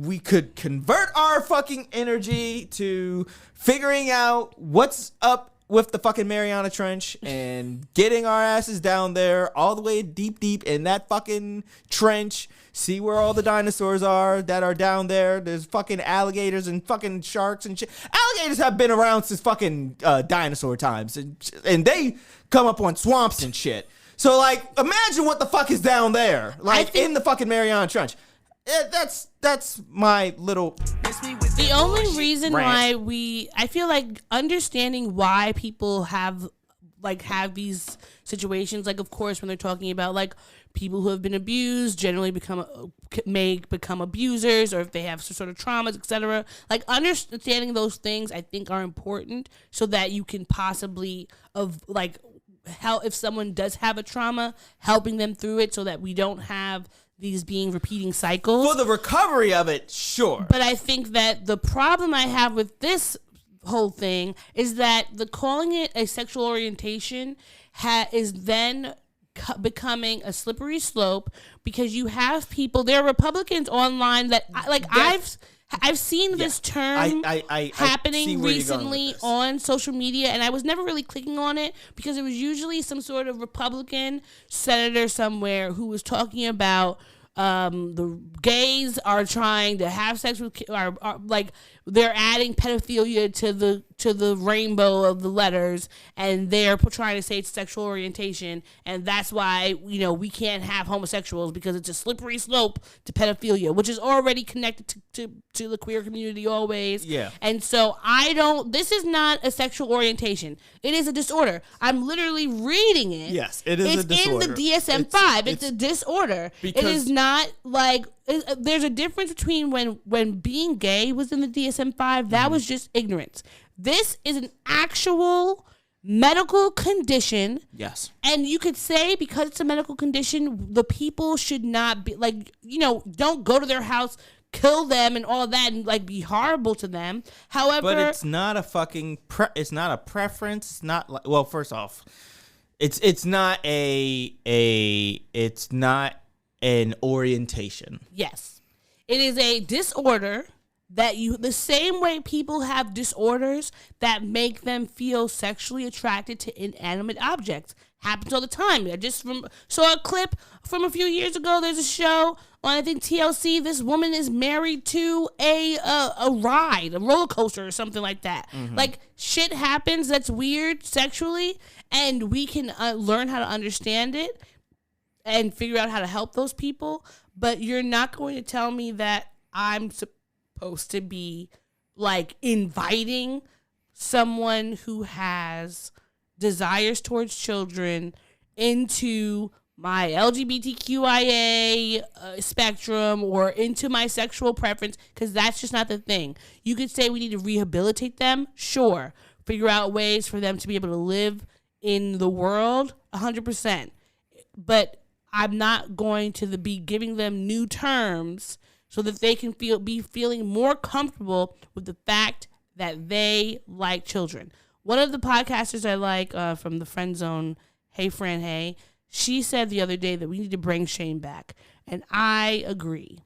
we could convert our fucking energy to figuring out what's up with the fucking Mariana Trench and getting our asses down there all the way deep in that fucking trench. See where all the dinosaurs are that are down there. There's fucking alligators and fucking sharks and shit. Alligators have been around since fucking dinosaur times, and they come up on swamps and shit. So, like, imagine what the fuck is down there, like, in the fucking Mariana Trench. That's my little... The only reason why I feel like understanding why people have these situations, like, of course, when they're talking about, like, people who have been abused generally may become abusers, or if they have some sort of traumas, etc. Like, understanding those things, I think, are important so that you can possibly, if someone does have a trauma, helping them through it so that we don't have these being repeating cycles. For the recovery of it, sure. But I think that the problem I have with this whole thing is that calling it a sexual orientation is then becoming a slippery slope, because you have people, there are Republicans online that I've seen this term happening recently on social media, and I was never really clicking on it because it was usually some sort of Republican senator somewhere who was talking about the gays are trying to have sex with are like they're adding pedophilia to the rainbow of the letters, and they're trying to say it's sexual orientation, and that's why we can't have homosexuals because it's a slippery slope to pedophilia, which is already connected to the queer community always. Yeah. And so this is not a sexual orientation. It is a disorder. I'm literally reading it. Yes, it is a disorder. It's in the DSM-5. It's a disorder. It is not like... There's a difference between when being gay was in the DSM-5, that was just ignorance. This is an actual medical condition. Yes. And you could say because it's a medical condition, the people should not be, don't go to their house, kill them and all that, and be horrible to them. However... But it's not a fucking... it's not a preference. It's not like... Well, first off, it's not an orientation. Yes. It is a disorder the same way people have disorders that make them feel sexually attracted to inanimate objects. Happens all the time. I just saw a clip from a few years ago. There's a show on, I think, TLC. This woman is married to a ride, a roller coaster or something like that. Mm-hmm. Like, shit happens that's weird sexually, and we can learn how to understand it and figure out how to help those people. But you're not going to tell me that I'm supposed to be like inviting someone who has desires towards children into my LGBTQIA spectrum or into my sexual preference, because that's just not the thing. You could say we need to rehabilitate them, sure. Figure out ways for them to be able to live in the world, 100%. But I'm not going to be giving them new terms so that they can be feeling more comfortable with the fact that they like children. One of the podcasters I like from the Friend Zone, Hey Fran Hey, she said the other day that we need to bring shame back. And I agree.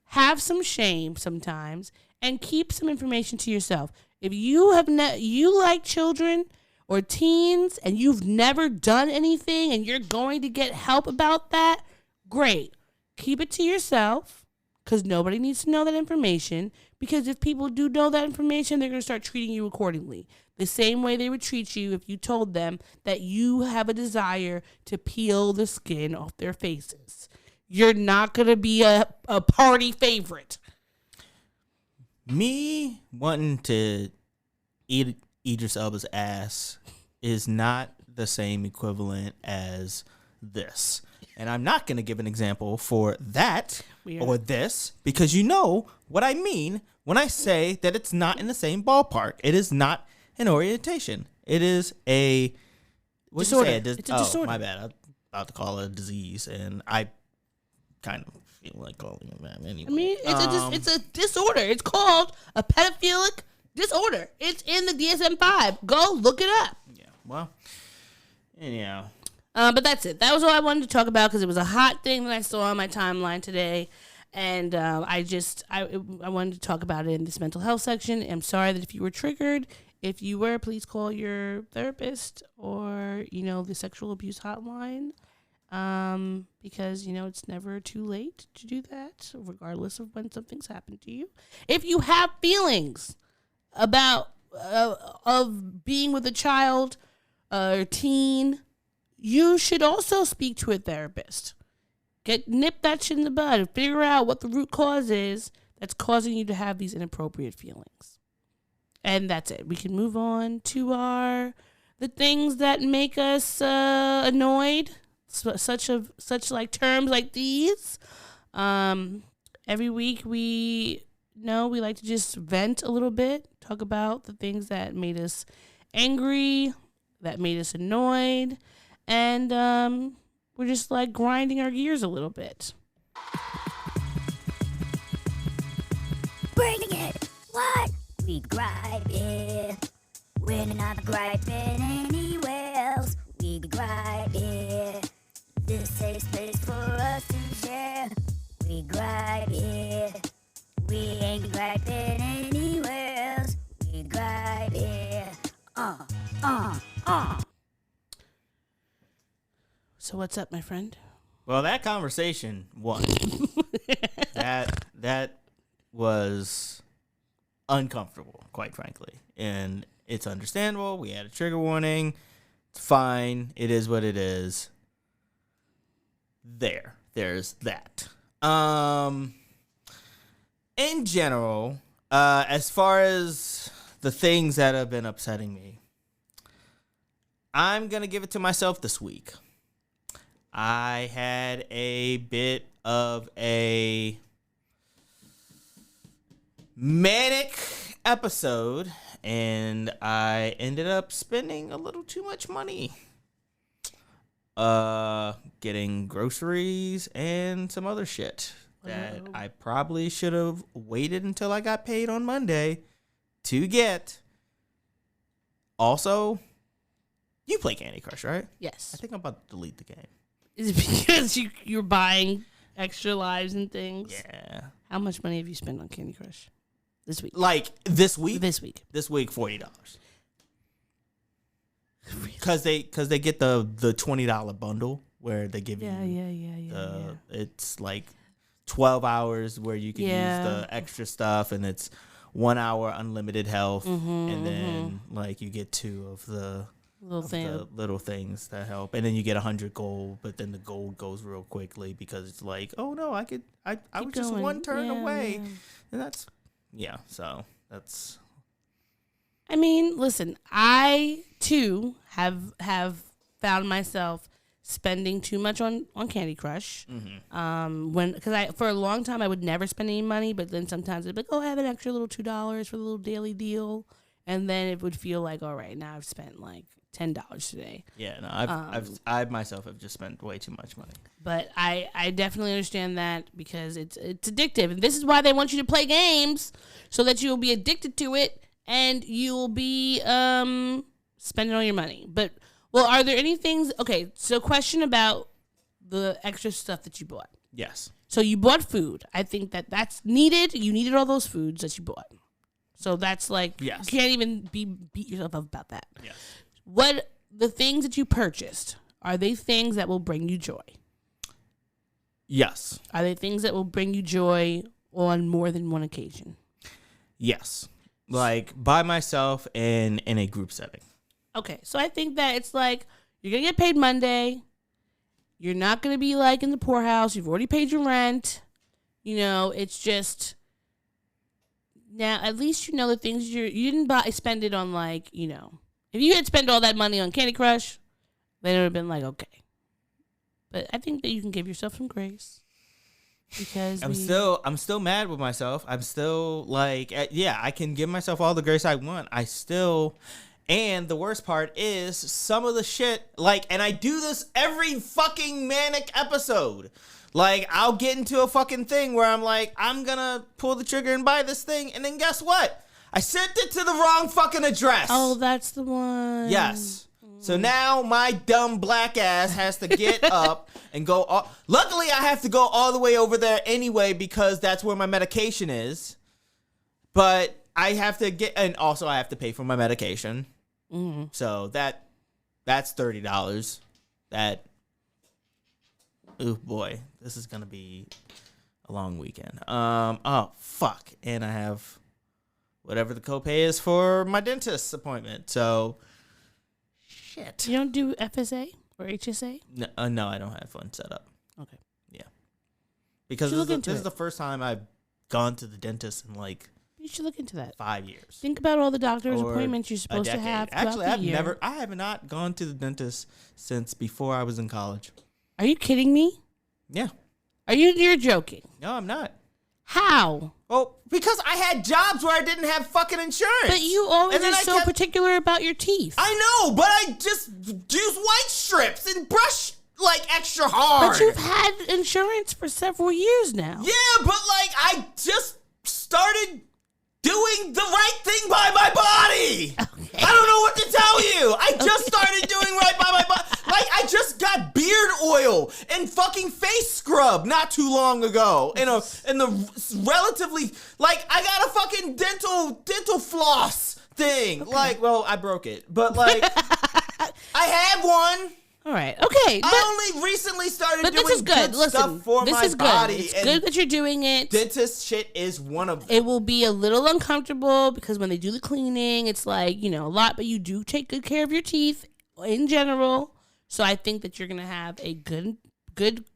Have some shame sometimes and keep some information to yourself. If you you like children or teens and you've never done anything and you're going to get help about that, great. Keep it to yourself. Because nobody needs to know that information. Because if people do know that information, they're going to start treating you accordingly. The same way they would treat you if you told them that you have a desire to peel the skin off their faces. You're not going to be a party favorite. Me wanting to eat Idris Elba's ass is not the same equivalent as this. And I'm not going to give an example for that or this, because you know what I mean when I say that it's not in the same ballpark. It is not an orientation. It is a disorder. It's a disorder. My bad. I'm about to call it a disease, and I kind of feel like calling it that anyway. I mean, it's a disorder. It's called a pedophilic disorder. It's in the DSM-5. Go look it up. Yeah. Well, anyhow. But that's it. That was all I wanted to talk about because it was a hot thing that I saw on my timeline today. And I wanted to talk about it in this mental health section. I'm sorry that if you were triggered. If you were, please call your therapist or, the sexual abuse hotline. Because, it's never too late to do that, regardless of when something's happened to you. If you have feelings about of being with a child or teen, you should also speak to a therapist. Nip that shit in the bud and figure out what the root cause is that's causing you to have these inappropriate feelings. And that's it. We can move on to the things that make us annoyed, such like terms like these. Every week we like to just vent a little bit, talk about the things that made us angry, that made us annoyed. And we're just like grinding our gears a little bit. Bringing it. What? We gripe it. We're not griping anywhere else. We gripe it. This safe space for us to share. We gripe it. We ain't griping anywhere else. We gripe it. So what's up, my friend? Well, that conversation won. that was uncomfortable, quite frankly. And it's understandable. We had a trigger warning. It's fine. It is what it is. There's that. In general, as far as the things that have been upsetting me, I'm going to give it to myself this week. I had a bit of a manic episode, and I ended up spending a little too much money getting groceries and some other shit that I probably should have waited until I got paid on Monday to get. Also, you play Candy Crush, right? Yes. I think I'm about to delete the game. Is it because you're buying extra lives and things? Yeah. How much money have you spent on Candy Crush? This week. Like this week? This week. This week, $40. Because they get the $20 bundle where they give you it's like 12 hours where you can use the extra stuff, and it's 1 hour unlimited health, and then like you get 2 of the little things that help, and then you get 100 gold, but then the gold goes real quickly because it's like, oh no, I was just one turn away, and that's so that's. I mean, listen, I too have found myself spending too much on Candy Crush. Because for a long time I would never spend any money, but then sometimes I'd be like, oh, I have an extra little $2 for the little daily deal, and then it would feel like, all right, now I've spent like $10 today. Yeah, no, I myself have just spent way too much money. But I definitely understand that because it's addictive, and this is why they want you to play games so that you will be addicted to it. And you'll be spending all your money. But, well, are there any things... Okay, so question about the extra stuff that you bought. Yes. So you bought food. I think that's needed. You needed all those foods that you bought. So that's like... Yes. You can't even beat yourself up about that. Yes. What... The things that you purchased, are they things that will bring you joy? Yes. Are they things that will bring you joy on more than one occasion? Yes. Like by myself and in a group setting. Okay, so I think that it's like you're going to get paid Monday. You're not going to be like in the poorhouse. You've already paid your rent. You know, it's just now at least you know the things you didn't spend it on, like, you know. If you had spent all that money on Candy Crush, then it would have been like, okay. But I think that you can give yourself some grace. Because I'm still mad with myself. I'm still like, I can give myself all the grace I want. And the worst part is some of the shit, like, and I do this every fucking manic episode. Like, I'll get into a fucking thing where I'm like, I'm gonna pull the trigger and buy this thing, and then guess what? I sent it to the wrong fucking address. Oh, that's the one. Yes. So now my dumb black ass has to get up and go. Luckily, I have to go all the way over there anyway because that's where my medication is. But I have to and also I have to pay for my medication. Mm-hmm. So that's $30. Oh boy, this is gonna be a long weekend. Oh fuck, and I have whatever the copay is for my dentist's appointment. So. Shit. You don't do FSA or HSA? No, I don't have one set up. Okay. Yeah. Because this is the first time I've gone to the dentist in like... You should look into that. 5 years. Think about all the doctor's appointments you're supposed to have. Actually, I have not gone to the dentist since before I was in college. Are you kidding me? Yeah. You're joking? No, I'm not. How? Well, because I had jobs where I didn't have fucking insurance. But you always are so particular about your teeth. I know, but I just use white strips and brush like extra hard. But you've had insurance for several years now. Yeah, but like I just started doing the right thing by my body. Okay. I don't know what to tell you. I just started doing right by my body. Like, I just got beard oil and fucking face scrub not too long ago. And the relatively, like, I got a fucking dental floss thing. Okay. Like, well, I broke it. But, like, I have one. All right. Okay. I only recently started doing good stuff for my body. It's good that you're doing it. Dentist shit is one of them. It will be a little uncomfortable because when they do the cleaning, it's like, you know, a lot, but you do take good care of your teeth in general. So I think that you're going to have a good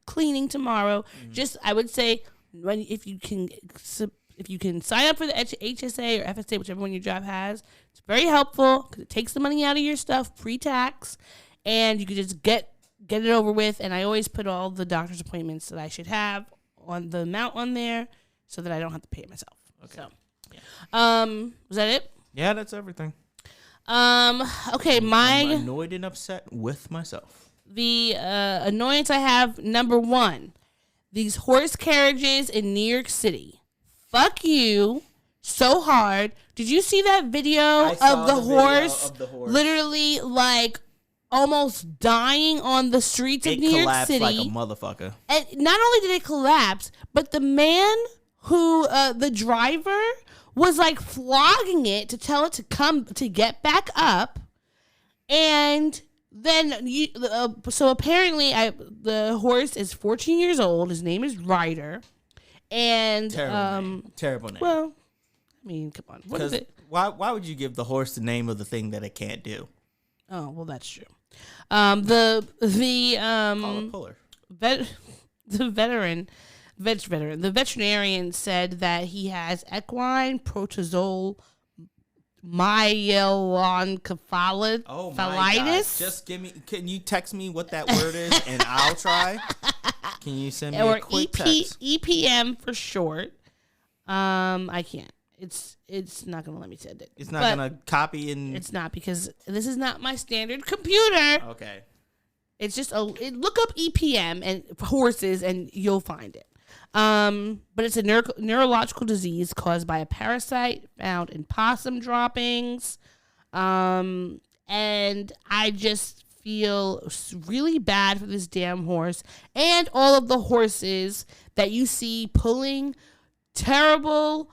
cleaning tomorrow. Mm-hmm. Just, I would say, if you can sign up for the HSA or FSA, whichever one your job has, it's very helpful because it takes the money out of your stuff pre-tax. And you can just get it over with. And I always put all the doctor's appointments that I should have on the amount on there so that I don't have to pay it myself. Okay. So, yeah. Was that it? Yeah, that's everything. Okay, I'm annoyed and upset with myself. The annoyance I have, number one, these horse carriages in New York City. Fuck you so hard. Did you see that video of the horse? Literally, like, almost dying on the streets of New York City. It collapsed like a motherfucker. And not only did it collapse, but the man who, the driver, was like flogging it to tell it to get back up. And then so apparently the horse is 14 years old. His name is Ryder. And terrible name. Well, I mean, come on. What is it? Why would you give the horse the name of the thing that it can't do? Oh, well, that's true. The puller. The veterinarian said that he has equine protozoal myeloncephalitis. Oh my God. Just can you text me what that word is and I'll try? Can you send me a quick text? EPM for short. I can't. It's not gonna let me send it. It's not gonna copy and. It's not because this is not my standard computer. Okay. It's just look up EPM and horses and you'll find it. But it's a neurological disease caused by a parasite found in possum droppings. And I just feel really bad for this damn horse and all of the horses that you see pulling terrible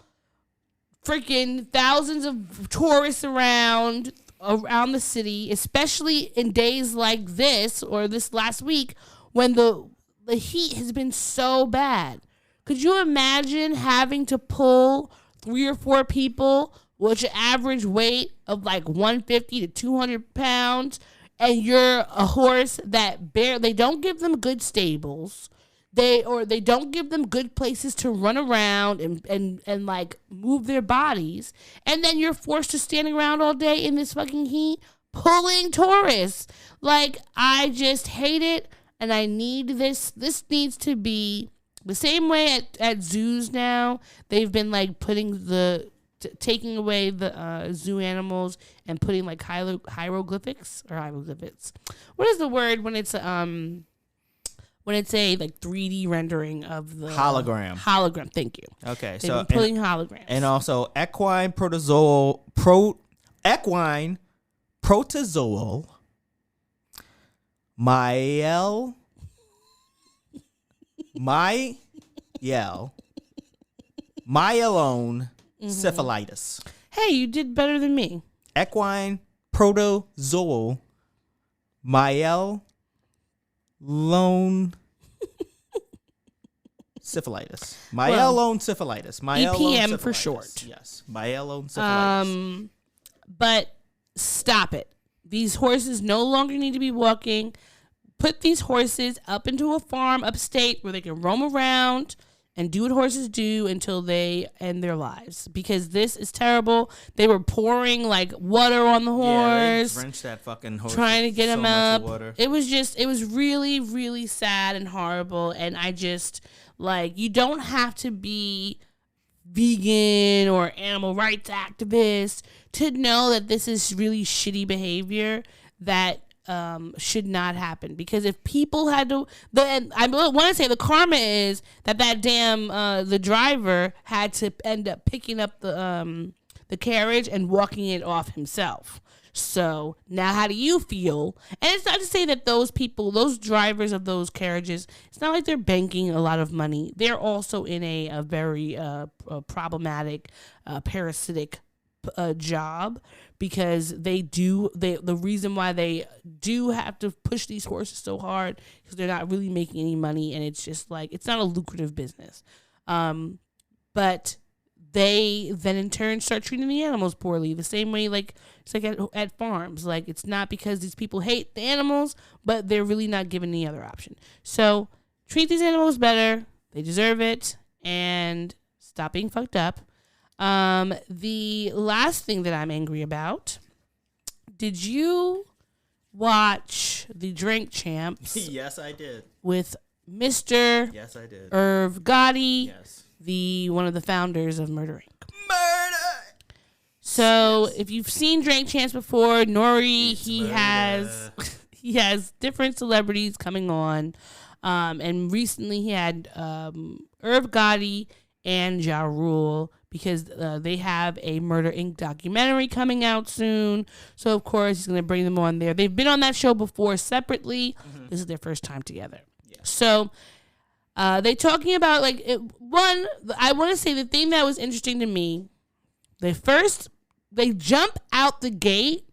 freaking thousands of tourists around the city, especially in days like this or this last week when the heat has been so bad. Could you imagine having to pull 3 or 4 people with an average weight of like 150 to 200 pounds and you're a horse that they don't give them good stables. They don't give them good places to run around and like move their bodies. And then you're forced to stand around all day in this fucking heat pulling tourists. Like, I just hate it. And I need this. This needs to be the same way at zoos now. They've been like putting taking away the zoo animals and putting like hieroglyphics. What is the word when it's a like 3D rendering of the hologram? Hologram. Thank you. Okay, they've been putting holograms. And also equine protozoal myelone syphilitis. Hey, you did better than me. Equine protozoal myelone syphilitis. Myelone syphilitis. EPM for short. Yes. Myelone syphilitis. But stop it. These horses no longer need to be walking. Put these horses up into a farm upstate where they can roam around and do what horses do until they end their lives. Because this is terrible. They were pouring like water on the horse. Yeah, they drenched that fucking horse. Trying to get him up. Water. It was really, really sad and horrible. And I just, like, you don't have to be vegan or animal rights activist to know that this is really shitty behavior that should not happen. Because if people had to, I want to say the karma is that damn the driver had to end up picking up the carriage and walking it off himself. So now how do you feel? And it's not to say that those people, those drivers of those carriages, it's not like they're banking a lot of money. They're also in a very problematic, parasitic job, because the reason why they do have to push these horses so hard because they're not really making any money, and it's just like, it's not a lucrative business. But they then in turn start treating the animals poorly, the same way like it's like at farms. Like, it's not because these people hate the animals, but they're really not given any other option. So treat these animals better. They deserve it, and stop being fucked up. The last thing that I'm angry about, did you watch the Drink Champs? Yes, I did. With Mr. Yes, I did. Irv Gotti, yes, one of the founders of Murder Inc. So if you've seen Drink Champs before, Nori, he has different celebrities coming on, and recently he had Irv Gotti and Ja Rule, because they have a Murder Inc. documentary coming out soon. So, of course, he's going to bring them on there. They've been on that show before separately. Mm-hmm. This is their first time together. Yeah. So, they talking about, like, I want to say the thing that was interesting to me They jump out the gate.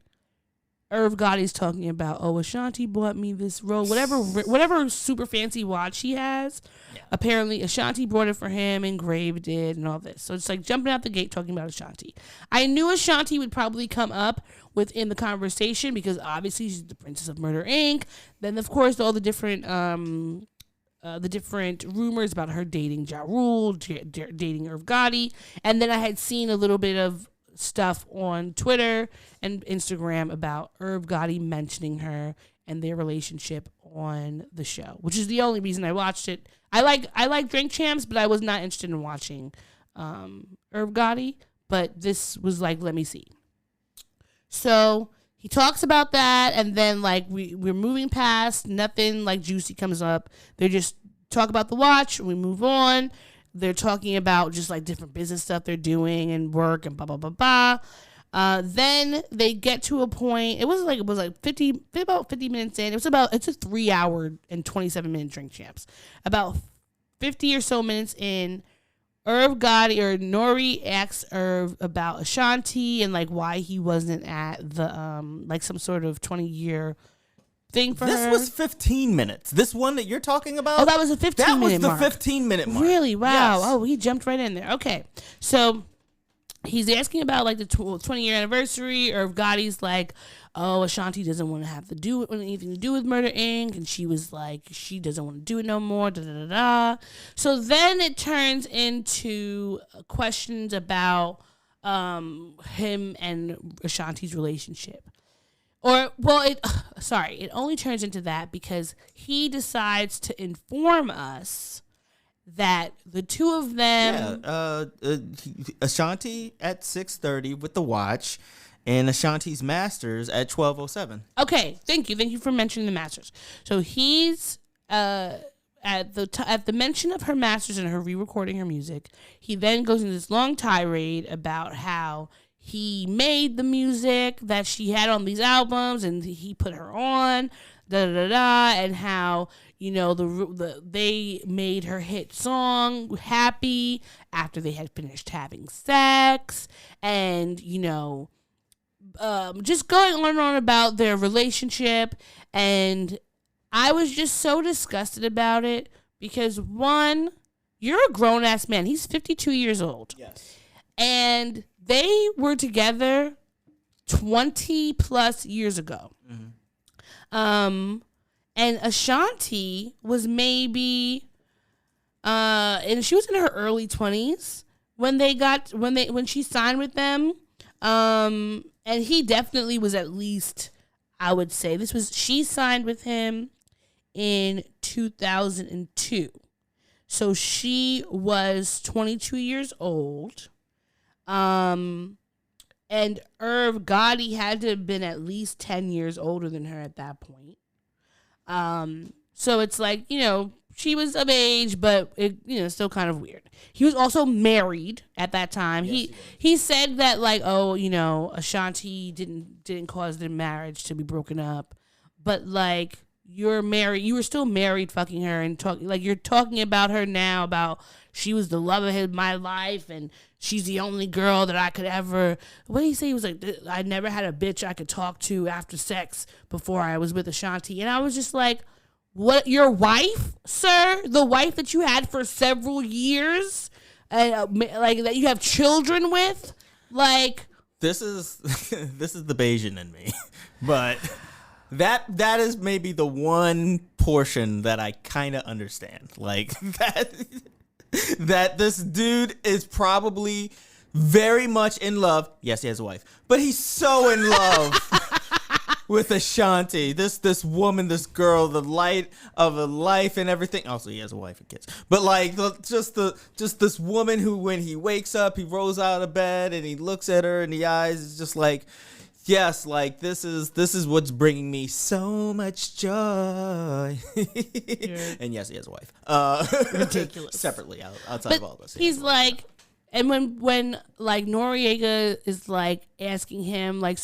Irv Gotti's talking about, Ashanti bought me this robe, whatever super fancy watch he has. Yeah. Apparently, Ashanti brought it for him, engraved it, and all this. So it's like jumping out the gate talking about Ashanti. I knew Ashanti would probably come up within the conversation because obviously she's the Princess of Murder Inc. Then, of course, all the different rumors about her dating Ja Rule, dating Irv Gotti, and then I had seen a little bit of stuff on Twitter and Instagram about Irv Gotti mentioning her and their relationship on the show, which is the only reason I watched it. I like Drink Champs, but I was not interested in watching Irv Gotti. But this was like, let me see. So he talks about that, and then like we're moving past, nothing like juicy comes up. They just talk about the watch. We move on. They're talking about just like different business stuff they're doing and work and blah, blah, blah, blah. Then they get to a point. It was like about 50 minutes in. It's a 3-hour and 27-minute Drink Champs. About 50 or so minutes in, Irv Gotti or Nori asks Irv about Ashanti and like why he wasn't at the like some sort of 20-year thing for her. This was 15 minutes. This one that you're talking about? Oh, that was a 15-minute mark. That was the 15-minute mark. Really? Wow. Yes. Oh, he jumped right in there. Okay. So he's asking about like the 20-year anniversary. Irv Gotti's like, Ashanti doesn't want to have to do anything to do with Murder Inc. And she was like, she doesn't want to do it no more. Da da da da. So then it turns into questions about him and Ashanti's relationship. It only turns into that because he decides to inform us that the two of them... Ashanti at 6:30 with the watch, and Ashanti's masters at 12:07. Okay, thank you. Thank you for mentioning the masters. So he's... At the mention of her masters and her re-recording her music, he then goes into this long tirade about how he made the music that she had on these albums and he put her on, and how, they made her hit song Happy after they had finished having sex, and, just going on and on about their relationship. And I was just so disgusted about it because, one, you're a grown-ass man. He's 52 years old. Yes. And they were together 20 plus years ago. Mm-hmm. And Ashanti was maybe, and she was in her early 20s when she signed with them. And he definitely was at least, I would say, she signed with him in 2002. So she was 22 years old. And Irv Gotti had to have been at least 10 years older than her at that point. So it's like, she was of age, but it, still kind of weird. He was also married at that time. Yes, he said that like, Ashanti didn't cause their marriage to be broken up, but like, you're married, you were still married fucking her and you're talking about her now about she was the love of my life and she's the only girl that I could ever, what did he say? He was like, I never had a bitch I could talk to after sex before I was with Ashanti. And I was just like, what, your wife, sir? The wife that you had for several years? Like that you have children with? Like, this is the Bayesian in me. But that is maybe the one portion that I kind of understand. Like that this dude is probably very much in love. Yes, he has a wife, but he's so in love with Ashanti. This woman, this girl, the light of a life and everything. Also, he has a wife and kids. But like just this woman who, when he wakes up, he rolls out of bed and he looks at her in the eyes. It's just like, yes, like this is what's bringing me so much joy. And yes, he has a wife. Ridiculous. Separately, outside of all this. He's like, and when like Noriega is like asking him like,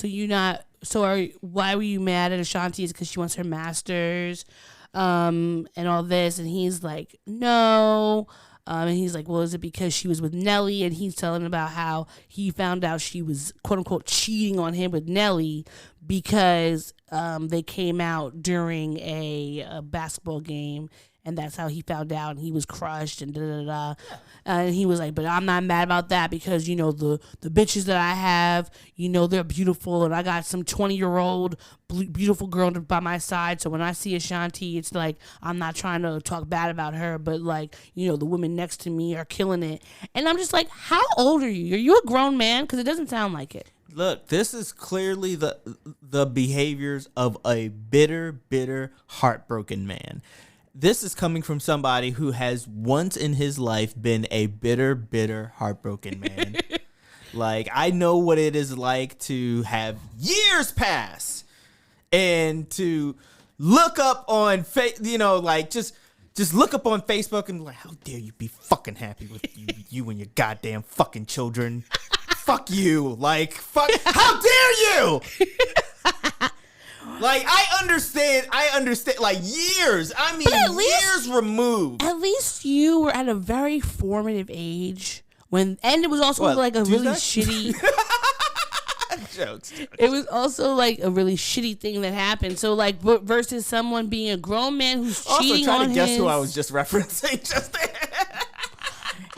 why were you mad at Ashanti? Is because she wants her masters, and all this, and he's like, no. And he's like, well, is it because she was with Nelly? And he's telling about how he found out she was, quote unquote, cheating on him with Nelly because they came out during a basketball game. And that's how he found out, and he was crushed, and da-da-da-da. And he was like, but I'm not mad about that because, you know, the bitches that I have, you know, they're beautiful, and I got some 20-year-old beautiful girl by my side. So when I see Ashanti, it's like, I'm not trying to talk bad about her, but, like, you know, the women next to me are killing it. And I'm just like, how old are you? Are you a grown man? Because it doesn't sound like it. Look, this is clearly the behaviors of a bitter, heartbroken man. This is coming from somebody who has once in his life been a bitter, heartbroken man. Like, I know what it is like to have years pass and to look up on, just look up on Facebook and be like, how dare you be fucking happy with you and your goddamn fucking children. Fuck you. Like, fuck, how dare you? Like, I understand, like, years. I mean, years removed. At least you were at a very formative age and it was also like a really shitty... Jokes. It was also like a really shitty thing that happened. So, like, versus someone being a grown man who's cheating on Also, trying to guess who I was just referencing just there.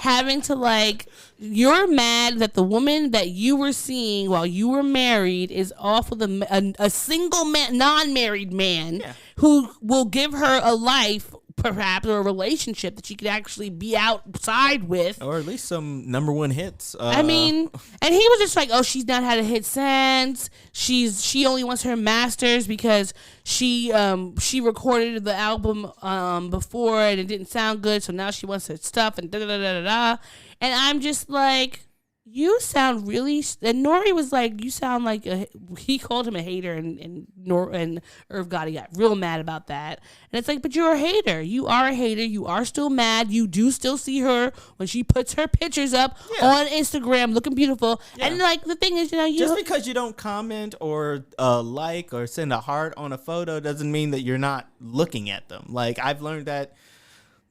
Having to, like... You're mad that the woman that you were seeing while you were married is off with a single man, non-married man who will give her a life, perhaps, or a relationship that she could actually be outside with. Or at least some #1 hits. I mean, and he was just like, oh, she's not had a hit since. She only wants her masters because she recorded the album before and it didn't sound good, so now she wants her stuff and da-da-da-da-da. And I'm just like, you sound really... And Nori was like, you sound like... He called him a hater, and Irv Gotti got real mad about that. And it's like, but you're a hater. You are a hater. You are still mad. You do still see her when she puts her pictures up on Instagram looking beautiful. Yeah. And, like, the thing is, you know... Just because you don't comment or like or send a heart on a photo doesn't mean that you're not looking at them. Like, I've learned that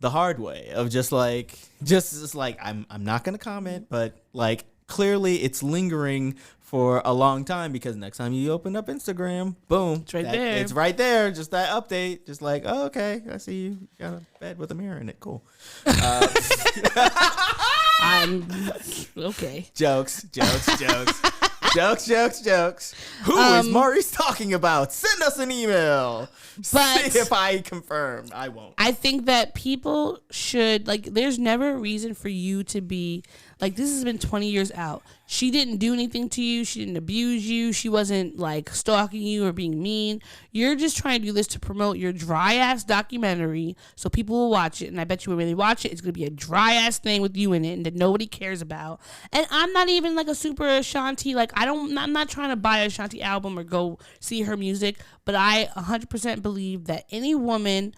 the hard way of just like I'm not gonna comment, but like clearly it's lingering for a long time because next time you open up Instagram, boom, it's right there. It's right there. Just that update, just like, oh, okay, I see you got a bed with a mirror in it. Cool. I'm okay. Jokes. Who is Maurice talking about? Send us an email. But see if I confirm. I won't. I think that people should, like, there's never a reason for you to be, like, this has been 20 years out. She didn't do anything to you. She didn't abuse you. She wasn't, like, stalking you or being mean. You're just trying to do this to promote your dry-ass documentary so people will watch it. And I bet you when they watch it, it's going to be a dry-ass thing with you in it and that nobody cares about. And I'm not even, like, a super Ashanti. Like, I'm not trying to buy a Ashanti album or go see her music. But I 100% believe that any woman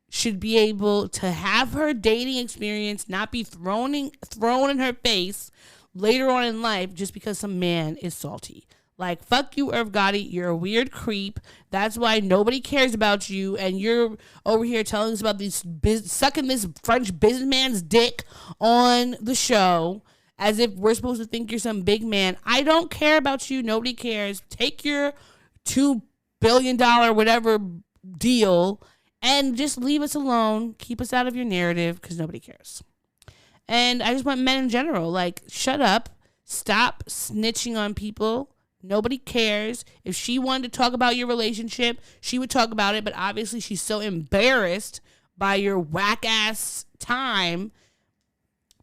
should be able to have her dating experience not be thrown in her face later on in life just because some man is salty. Like, fuck you, Irv Gotti. You're a weird creep. That's why nobody cares about you. And you're over here telling us about this sucking this French businessman's dick on the show as if we're supposed to think you're some big man. I don't care about you. Nobody cares. Take your $2 billion whatever deal and just leave us alone. Keep us out of your narrative because nobody cares. And I just want men in general, like, shut up. Stop snitching on people. Nobody cares. If she wanted to talk about your relationship, she would talk about it. But obviously she's so embarrassed by your whack-ass time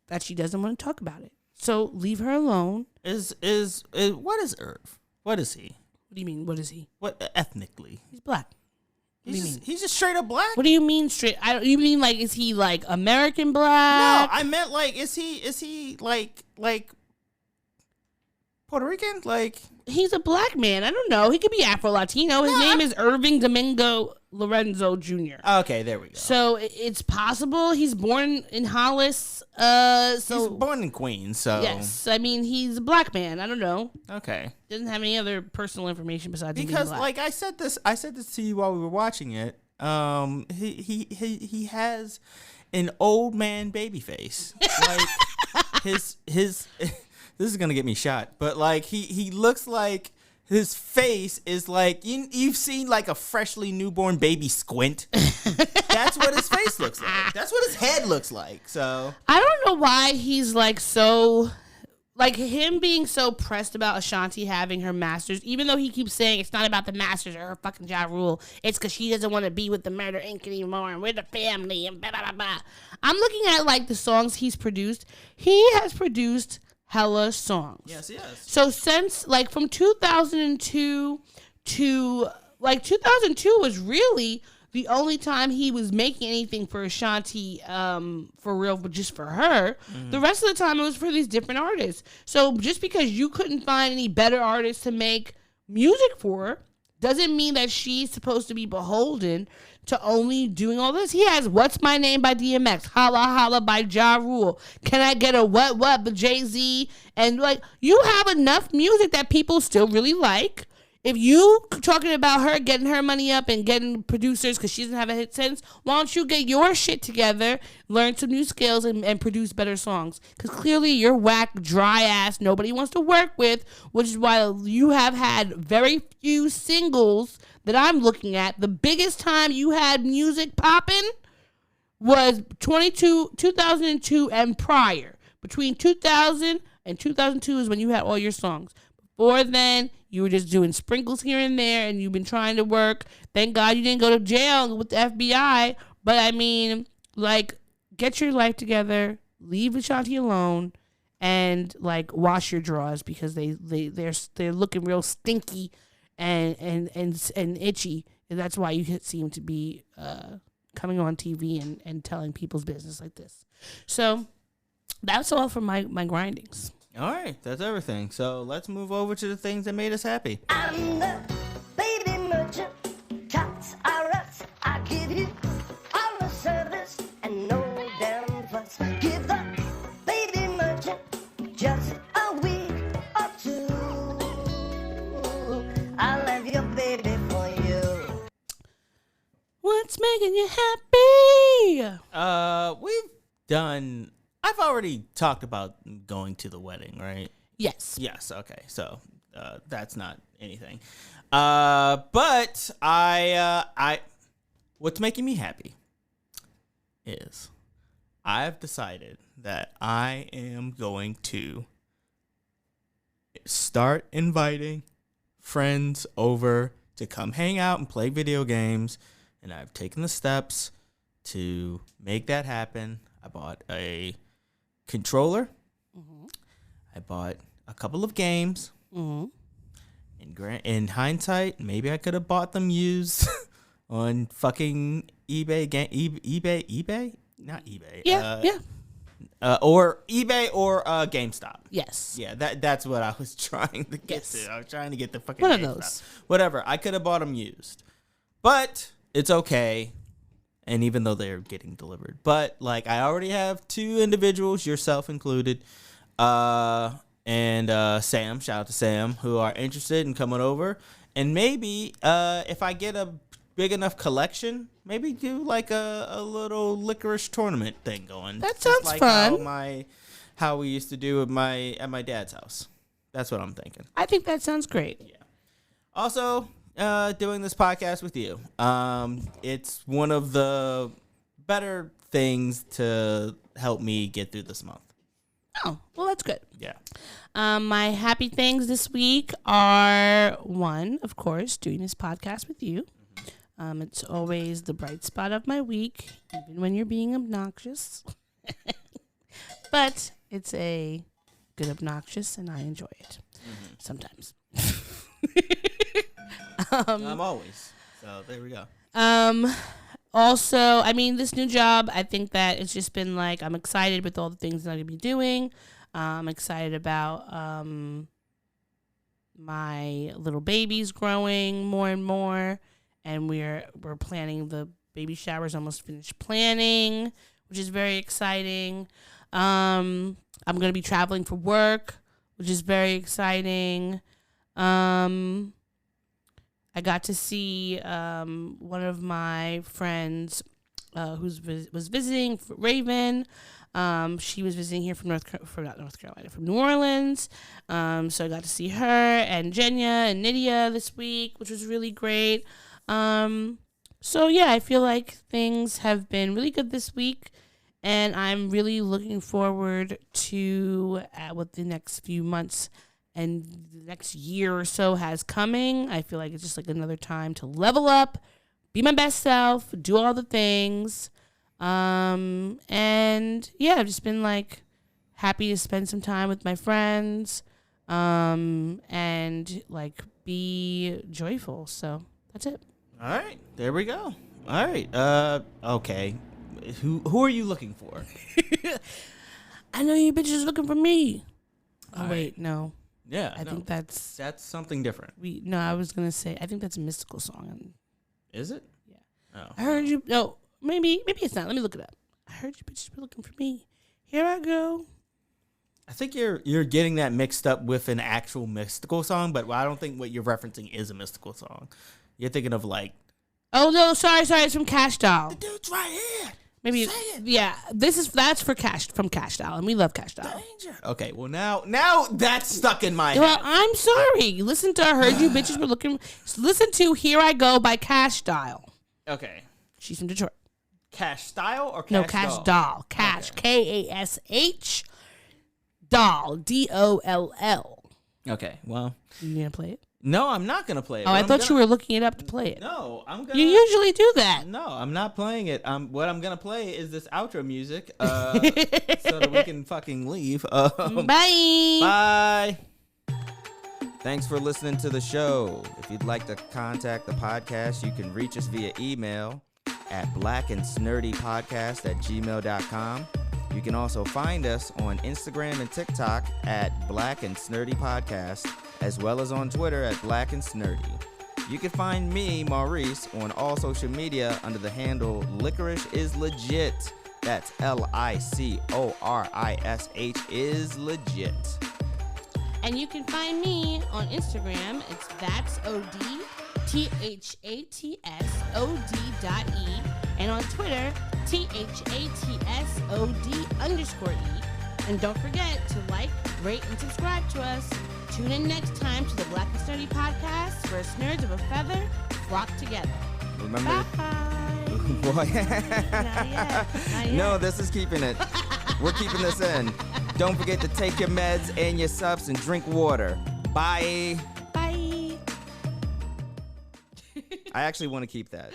that she doesn't want to talk about it. So leave her alone. What is Irv? What is he? What do you mean? What is he? What ethnically? He's black. What do you mean? He's just straight up black. What do you mean straight? You mean like, is he like American black? No, I meant like, is he like Puerto Rican? Like, he's a black man. I don't know. He could be Afro-Latino. His name is Irving Domingo Lorenzo Jr. Okay, there we go. So it's possible he's born in Hollis. He's born in Queens. So yes, I mean he's a black man. I don't know. Okay, doesn't have any other personal information besides because being black. Like I said this to you while we were watching it. He has an old man baby face. Like his this is gonna get me shot, but like he looks like his face is like you've seen like a freshly newborn baby squint. That's what his face looks like. That's what his head looks like. So I don't know why he's like so. Like, him being so pressed about Ashanti having her masters, even though he keeps saying it's not about the masters or her fucking Ja Rule, it's because she doesn't want to be with the Murder Inc. anymore, and we're the family, and blah, blah, blah, blah. I'm looking at, like, the songs he's produced. He has produced hella songs. yes. So since, like, from 2002 to, like, 2002 was really the only time he was making anything for Ashanti, for real, just for her. The rest of the time it was for these different artists. So just because you couldn't find any better artists to make music for doesn't mean that she's supposed to be beholden to only doing all this. He has What's My Name by DMX, Holla Holla by Ja Rule, Can I Get a What by Jay-Z, and like, you have enough music that people still really like. If you talking about her getting her money up and getting producers because she doesn't have a hit since, why don't you get your shit together, learn some new skills, and produce better songs? Because clearly you're whack, dry ass, nobody wants to work with, which is why you have had very few singles that I'm looking at. The biggest time you had music popping was 2002 and prior. Between 2000 and 2002 is when you had all your songs. Before then, you were just doing sprinkles here and there, and you've been trying to work. Thank God you didn't go to jail with the FBI. But, I mean, like, get your life together, leave Ashanti alone, and, like, wash your drawers because they're looking real stinky and itchy. And that's why you seem to be coming on TV and telling people's business like this. So that's all for my grindings. all right, that's everything. So let's move over to the things that made us happy. I'm the baby merchant, tots are us. I give you all the service and no damn fuss. Give the baby merchant just a week or two. I love your baby for you. What's making you happy? We've done. I've already talked about going to the wedding, right? Yes. Yes. Okay. So that's not anything. But what's making me happy is I've decided that I am going to start inviting friends over to come hang out and play video games, and I've taken the steps to make that happen. I bought a controller. Mm-hmm. I bought a couple of games. Mm-hmm. In hindsight, maybe I could have bought them used on fucking eBay. Not eBay. Yeah. Or eBay or GameStop. Yes. Yeah, that's what I was trying to get to. I was trying to get the fucking one of GameStop. those. Whatever. I could have bought them used, but it's okay. And even though they're getting delivered, but like I already have two individuals, yourself included, and Sam, shout out to Sam, who are interested in coming over. And maybe if I get a big enough collection, maybe do like a little licorice tournament thing going. That sounds like fun. How we used to do at my dad's house. That's what I'm thinking. I think that sounds great. Yeah. Also, doing this podcast with you. It's one of the better things to help me get through this month. Oh, well, that's good. Yeah. My happy things this week are, one, of course, doing this podcast with you. It's always the bright spot of my week, even when you're being obnoxious. But it's a good obnoxious, and I enjoy it sometimes. I'm always. So there we go. Also, I mean, this new job, I think that it's just been like, I'm excited with all the things that I'm going to be doing. I'm excited about my little babies growing more and more. And we're planning the baby showers, almost finished planning, which is very exciting. I'm going to be traveling for work, which is very exciting. I got to see one of my friends was visiting Raven. She was visiting here from from New Orleans. So I got to see her and Jenya and Nydia this week, which was really great. So yeah, I feel like things have been really good this week, and I'm really looking forward to what the next few months and the next year or so has coming. I feel like it's just like another time to level up, be my best self, do all the things. And yeah, I've just been like happy to spend some time with my friends, and like be joyful. So that's it. All right, there we go. All right, okay. Who are you looking for? I know you bitches looking for me. Oh All wait, right. no. Yeah, I think that's something different. I was gonna say I think that's a mystical song. Is it? Yeah. Oh. I heard you. No, maybe it's not. Let me look it up. I heard you bitches were looking for me. Here I go. I think you're getting that mixed up with an actual mystical song, but I don't think what you're referencing is a mystical song. You're thinking of like. Oh no! Sorry. It's from Cash Doll. The dude's right here. Maybe. Say it. Yeah. That's from Cash Doll, and we love Cash Doll. Danger. Okay. Well, now that's stuck in my head. Well, I'm sorry. Listen to I heard you bitches were looking. Listen to Here I Go by Cash Doll. Okay. She's from Detroit. Cash Style or Cash No, Cash Doll. Cash. Okay. Kash. Doll. DOLL. Okay. Well. You gonna play it? No, I'm not gonna play it. Oh, I thought you were looking it up to play it. No, I'm gonna. You usually do that. No, I'm not playing it. What I'm gonna play is this outro music, so that we can fucking leave. Bye. Bye. Thanks for listening to the show. If you'd like to contact the podcast, you can reach us via email at blackandsnerdypodcast@gmail.com. You can also find us on Instagram and TikTok at Black and Snerdy Podcast, as well as on Twitter at Black and Snerdy. You can find me, Maurice, on all social media under the handle Licorish is Legit. That's LICORISH is legit. And you can find me on Instagram. It's that's OD THATSOD.E, and on Twitter THATSOD_E. And don't forget to like, rate, and subscribe to us. Tune in next time to the Black and Snerdy podcast, where nerds of a feather flock together. Remember? Bye. Boy. Not yet. No, this is keeping it. We're keeping this in. Don't forget to take your meds and your subs and drink water. Bye. Bye. I actually want to keep that.